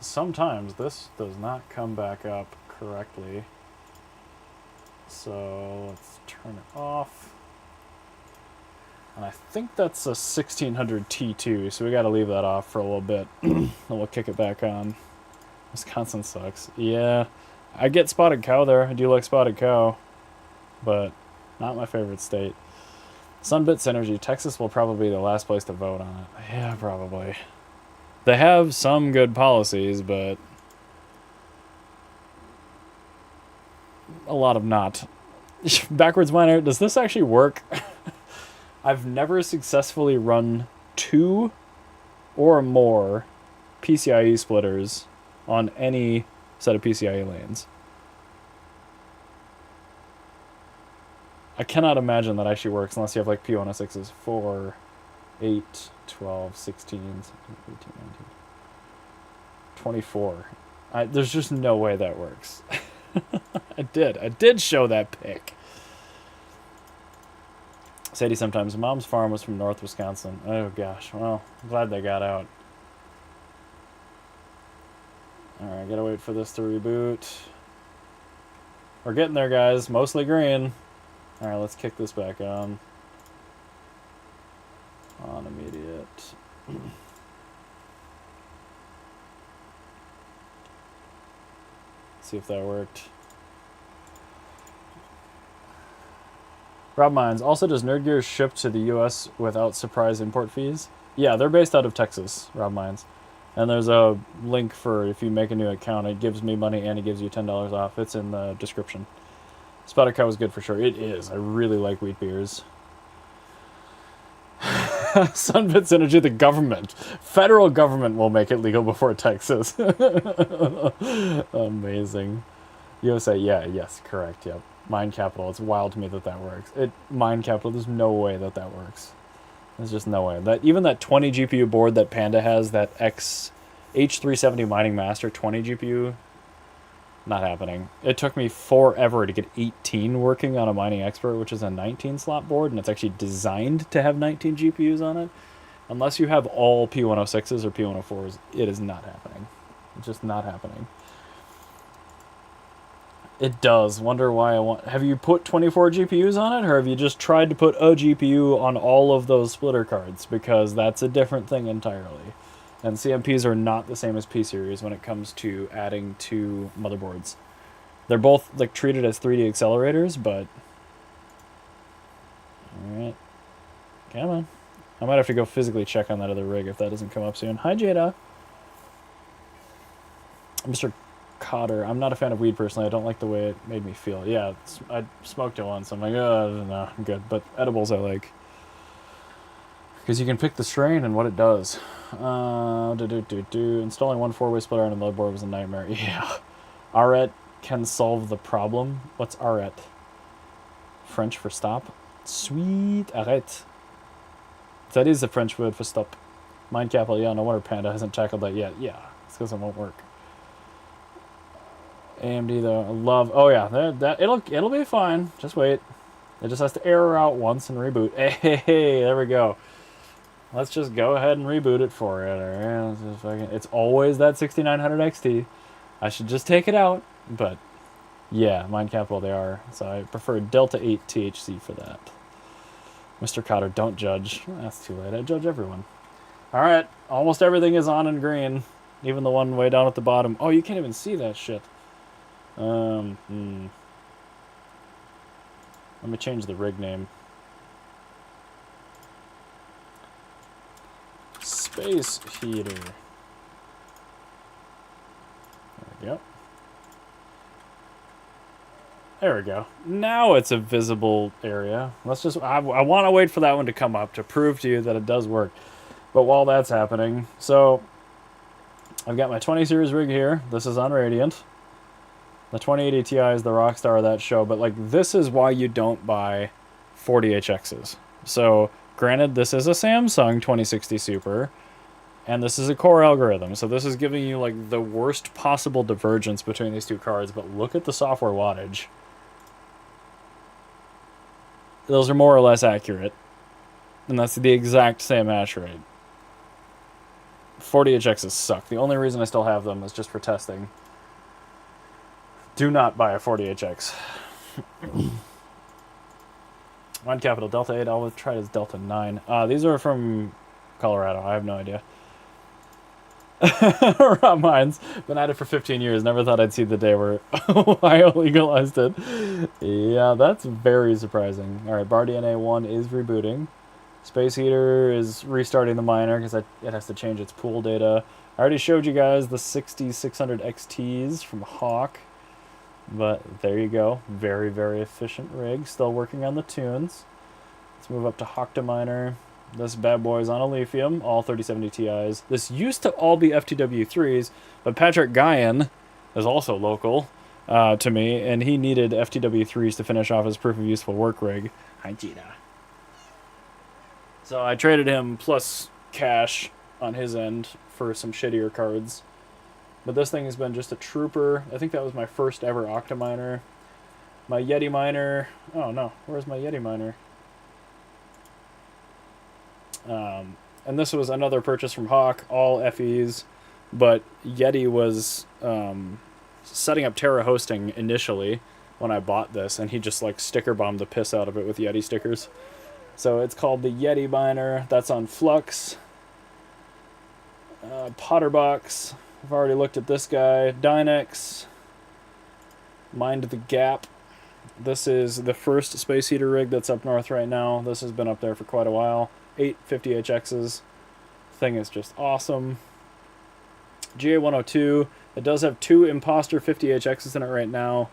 Sometimes this does not come back up correctly. So let's turn it off. And I think that's a 1600 T2, so we gotta leave that off for a little bit. Then we'll kick it back on. Wisconsin sucks. Yeah, I get Spotted Cow there. I do like Spotted Cow, but not my favorite state. Sunbits Energy. Texas will probably be the last place to vote on it. Yeah, probably. They have some good policies, but a lot of not. Backwards Miner, does this actually work? I've never successfully run 2 or more PCIe splitters on any set of PCIe lanes. I cannot imagine that actually works unless you have like P106s 4, 8, 12, 16, 17, 18, 19, 24. There's just no way that works. I did show that pic. Sadie sometimes. Mom's farm was from North Wisconsin. Oh gosh. Well, I'm glad they got out. Alright, gotta wait for this to reboot. We're getting there, guys. Mostly green. Alright, let's kick this back on. On immediate. See if that worked. Rob Mines. Also, does Nerd Gear ship to the U.S. without surprise import fees? Yeah, they're based out of Texas, Rob Mines. And there's a link for if you make a new account. It gives me money and it gives you $10 off. It's in the description. Spotted Cow is good for sure. It is. I really like wheat beers. Sunbit Synergy, the government. Federal government will make it legal before Texas. Amazing. USA, yeah, yes, correct, yep. Mind Capital, it's wild to me that that works. Mind Capital, there's no way that that works. There's just no way. Even that 20 GPU board that Panda has, that H370 Mining Master 20 GPU, not happening. It took me forever to get 18 working on a Mining Expert, which is a 19 slot board, and it's actually designed to have 19 GPUs on it. Unless you have all P106s or P104s, it is not happening. It's just not happening. It does. Wonder why I want... Have you put 24 GPUs on it, or have you just tried to put a GPU on all of those splitter cards? Because that's a different thing entirely. And CMPs are not the same as P-Series when it comes to adding to motherboards. They're both like treated as 3D accelerators, but... Alright. Come on. I might have to go physically check on that other rig if that doesn't come up soon. Hi, Jada. Mr. Cotter. I'm not a fan of weed personally. I don't like the way it made me feel. Yeah, I smoked it once. I'm like, oh, no, I'm good. But edibles I like. Because you can pick the strain and what it does. Installing one 4-way splitter on a motherboard was a nightmare. Yeah. Arret can solve the problem. What's arret? French for stop? Sweet. Arrête. That is the French word for stop. Mind Capital. Yeah, no wonder Panda hasn't tackled that yet. Yeah, it's because it won't work. AMD though, I love. Oh yeah, it'll be fine. Just wait. It just has to error out once and reboot. Hey, there we go. Let's just go ahead and reboot it for it. Alright, it's always that 6900 XT. I should just take it out, but yeah, Mind Capital they are. So I prefer Delta 8 THC for that. Mr. Cotter, don't judge. That's too late. I judge everyone. All right, almost everything is on in green, even the one way down at the bottom. Oh, you can't even see that shit. Let me change the rig name. Space heater. There we go. There we go. Now it's a visible area. Let's just... I want to wait for that one to come up to prove to you that it does work. But while that's happening... So, I've got my 20 series rig here. This is on Radiant. The 2080 Ti is the rock star of that show, but like this is why you don't buy 40HXs. So, granted, this is a Samsung 2060 Super, and this is a Core algorithm, so this is giving you like the worst possible divergence between these two cards, but look at the software wattage. Those are more or less accurate, and that's the exact same hash rate. 40HXs suck. The only reason I still have them is just for testing. Do not buy a 40HX. Mind Capital, Delta 8, I'll try it as Delta 9. These are from Colorado, I have no idea. Rob Mines, been at it for 15 years, never thought I'd see the day where Ohio legalized it. Yeah, that's very surprising. Alright, Bar DNA 1 is rebooting. Space Heater is restarting the miner because it has to change its pool data. I already showed you guys the 6600 XTs from Hawk. But there you go. Very, very efficient rig. Still working on the tunes. Let's move up to Hoctominer. This bad boy's on a lithium. All 3070 Ti's. This used to all be FTW3s, but Patrick Guyan is also local to me, and he needed FTW3s to finish off his proof of useful work rig. Hi, Gina. So I traded him plus cash on his end for some shittier cards. But this thing has been just a trooper. I think that was my first ever Octominer. My Yeti miner. Oh no, where's my Yeti miner? And this was another purchase from Hawk, all FEs, but Yeti was setting up Terra hosting initially when I bought this, and he just like sticker bombed the piss out of it with Yeti stickers. So it's called the Yeti miner. That's on Flux. Potterbox. I've already looked at this guy. Dynex. Mind the Gap. This is the first Space Heater rig that's up north right now. This has been up there for quite a while. 8 50HXs. Thing is just awesome. GA102. It does have 2 Imposter 50HXs in it right now.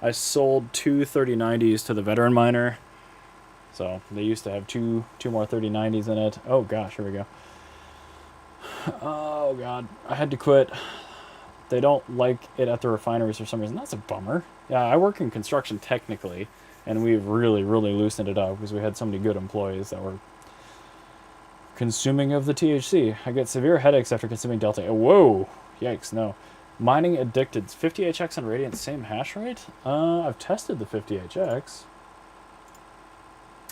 I sold 2 3090s to the veteran miner. So they used to have two more 3090s in it. Oh gosh, here we go. Oh god, I had to quit. They don't like it at the refineries for some reason. That's a bummer. Yeah, I work in construction technically, and we've really loosened it up because we had so many good employees that were consuming of the THC. I get severe headaches after consuming Delta. Whoa, yikes, no. Mining addicted. 50HX and Radiant, same hash rate? I've tested the 50HX.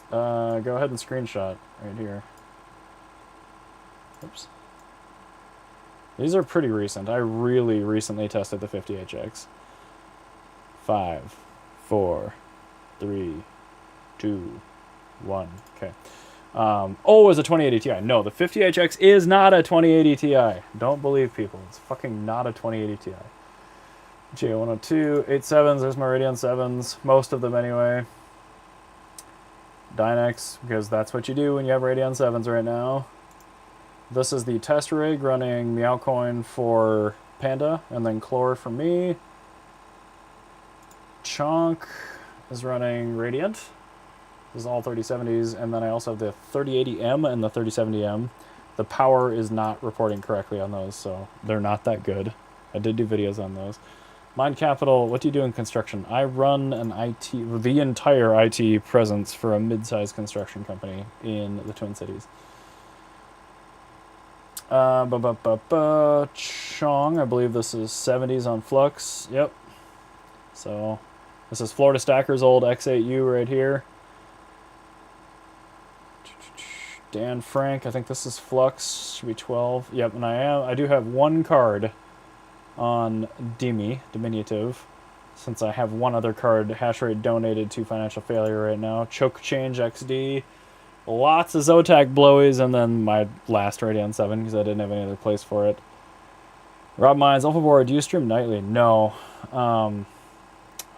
Go ahead and screenshot right here. Oops. These are pretty recent. I really recently tested the 50HX. 5, 4, 3, 2, 1. Okay. Oh, it's a 2080 Ti. No, the 50HX is not a 2080 Ti. Don't believe people. It's fucking not a 2080 Ti. J102, 87s. There's my Radeon 7s. Most of them anyway. Dynex, because that's what you do when you have Radeon 7s right now. This is the test rig running Meowcoin for Panda, and then Chlor for me. Chonk is running Radiant. This is all 3070s, and then I also have the 3080M and the 3070M. The power is not reporting correctly on those, so they're not that good. I did do videos on those. Mind Capital, what do you do in construction? I run the entire IT presence for a mid-sized construction company in the Twin Cities. Chong, I believe this is 70s on Flux. Yep. So this is Florida Stacker's old X8U right here. Dan Frank, I think this is Flux, should be 12. Yep, and I do have one card on diminutive, since I have one other card hash rate donated to Financial Failure right now. Choke Change XD. Lots of Zotac blowies, and then my last Radeon 7 because I didn't have any other place for it. Rob Mines, Alpha Board, do you stream nightly? No.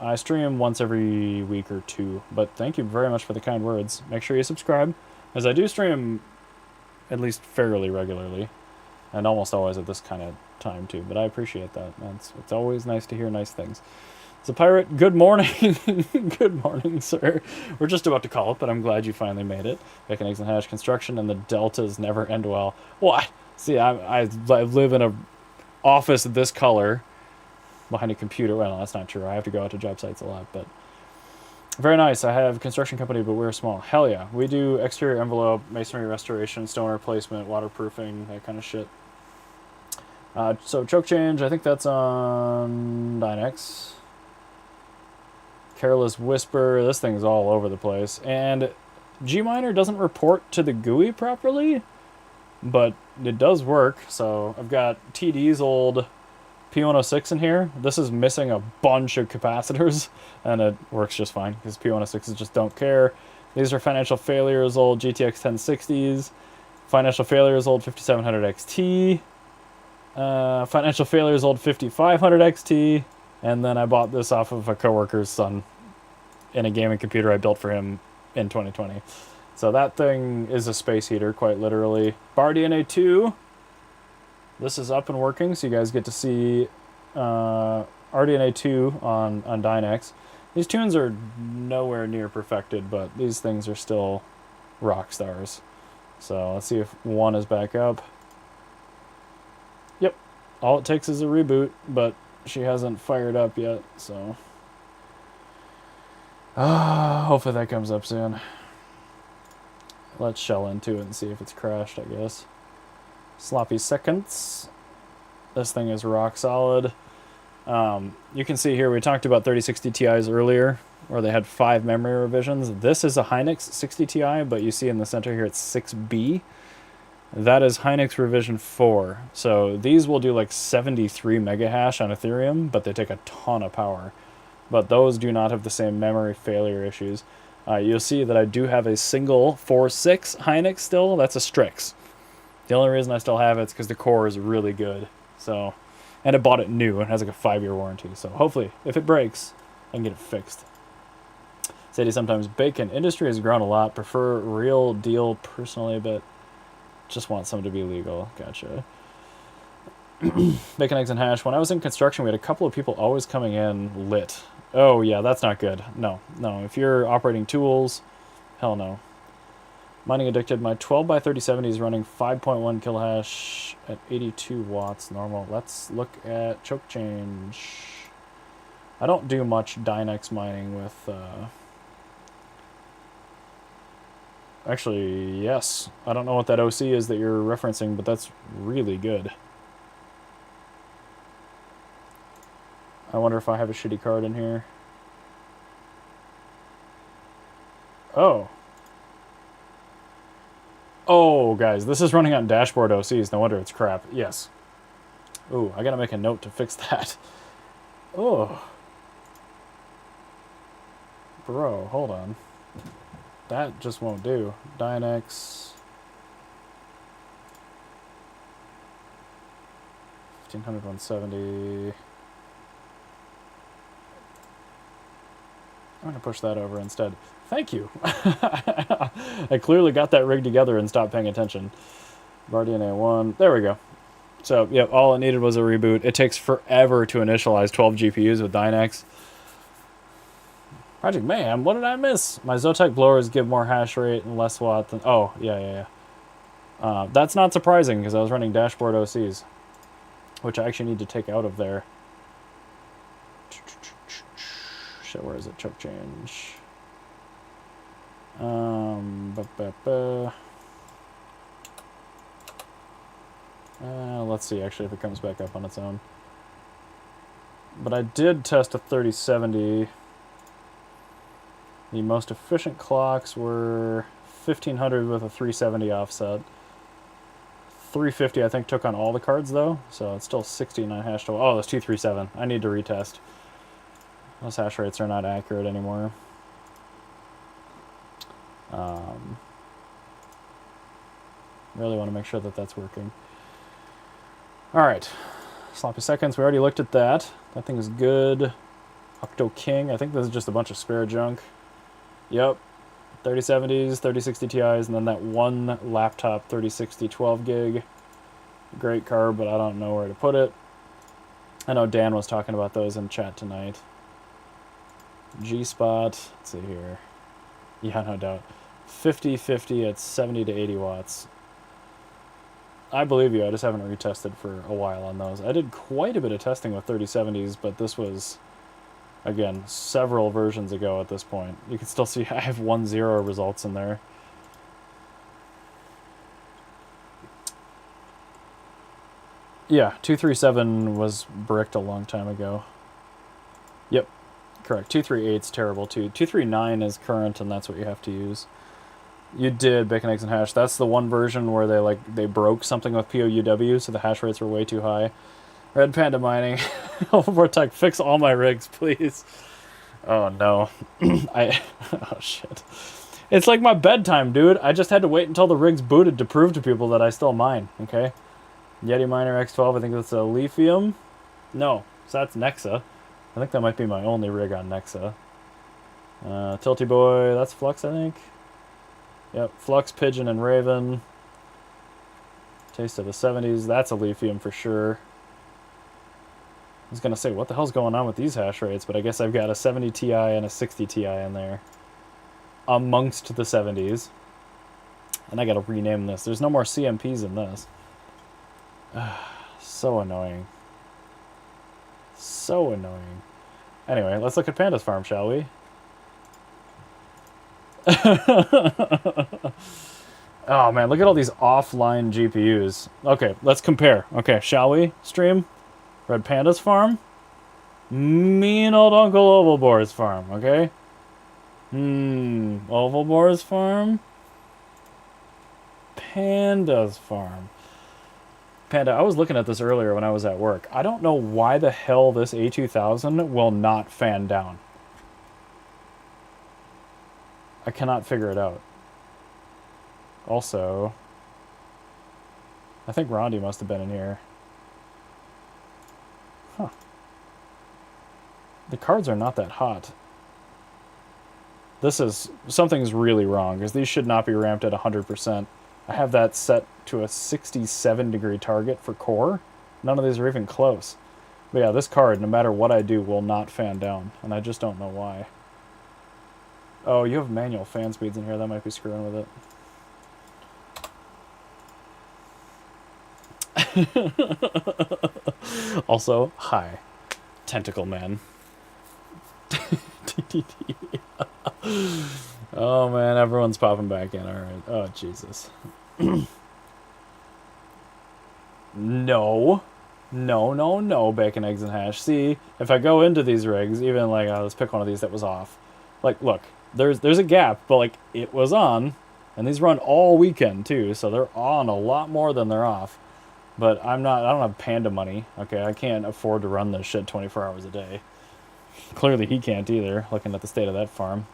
I stream once every week or two, but thank you very much for the kind words. Make sure you subscribe, as I do stream at least fairly regularly, and almost always at this kind of time too, but I appreciate that. It's always nice to hear nice things. So Pirate, good morning. Good morning, sir. We're just about to call it, but I'm glad you finally made it. Bacon, Eggs, and Hash construction, and the deltas never end well. Well, see, I live in a office this color behind a computer. Well, that's not true. I have to go out to job sites a lot, but very nice. I have a construction company, but we're small. Hell yeah. We do exterior envelope, masonry restoration, stone replacement, waterproofing, that kind of shit. So Choke Change, I think that's on Dynex. Careless Whisper, this thing's all over the place. And Gminer doesn't report to the GUI properly, but it does work. So I've got TD's old P106 in here. This is missing a bunch of capacitors, and it works just fine because P106s just don't care. These are Financial Failure's old GTX 1060s, Financial Failure's old 5700 XT, Financial Failure's old 5500 XT, and then I bought this off of a coworker's son in a gaming computer I built for him in 2020. So that thing is a space heater, quite literally. BarDNA 2. This is up and working, so you guys get to see RDNA 2 on Dynex. These tunes are nowhere near perfected, but these things are still rock stars. So let's see if one is back up. Yep. All it takes is a reboot, but she hasn't fired up yet, so hopefully that comes up soon. Let's shell into it and see if it's crashed, I guess. Sloppy seconds. This thing is rock solid. You can see here we talked about 3060 Ti's earlier, where they had 5 memory revisions. This is a Hynix 60 Ti, but you see in the center here it's 6B. That is Hynix revision 4. So these will do like 73 mega hash on Ethereum, but they take a ton of power. But those do not have the same memory failure issues. You'll see that I do have a single 4.6 Hynix still. That's a Strix. The only reason I still have it is because the core is really good. So, and I bought it new. It has like a 5-year warranty. So hopefully, if it breaks, I can get it fixed. Sadie, sometimes bacon industry has grown a lot. Prefer real deal personally, but just want some to be legal. Gotcha. Bacon, eggs, and hash. When I was in construction, we had a couple of people always coming in lit. Oh, yeah, that's not good. No. If you're operating tools, hell no. Mining addicted. My 12 by 3070 is running 5.1 kilohash at 82 watts normal. Let's look at choke change. I don't do much Dynex mining with... Actually, yes. I don't know what that OC is that you're referencing, but that's really good. I wonder if I have a shitty card in here. Oh. Oh, guys, this is running on dashboard OCs. No wonder it's crap. Yes. Ooh, I gotta make a note to fix that. Oh. Bro, hold on. That just won't do. Dynex. 1500, 170. I'm going to push that over instead. Thank you. I clearly got that rig together and stopped paying attention. VAR-DNA 1. There we go. So, yeah, all it needed was a reboot. It takes forever to initialize 12 GPUs with Dynex. Project Mayhem, what did I miss? My Zotac blowers give more hash rate and less watt than... Oh, yeah. That's not surprising, because I was running dashboard OCs, which I actually need to take out of there. Shit, where is it? Choke change. Let's see, actually, if it comes back up on its own. But I did test a 3070. The most efficient clocks were 1500 with a 370 offset. 350, I think, took on all the cards, though. So it's still 69 hash total. Oh, that's 237. I need to retest. Those hash rates are not accurate anymore. Really want to make sure that that's working. Alright. Sloppy seconds. We already looked at that. That thing is good. Octo King. I think this is just a bunch of spare junk. Yep. 3070s, 3060 Ti's, and then that one laptop 3060 12 gig. Great card, but I don't know where to put it. I know Dan was talking about those in chat tonight. G-Spot. Let's see here. Yeah, no doubt. 50-50 at 70 to 80 watts. I believe you. I just haven't retested for a while on those. I did quite a bit of testing with 3070s, but this was, again, several versions ago at this point. You can still see I have 1.0 results in there. Yeah, 237 was bricked a long time ago. Yep, correct. 238's terrible too. 239 is current, and that's what you have to use. You did Bacon, Eggs, and Hash. That's the one version where they broke something with POUW, so the hash rates were way too high. Red Panda Mining. Vortec, fix all my rigs, please. Oh, no. Oh, shit. It's like my bedtime, dude. I just had to wait until the rig's booted to prove to people that I still mine, okay? Yeti Miner X12, I think that's a Lithium. No, so that's Nexa. I think that might be my only rig on Nexa. Tilty Boy, that's Flux, I think. Yep, Flux, Pigeon, and Raven. Taste of the 70s, that's a Lithium for sure. I was going to say, what the hell's going on with these hash rates? But I guess I've got a 70 Ti and a 60 Ti in there. Amongst the 70s. And I got to rename this. There's no more CMPs in this. So annoying. So annoying. Anyway, let's look at Panda's farm, shall we? Oh man, look at all these offline GPUs. Okay, let's compare. Okay, shall we, stream? Red Panda's farm? Mean old Uncle Ovalbore's farm, okay? Ovalbore's farm? Panda's farm. Panda, I was looking at this earlier when I was at work. I don't know why the hell this A2000 will not fan down. I cannot figure it out. Also, I think Rondi must have been in here. Huh. The cards are not that hot. Something's really wrong, because these should not be ramped at 100%. I have that set to a 67 degree target for core. None of these are even close. But yeah, this card, no matter what I do, will not fan down, and I just don't know why. Oh, you have manual fan speeds in here. That might be screwing with it. Also, hi, Tentacle Man. Oh man, everyone's popping back in. Alright. Oh, Jesus. No. No, bacon, eggs, and hash. See, if I go into these rigs, even like, let's pick one of these that was off. Like, look, there's a gap, but like, it was on. And these run all weekend too, so they're on a lot more than they're off. But I don't have Panda money. Okay, I can't afford to run this shit 24 hours a day. Clearly he can't either, looking at the state of that farm.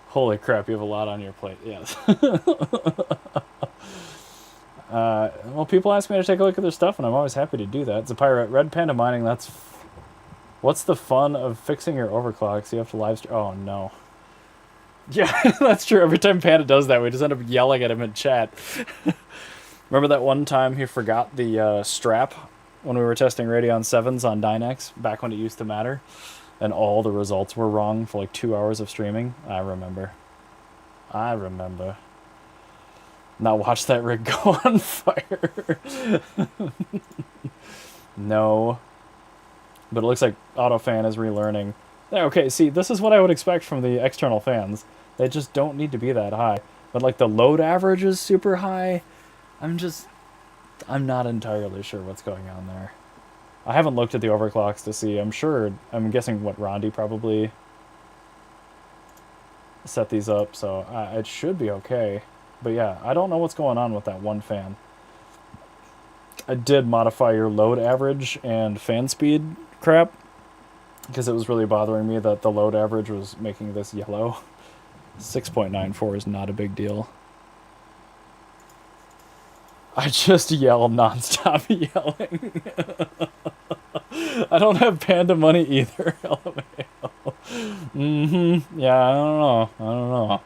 Holy crap, you have a lot on your plate, yes. Well, people ask me to take a look at their stuff, and I'm always happy to do that. It's a pirate. Red Panda Mining, that's... What's the fun of fixing your overclocks? You have to live stream... Oh, no. Yeah, that's true. Every time Panda does that, we just end up yelling at him in chat. Remember that one time he forgot the strap when we were testing Radeon 7s on Dynex, back when it used to matter? And all the results were wrong for like 2 hours of streaming? I remember. Now watch that rig go on fire. No. But it looks like AutoFan is relearning. Okay, see, this is what I would expect from the external fans. They just don't need to be that high. But like the load average is super high. I'm not entirely sure what's going on there. I haven't looked at the overclocks to see. I'm guessing what Rondi probably set these up, so it should be okay. But yeah, I don't know what's going on with that one fan. I did modify your load average and fan speed crap, because it was really bothering me that the load average was making this yellow. 6.94 is not a big deal. I just yell nonstop yelling. I don't have Panda money either. Yeah, I don't know.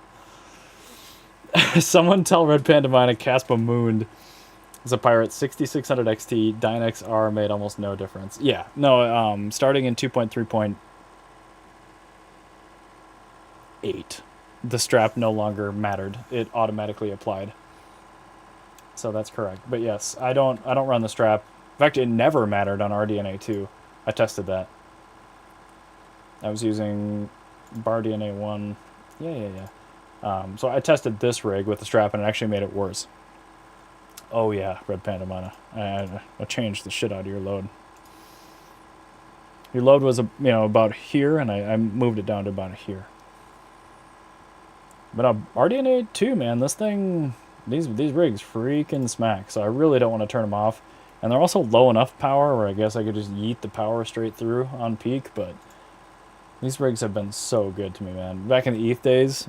Someone tell Red Panda Mine a Caspa Moon is a pirate. 6600 XT Dynex R made almost no difference. Yeah, no. Starting in 2.3.8, the strap no longer mattered. It automatically applied. So that's correct. But yes, I don't run the strap. In fact, it never mattered on RDNA 2. I tested that. I was using BarDNA 1. Yeah. So I tested this rig with the strap, and it actually made it worse. Oh yeah, Red Panda Mana. I changed the shit out of your load. Your load was about here, and I moved it down to about here. But RDNA 2, man, this thing, these rigs freaking smack. So I really don't want to turn them off. And they're also low enough power where I guess I could just yeet the power straight through on peak. But these rigs have been so good to me, man. Back in the ETH days,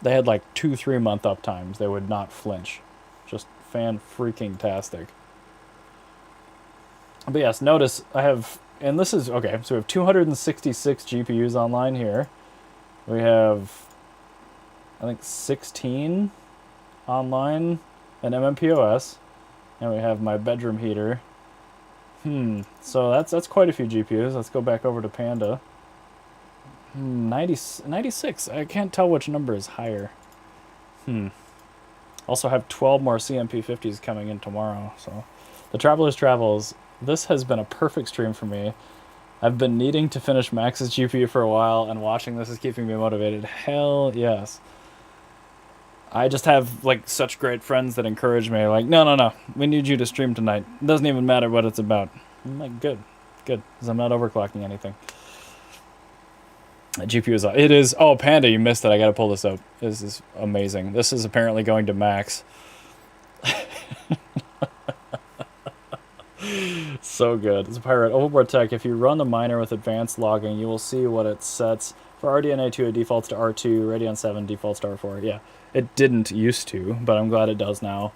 they had like 2-3 month uptimes. They would not flinch. Just fan-freaking-tastic. But yes, notice I have, and this is, okay, so we have 266 GPUs online here. We have, I think, 16 online and MMPOS. And we have my bedroom heater. So that's quite a few GPUs. Let's go back over to Panda. 96. I can't tell which number is higher. Also have 12 more CMP50s coming in tomorrow. So the Traveler's Travels, this has been a perfect stream for me. I've been needing to finish Max's GPU for a while, and watching this is keeping me motivated. Hell yes. I just have like such great friends that encourage me. Like, no, we need you to stream tonight. It doesn't even matter what it's about. I'm like, good, because I'm not overclocking anything. GPU is. It is. Oh, Panda, you missed it. I gotta pull this up. This is amazing. This is apparently going to max. So good. It's a pirate. Overboard Tech. If you run the miner with advanced logging, you will see what it sets. For RDNA 2, it defaults to R2. Radeon 7 defaults to R4. Yeah, it didn't used to, but I'm glad it does now.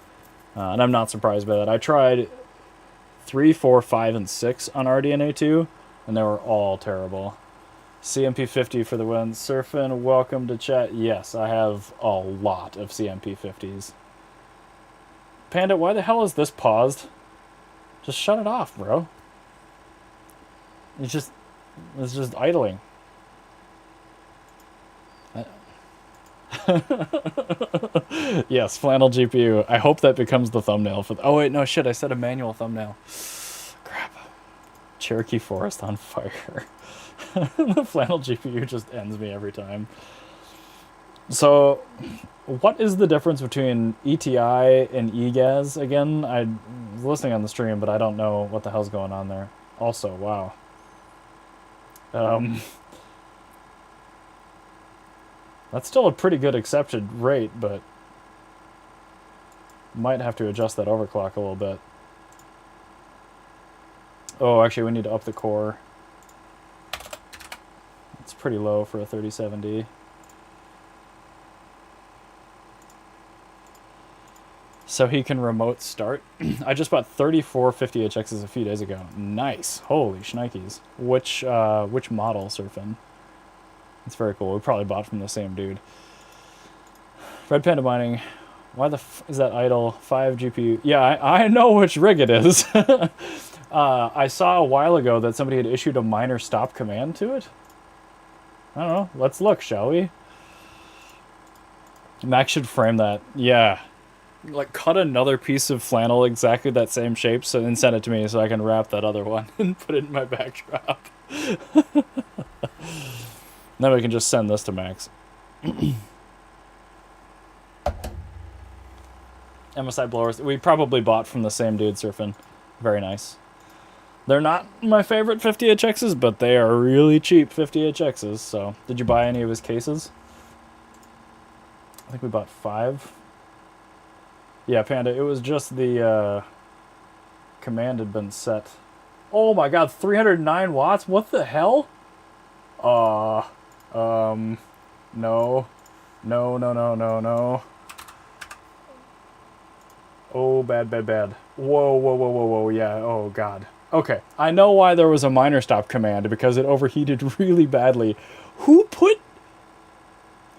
And I'm not surprised by that. I tried 3, 4, 5, and 6 on RDNA 2, and they were all terrible. CMP50 for the win. Surfin, welcome to chat. Yes, I have a lot of CMP50s. Panda, why the hell is this paused? Just shut it off, bro. It's just idling. Yes, flannel GPU. I hope that becomes the thumbnail for. Oh wait, no shit. I said a manual thumbnail. Crap. Cherokee Forest on fire. The flannel GPU just ends me every time. So, what is the difference between ETI and EGAS again? I was listening on the stream, but I don't know what the hell's going on there. Also, wow. That's still a pretty good accepted rate, but might have to adjust that overclock a little bit. Oh, actually, we need to up the core. It's pretty low for a 3070. So he can remote start. I just bought 34 50HXs a few days ago. Nice. Holy shnikes. Which model, Surfin? It's very cool. We probably bought from the same dude. Red Panda Mining. Why the f is that idle? 5 GPU. Yeah, I know which rig it is. I saw a while ago that somebody had issued a miner stop command to it. I don't know. Let's look, shall we? Max should frame that. Yeah. Like, cut another piece of flannel exactly that same shape and send it to me so I can wrap that other one and put it in my backdrop. Then we can just send this to Max. MSI blowers. We probably bought from the same dude, Surfing. Very nice. They're not my favorite 50HXs, but they are really cheap 50HXs. So, did you buy any of his cases? I think we bought 5. Yeah, Panda, it was just the command had been set. Oh my god, 309 watts? What the hell? No. No. Oh, bad. Whoa, yeah, oh god. Okay, I know why there was a miner stop command, because it overheated really badly. Who put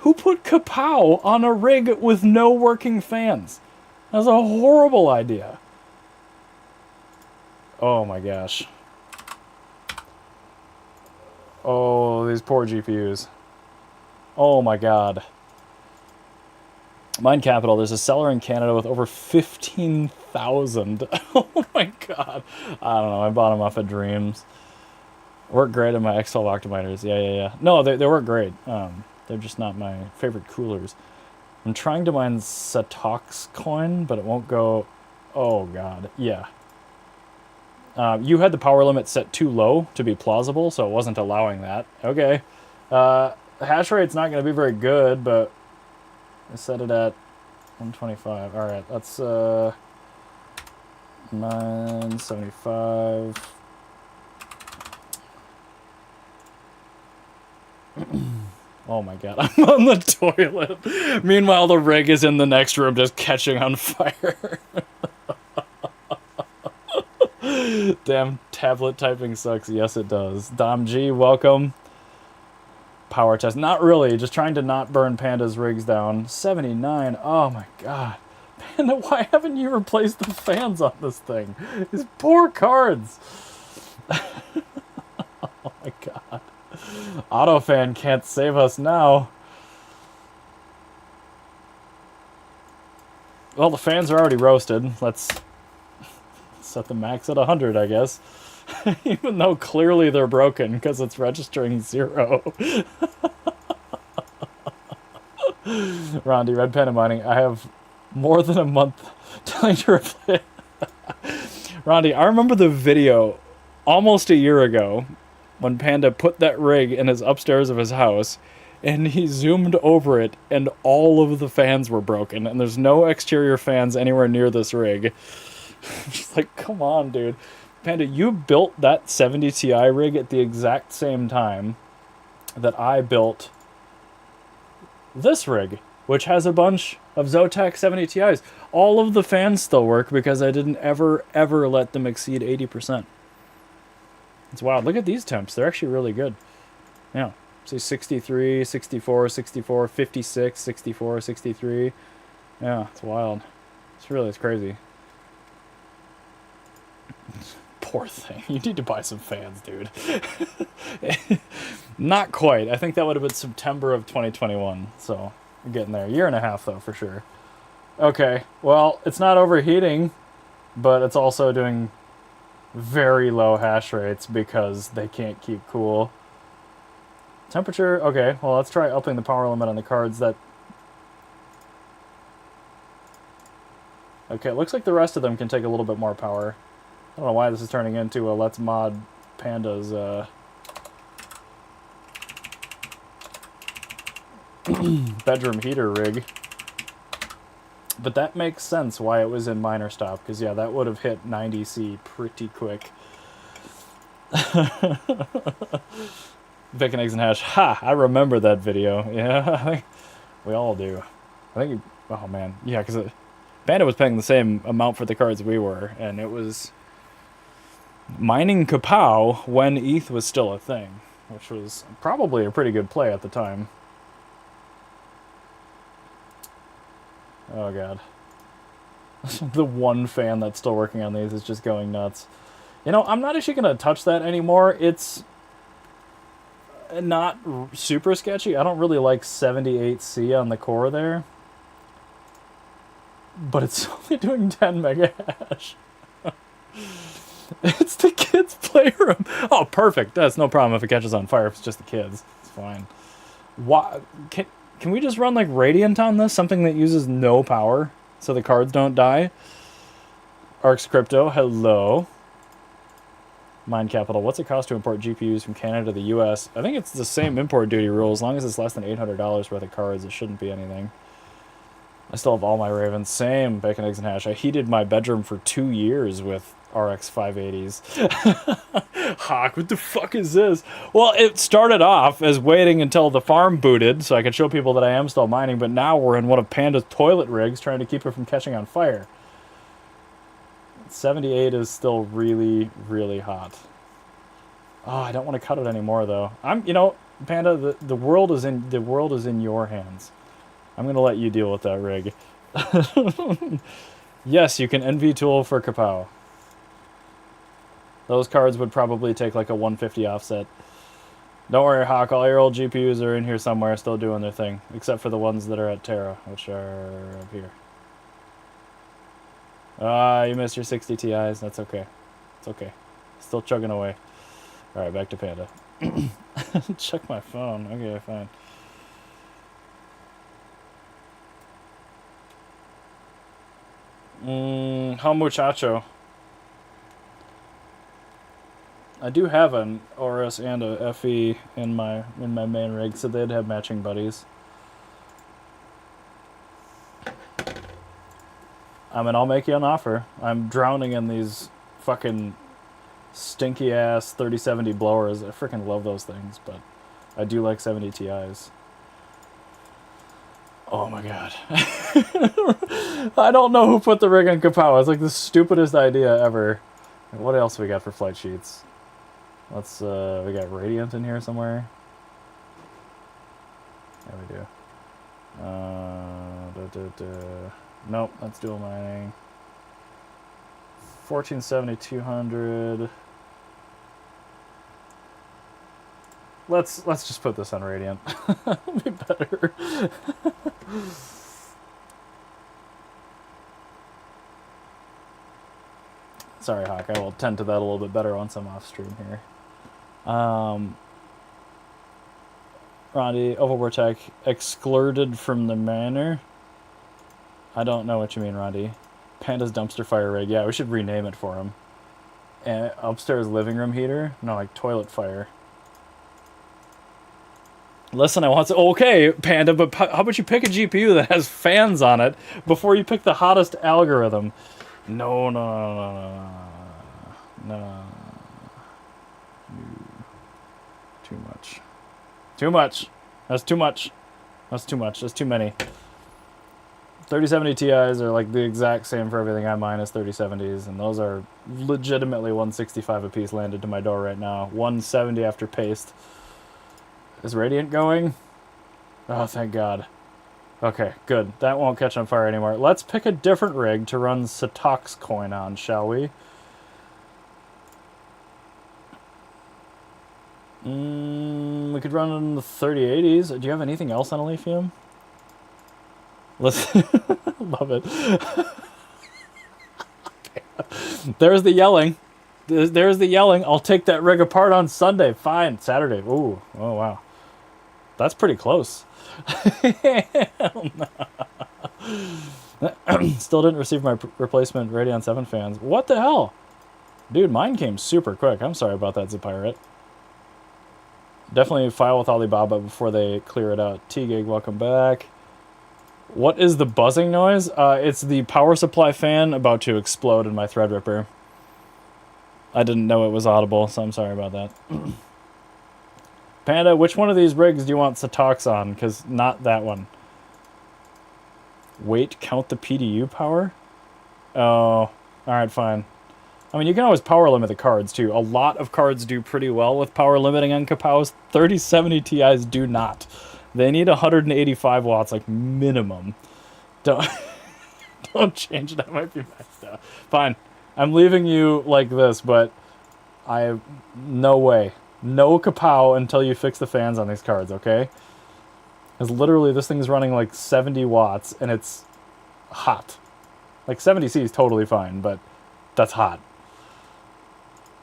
kapow on a rig with no working fans? That was a horrible idea. Oh my gosh. Oh, these poor GPUs. Oh my god. Mine Capital, there's a seller in Canada with over 15,000. Oh my god. I don't know, I bought them off of Dreams. Work great on my X12 Octominers. Yeah. No, they work great. They're just not my favorite coolers. I'm trying to mine Satox coin, but it won't go. Oh god, yeah. You had the power limit set too low to be plausible, so it wasn't allowing that. Okay. The hash rate's not going to be very good, but I set it at 125. All right, that's 975. Oh my god, I'm on the toilet. Meanwhile, the rig is in the next room just catching on fire. Damn, tablet typing sucks. Yes, it does. Dom G, welcome. Power test. Not really, just trying to not burn Panda's rigs down. 79. Oh my god. Panda, why haven't you replaced the fans on this thing? These poor cards. Oh my god. Autofan can't save us now. Well, the fans are already roasted. Let's set the max at 100, I guess. Even though clearly they're broken because it's registering 0. Rondi, Red Panda Mining. I have more than a month telling you to replay. Rondi, I remember the video almost a year ago when Panda put that rig in his upstairs of his house and he zoomed over it and all of the fans were broken and there's no exterior fans anywhere near this rig. Just like, come on, dude. Panda, you built that 70 Ti rig at the exact same time that I built this rig, which has a bunch of Zotac 70 Ti's. All of the fans still work because I didn't ever let them exceed 80%. It's wild. Look at these temps. They're actually really good. Yeah. See 63, 64, 64, 56, 64, 63. Yeah, it's wild. It's crazy. Poor thing. You need to buy some fans, dude. Not quite. I think that would have been September of 2021. So, we're getting there. A year and a half, though, for sure. Okay. Well, it's not overheating, but it's also doing very low hash rates because they can't keep cool. Temperature. Okay. Well, let's try upping the power limit on the cards. Okay, it looks like the rest of them can take a little bit more power. I don't know why this is turning into a Let's Mod Pandas bedroom heater rig. But that makes sense why it was in minor stop, because yeah, that would have hit 90C pretty quick. Bacon, eggs, and hash. Ha! I remember that video. Yeah, I think we all do. I think, oh man. Yeah, because Panda was paying the same amount for the cards we were, and it was mining Kapow when ETH was still a thing, which was probably a pretty good play at the time. Oh god. The one fan that's still working on these is just going nuts. You know, I'm not actually going to touch that anymore. It's not super sketchy. I don't really like 78C on the core there. But it's only doing 10 mega hash. It's the kids' playroom. Oh, perfect. That's no problem if it catches on fire. If it's just the kids, it's fine. Why can we just run like Radiant on this? Something that uses no power so the cards don't die? Arx Crypto, hello. Mind Capital, what's it cost to import GPUs from Canada to the US? I think it's the same import duty rule. As long as it's less than $800 worth of cards, it shouldn't be anything. I still have all my Ravens. Same, bacon, eggs, and hash. I heated my bedroom for 2 years with RX 580s. Hawk, what the fuck is this? Well, it started off as waiting until the farm booted so I could show people that I am still mining, but now we're in one of Panda's toilet rigs trying to keep it from catching on fire. 78 is still really, really hot. Oh, I don't want to cut it anymore though. You know, Panda, the world is in your hands. I'm gonna let you deal with that rig. Yes, you can NV tool for Kapow. Those cards would probably take like a 150 offset. Don't worry, Hawk. All your old GPUs are in here somewhere, still doing their thing, except for the ones that are at Terra, which are up here. You missed your 60 Ti's. That's okay. It's okay. Still chugging away. All right, back to Panda. Check my phone. Okay, fine. How muchacho? I do have an Oris and a FE in my main rig, so they'd have matching buddies. I mean, I'll make you an offer. I'm drowning in these fucking stinky ass 3070 blowers. I freaking love those things, but I do like 70 Ti's. Oh my god. I don't know who put the rig on Kapow. It's like the stupidest idea ever. What else we got for flight sheets? Let's, we got Radiant in here somewhere. There we do. Nope, that's dual mining. 1470, 200. Let's just put this on Radiant. It'll be better. Sorry, Hawk. I will tend to that a little bit better once I'm off stream here. Rondi, Overtech, excluded from the manor. I don't know what you mean, Rondi. Panda's dumpster fire rig. Yeah, we should rename it for him. And upstairs living room heater? No, like toilet fire. Listen, I want to... Okay, Panda, but how about you pick a GPU that has fans on it before you pick the hottest algorithm? No, no, no, no, no, no. Too much. Too much. That's too much. That's too much. That's too many. 3070 Ti's are like the exact same for everything I minus 3070s, and those are legitimately 165 a piece landed to my door right now. 170 after paste. Is Radiant going? Oh, thank God. Okay, good. That won't catch on fire anymore. Let's pick a different rig to run Satox coin on, shall we? We could run on the 3080s. Do you have anything else on Alephium? Listen, love it. There's the yelling. There's the yelling. I'll take that rig apart on Sunday. Fine. Saturday. Ooh. Oh, wow. That's pretty close. Hell no. Still didn't receive my replacement Radeon 7 fans. What the hell? Dude, mine came super quick. I'm sorry about that, Zapirate. Definitely file with Alibaba before they clear it out. T-Gig, welcome back. What is the buzzing noise? It's the power supply fan about to explode in my Threadripper. I didn't know it was audible, so I'm sorry about that. Panda, which one of these rigs do you want Satox on? Because not that one. Wait, count the PDU power? Oh, alright, fine. I mean, you can always power limit the cards, too. A lot of cards do pretty well with power limiting on Kapows. 3070 Ti's do not. They need 185 watts, like, minimum. Don't change. That might be maxed out. Fine. I'm leaving you like this, but I have no way. No Kapow until you fix the fans on these cards, okay? Because literally this thing's running like 70 watts, and it's hot. Like, 70C is totally fine, but that's hot.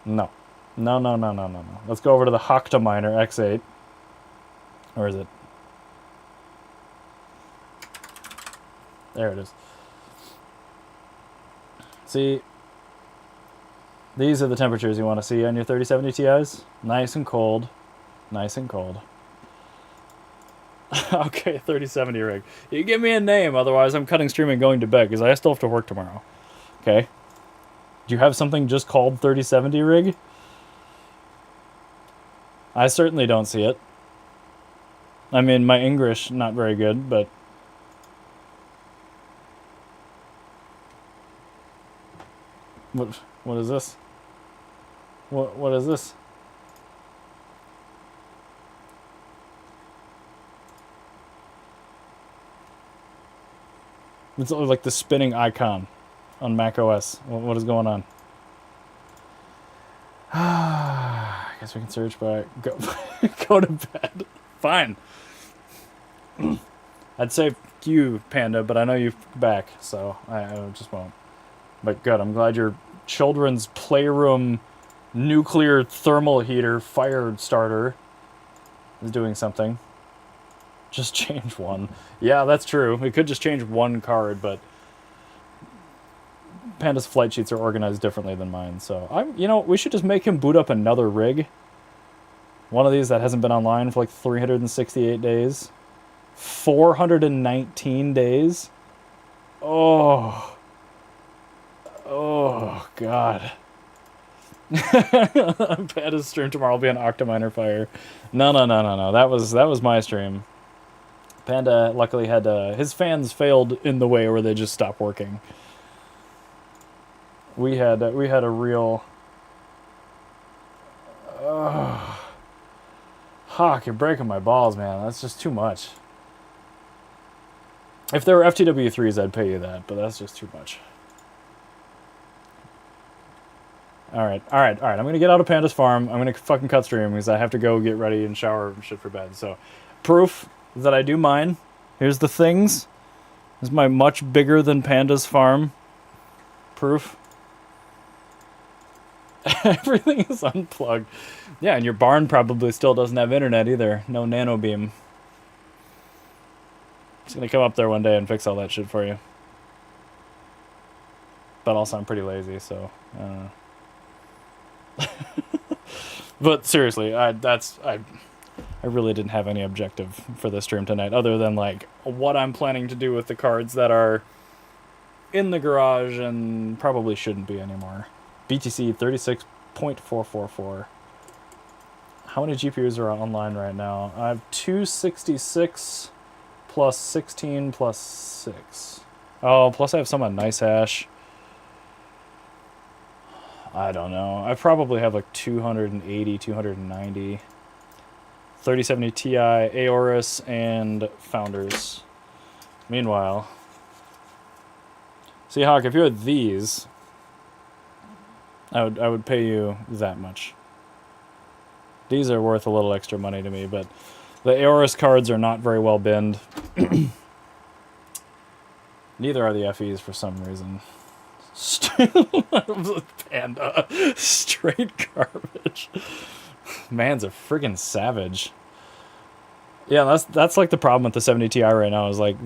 No. No, no, no, no, no, no. Let's go over to the Octominer X8. Where is it? There it is. See, these are the temperatures you want to see on your 3070 Ti's. Nice and cold. Nice and cold. Okay, 3070 rig. You give me a name, otherwise I'm cutting stream and going to bed, because I still have to work tomorrow. Okay? Do you have something just called 3070 rig? I certainly don't see it. I mean, my English, not very good, but... What is this? What is this? It's like the spinning icon on Mac OS. What is going on? I guess we can search by go to bed. Fine. I'd say you, Panda, but I know you're back, so I just won't. But good, I'm glad your children's playroom nuclear thermal heater fire starter is doing something. Just change one. Yeah, that's true. We could just change one card, but Panda's flight sheets are organized differently than mine, so you know, we should just make him boot up another rig. One of these that hasn't been online for like 368 days. 419 days. Oh. Oh, God. Panda's stream tomorrow will be an Octominer fire. No. That was my stream. Panda luckily had his fans failed in the way where they just stopped working. We had a real... Hawk, you're breaking my balls, man. That's just too much. If there were FTW3s, I'd pay you that, but that's just too much. Alright. I'm gonna get out of Panda's farm. I'm gonna fucking cut stream because I have to go get ready and shower and shit for bed. So, proof that I do mine. Here's the things. This is my much bigger than Panda's farm. Proof. Everything is unplugged. Yeah, and your barn probably still doesn't have internet either. No nano beam. Just gonna come up there one day and fix all that shit for you. But also, I'm pretty lazy, so I don't know. But seriously, I really didn't have any objective for this stream tonight, other than like what I'm planning to do with the cards that are in the garage and probably shouldn't be anymore. BTC 36.444. How many GPUs are online right now? I have 266 plus 16 plus 6. Oh, plus I have some on NiceHash. I don't know. I probably have like 280, 290. 3070 Ti, Aorus, and Founders. Meanwhile, see, Hawk, if you had these, I would pay you that much. These are worth a little extra money to me, but the Aorus cards are not very well binned. Neither are the FEs for some reason. Panda. Straight garbage. Man's a friggin' savage. Yeah, that's like the problem with the 70 Ti right now is like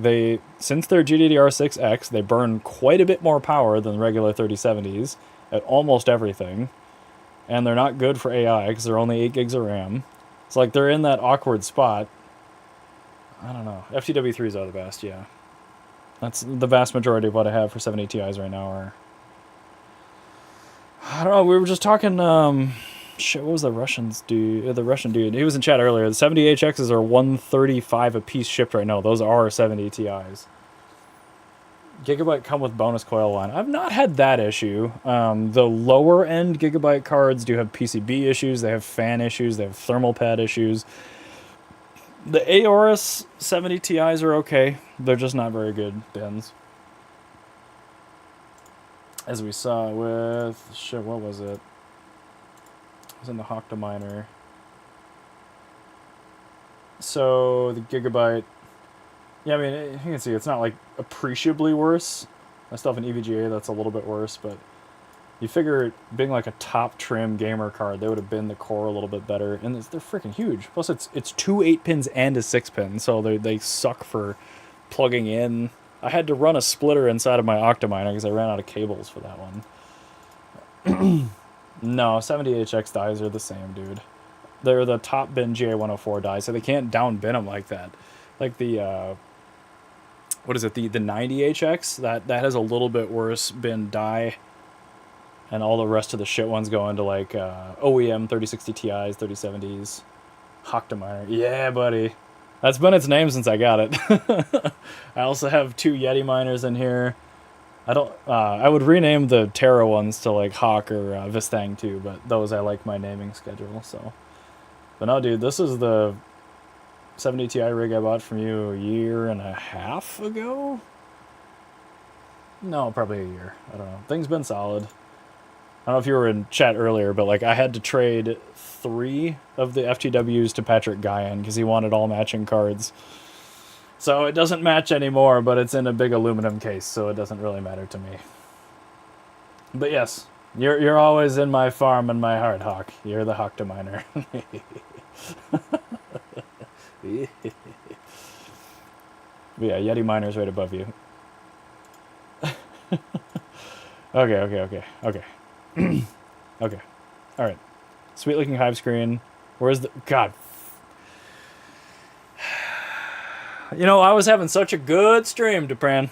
since they're GDDR6X, they burn quite a bit more power than regular 3070s at almost everything. And they're not good for AI because they're only 8 gigs of RAM. It's like they're in that awkward spot. I don't know. FTW3s are the best, yeah. That's the vast majority of what I have for 70 Ti's right now are... I don't know, we were just talking... shit, what was the Russians dude? The Russian dude. He was in chat earlier. The 70 HXs are 135 a piece shipped right now. Those are 70 Ti's. Gigabyte come with bonus coil line. I've not had that issue. The lower end Gigabyte cards do have PCB issues. They have fan issues. They have thermal pad issues. The Aorus 70 Ti's are okay. They're just not very good bins. As we saw with... Shit, what was it? It was in the Octominer. So, the Gigabyte... Yeah, I mean, you can see it's not, like, appreciably worse. I still have an EVGA that's a little bit worse, but... You figure it being, like, a top trim gamer card, they would have been the core a little bit better. And they're freaking huge. Plus, it's 2 8-pins and a 6-pin, so they suck for plugging in. I had to run a splitter inside of my Octominer because I ran out of cables for that one. No, 70HX dies are the same, dude. They're the top bin GA104 dies, so they can't down bin them like that. Like the, what is it, the 90HX? That has a little bit worse bin die. And all the rest of the shit ones go into like OEM 3060 Ti's, 3070s. Octominer. Yeah, buddy. That's been its name since I got it. I also have 2 Yeti miners in here. I would rename the Terra ones to like Hawk or Vistang too, but those I like my naming schedule, so. But no, dude, this is the 70 Ti rig I bought from you a year and a half ago? No, probably a year. I don't know. Things been solid. I don't know if you were in chat earlier, but like I had to trade 3 of the FTWs to Patrick Guyan because he wanted all matching cards. So it doesn't match anymore, but it's in a big aluminum case, so it doesn't really matter to me. But yes, you're always in my farm and my heart, Hawk. You're the Octominer. Yeah, Yeti Miner's right above you. Okay. Okay. Alright. Sweet looking hive screen. Where's the... God. You know, I was having such a good stream, Dupran.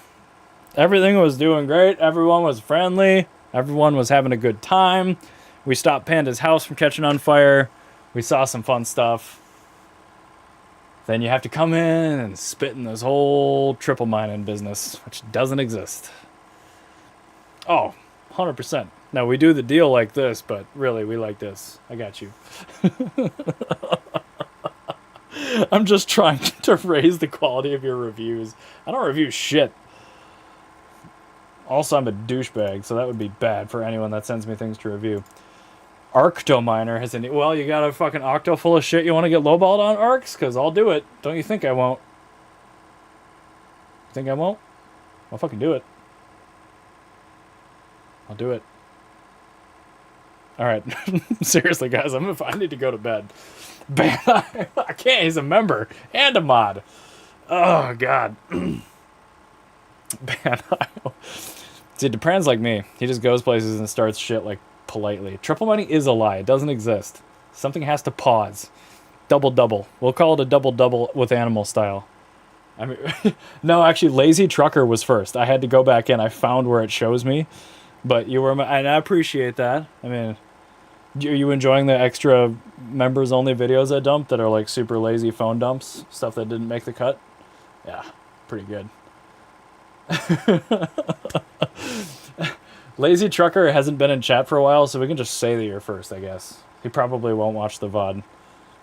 Everything was doing great. Everyone was friendly. Everyone was having a good time. We stopped Panda's house from catching on fire. We saw some fun stuff. Then you have to come in and spit in this whole triple mining business, which doesn't exist. Oh, 100%. Now, we do the deal like this, but really, we like this. I got you. I'm just trying to raise the quality of your reviews. I don't review shit. Also, I'm a douchebag, so that would be bad for anyone that sends me things to review. Arctominer has an... Well, you got a fucking Octo full of shit you want to get lowballed on, Arcs? Because I'll do it. Don't you think I won't? You think I won't? I'll fucking do it. I'll do it. All right. Seriously, guys, I need to go to bed. Bandai, I can't. He's a member and a mod. Oh, God. Bandai. See, Depran's like me. He just goes places and starts shit like politely. Triple money is a lie. It doesn't exist. Something has to pause. Double. We'll call it a double with animal style. I mean, no, actually, Lazy Trucker was first. I had to go back in. I found where it shows me. But you were, and I appreciate that. I mean, are you enjoying the extra members only videos I dumped that are like super lazy phone dumps? Stuff that didn't make the cut? Yeah, pretty good. Lazy Trucker hasn't been in chat for a while, so we can just say that you're first, I guess. He probably won't watch the VOD.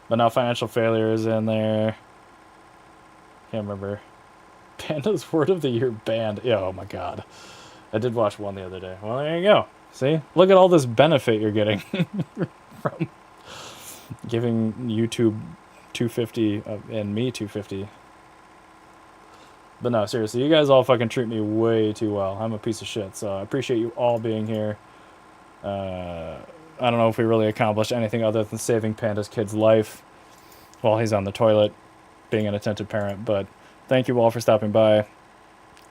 But now Financial Failure is in there. Can't remember. Panda's Word of the Year band. Yeah, oh my god. I did watch one the other day. Well, there you go. See? Look at all this benefit you're getting from giving YouTube 250 and me 250. But no, seriously, you guys all fucking treat me way too well. I'm a piece of shit, so I appreciate you all being here. I don't know if we really accomplished anything other than saving Panda's kid's life while he's on the toilet, being an attentive parent, but thank you all for stopping by.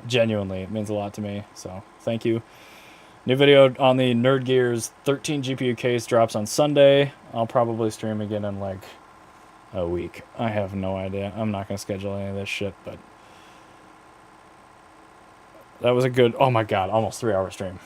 Genuinely, it means a lot to me, so thank you. New video on the Nerd Gears 13 GPU case drops on Sunday. I'll probably stream again in like a week. I have no idea. I'm not going to schedule any of this shit, but that was a good, oh my god, almost 3-hour stream.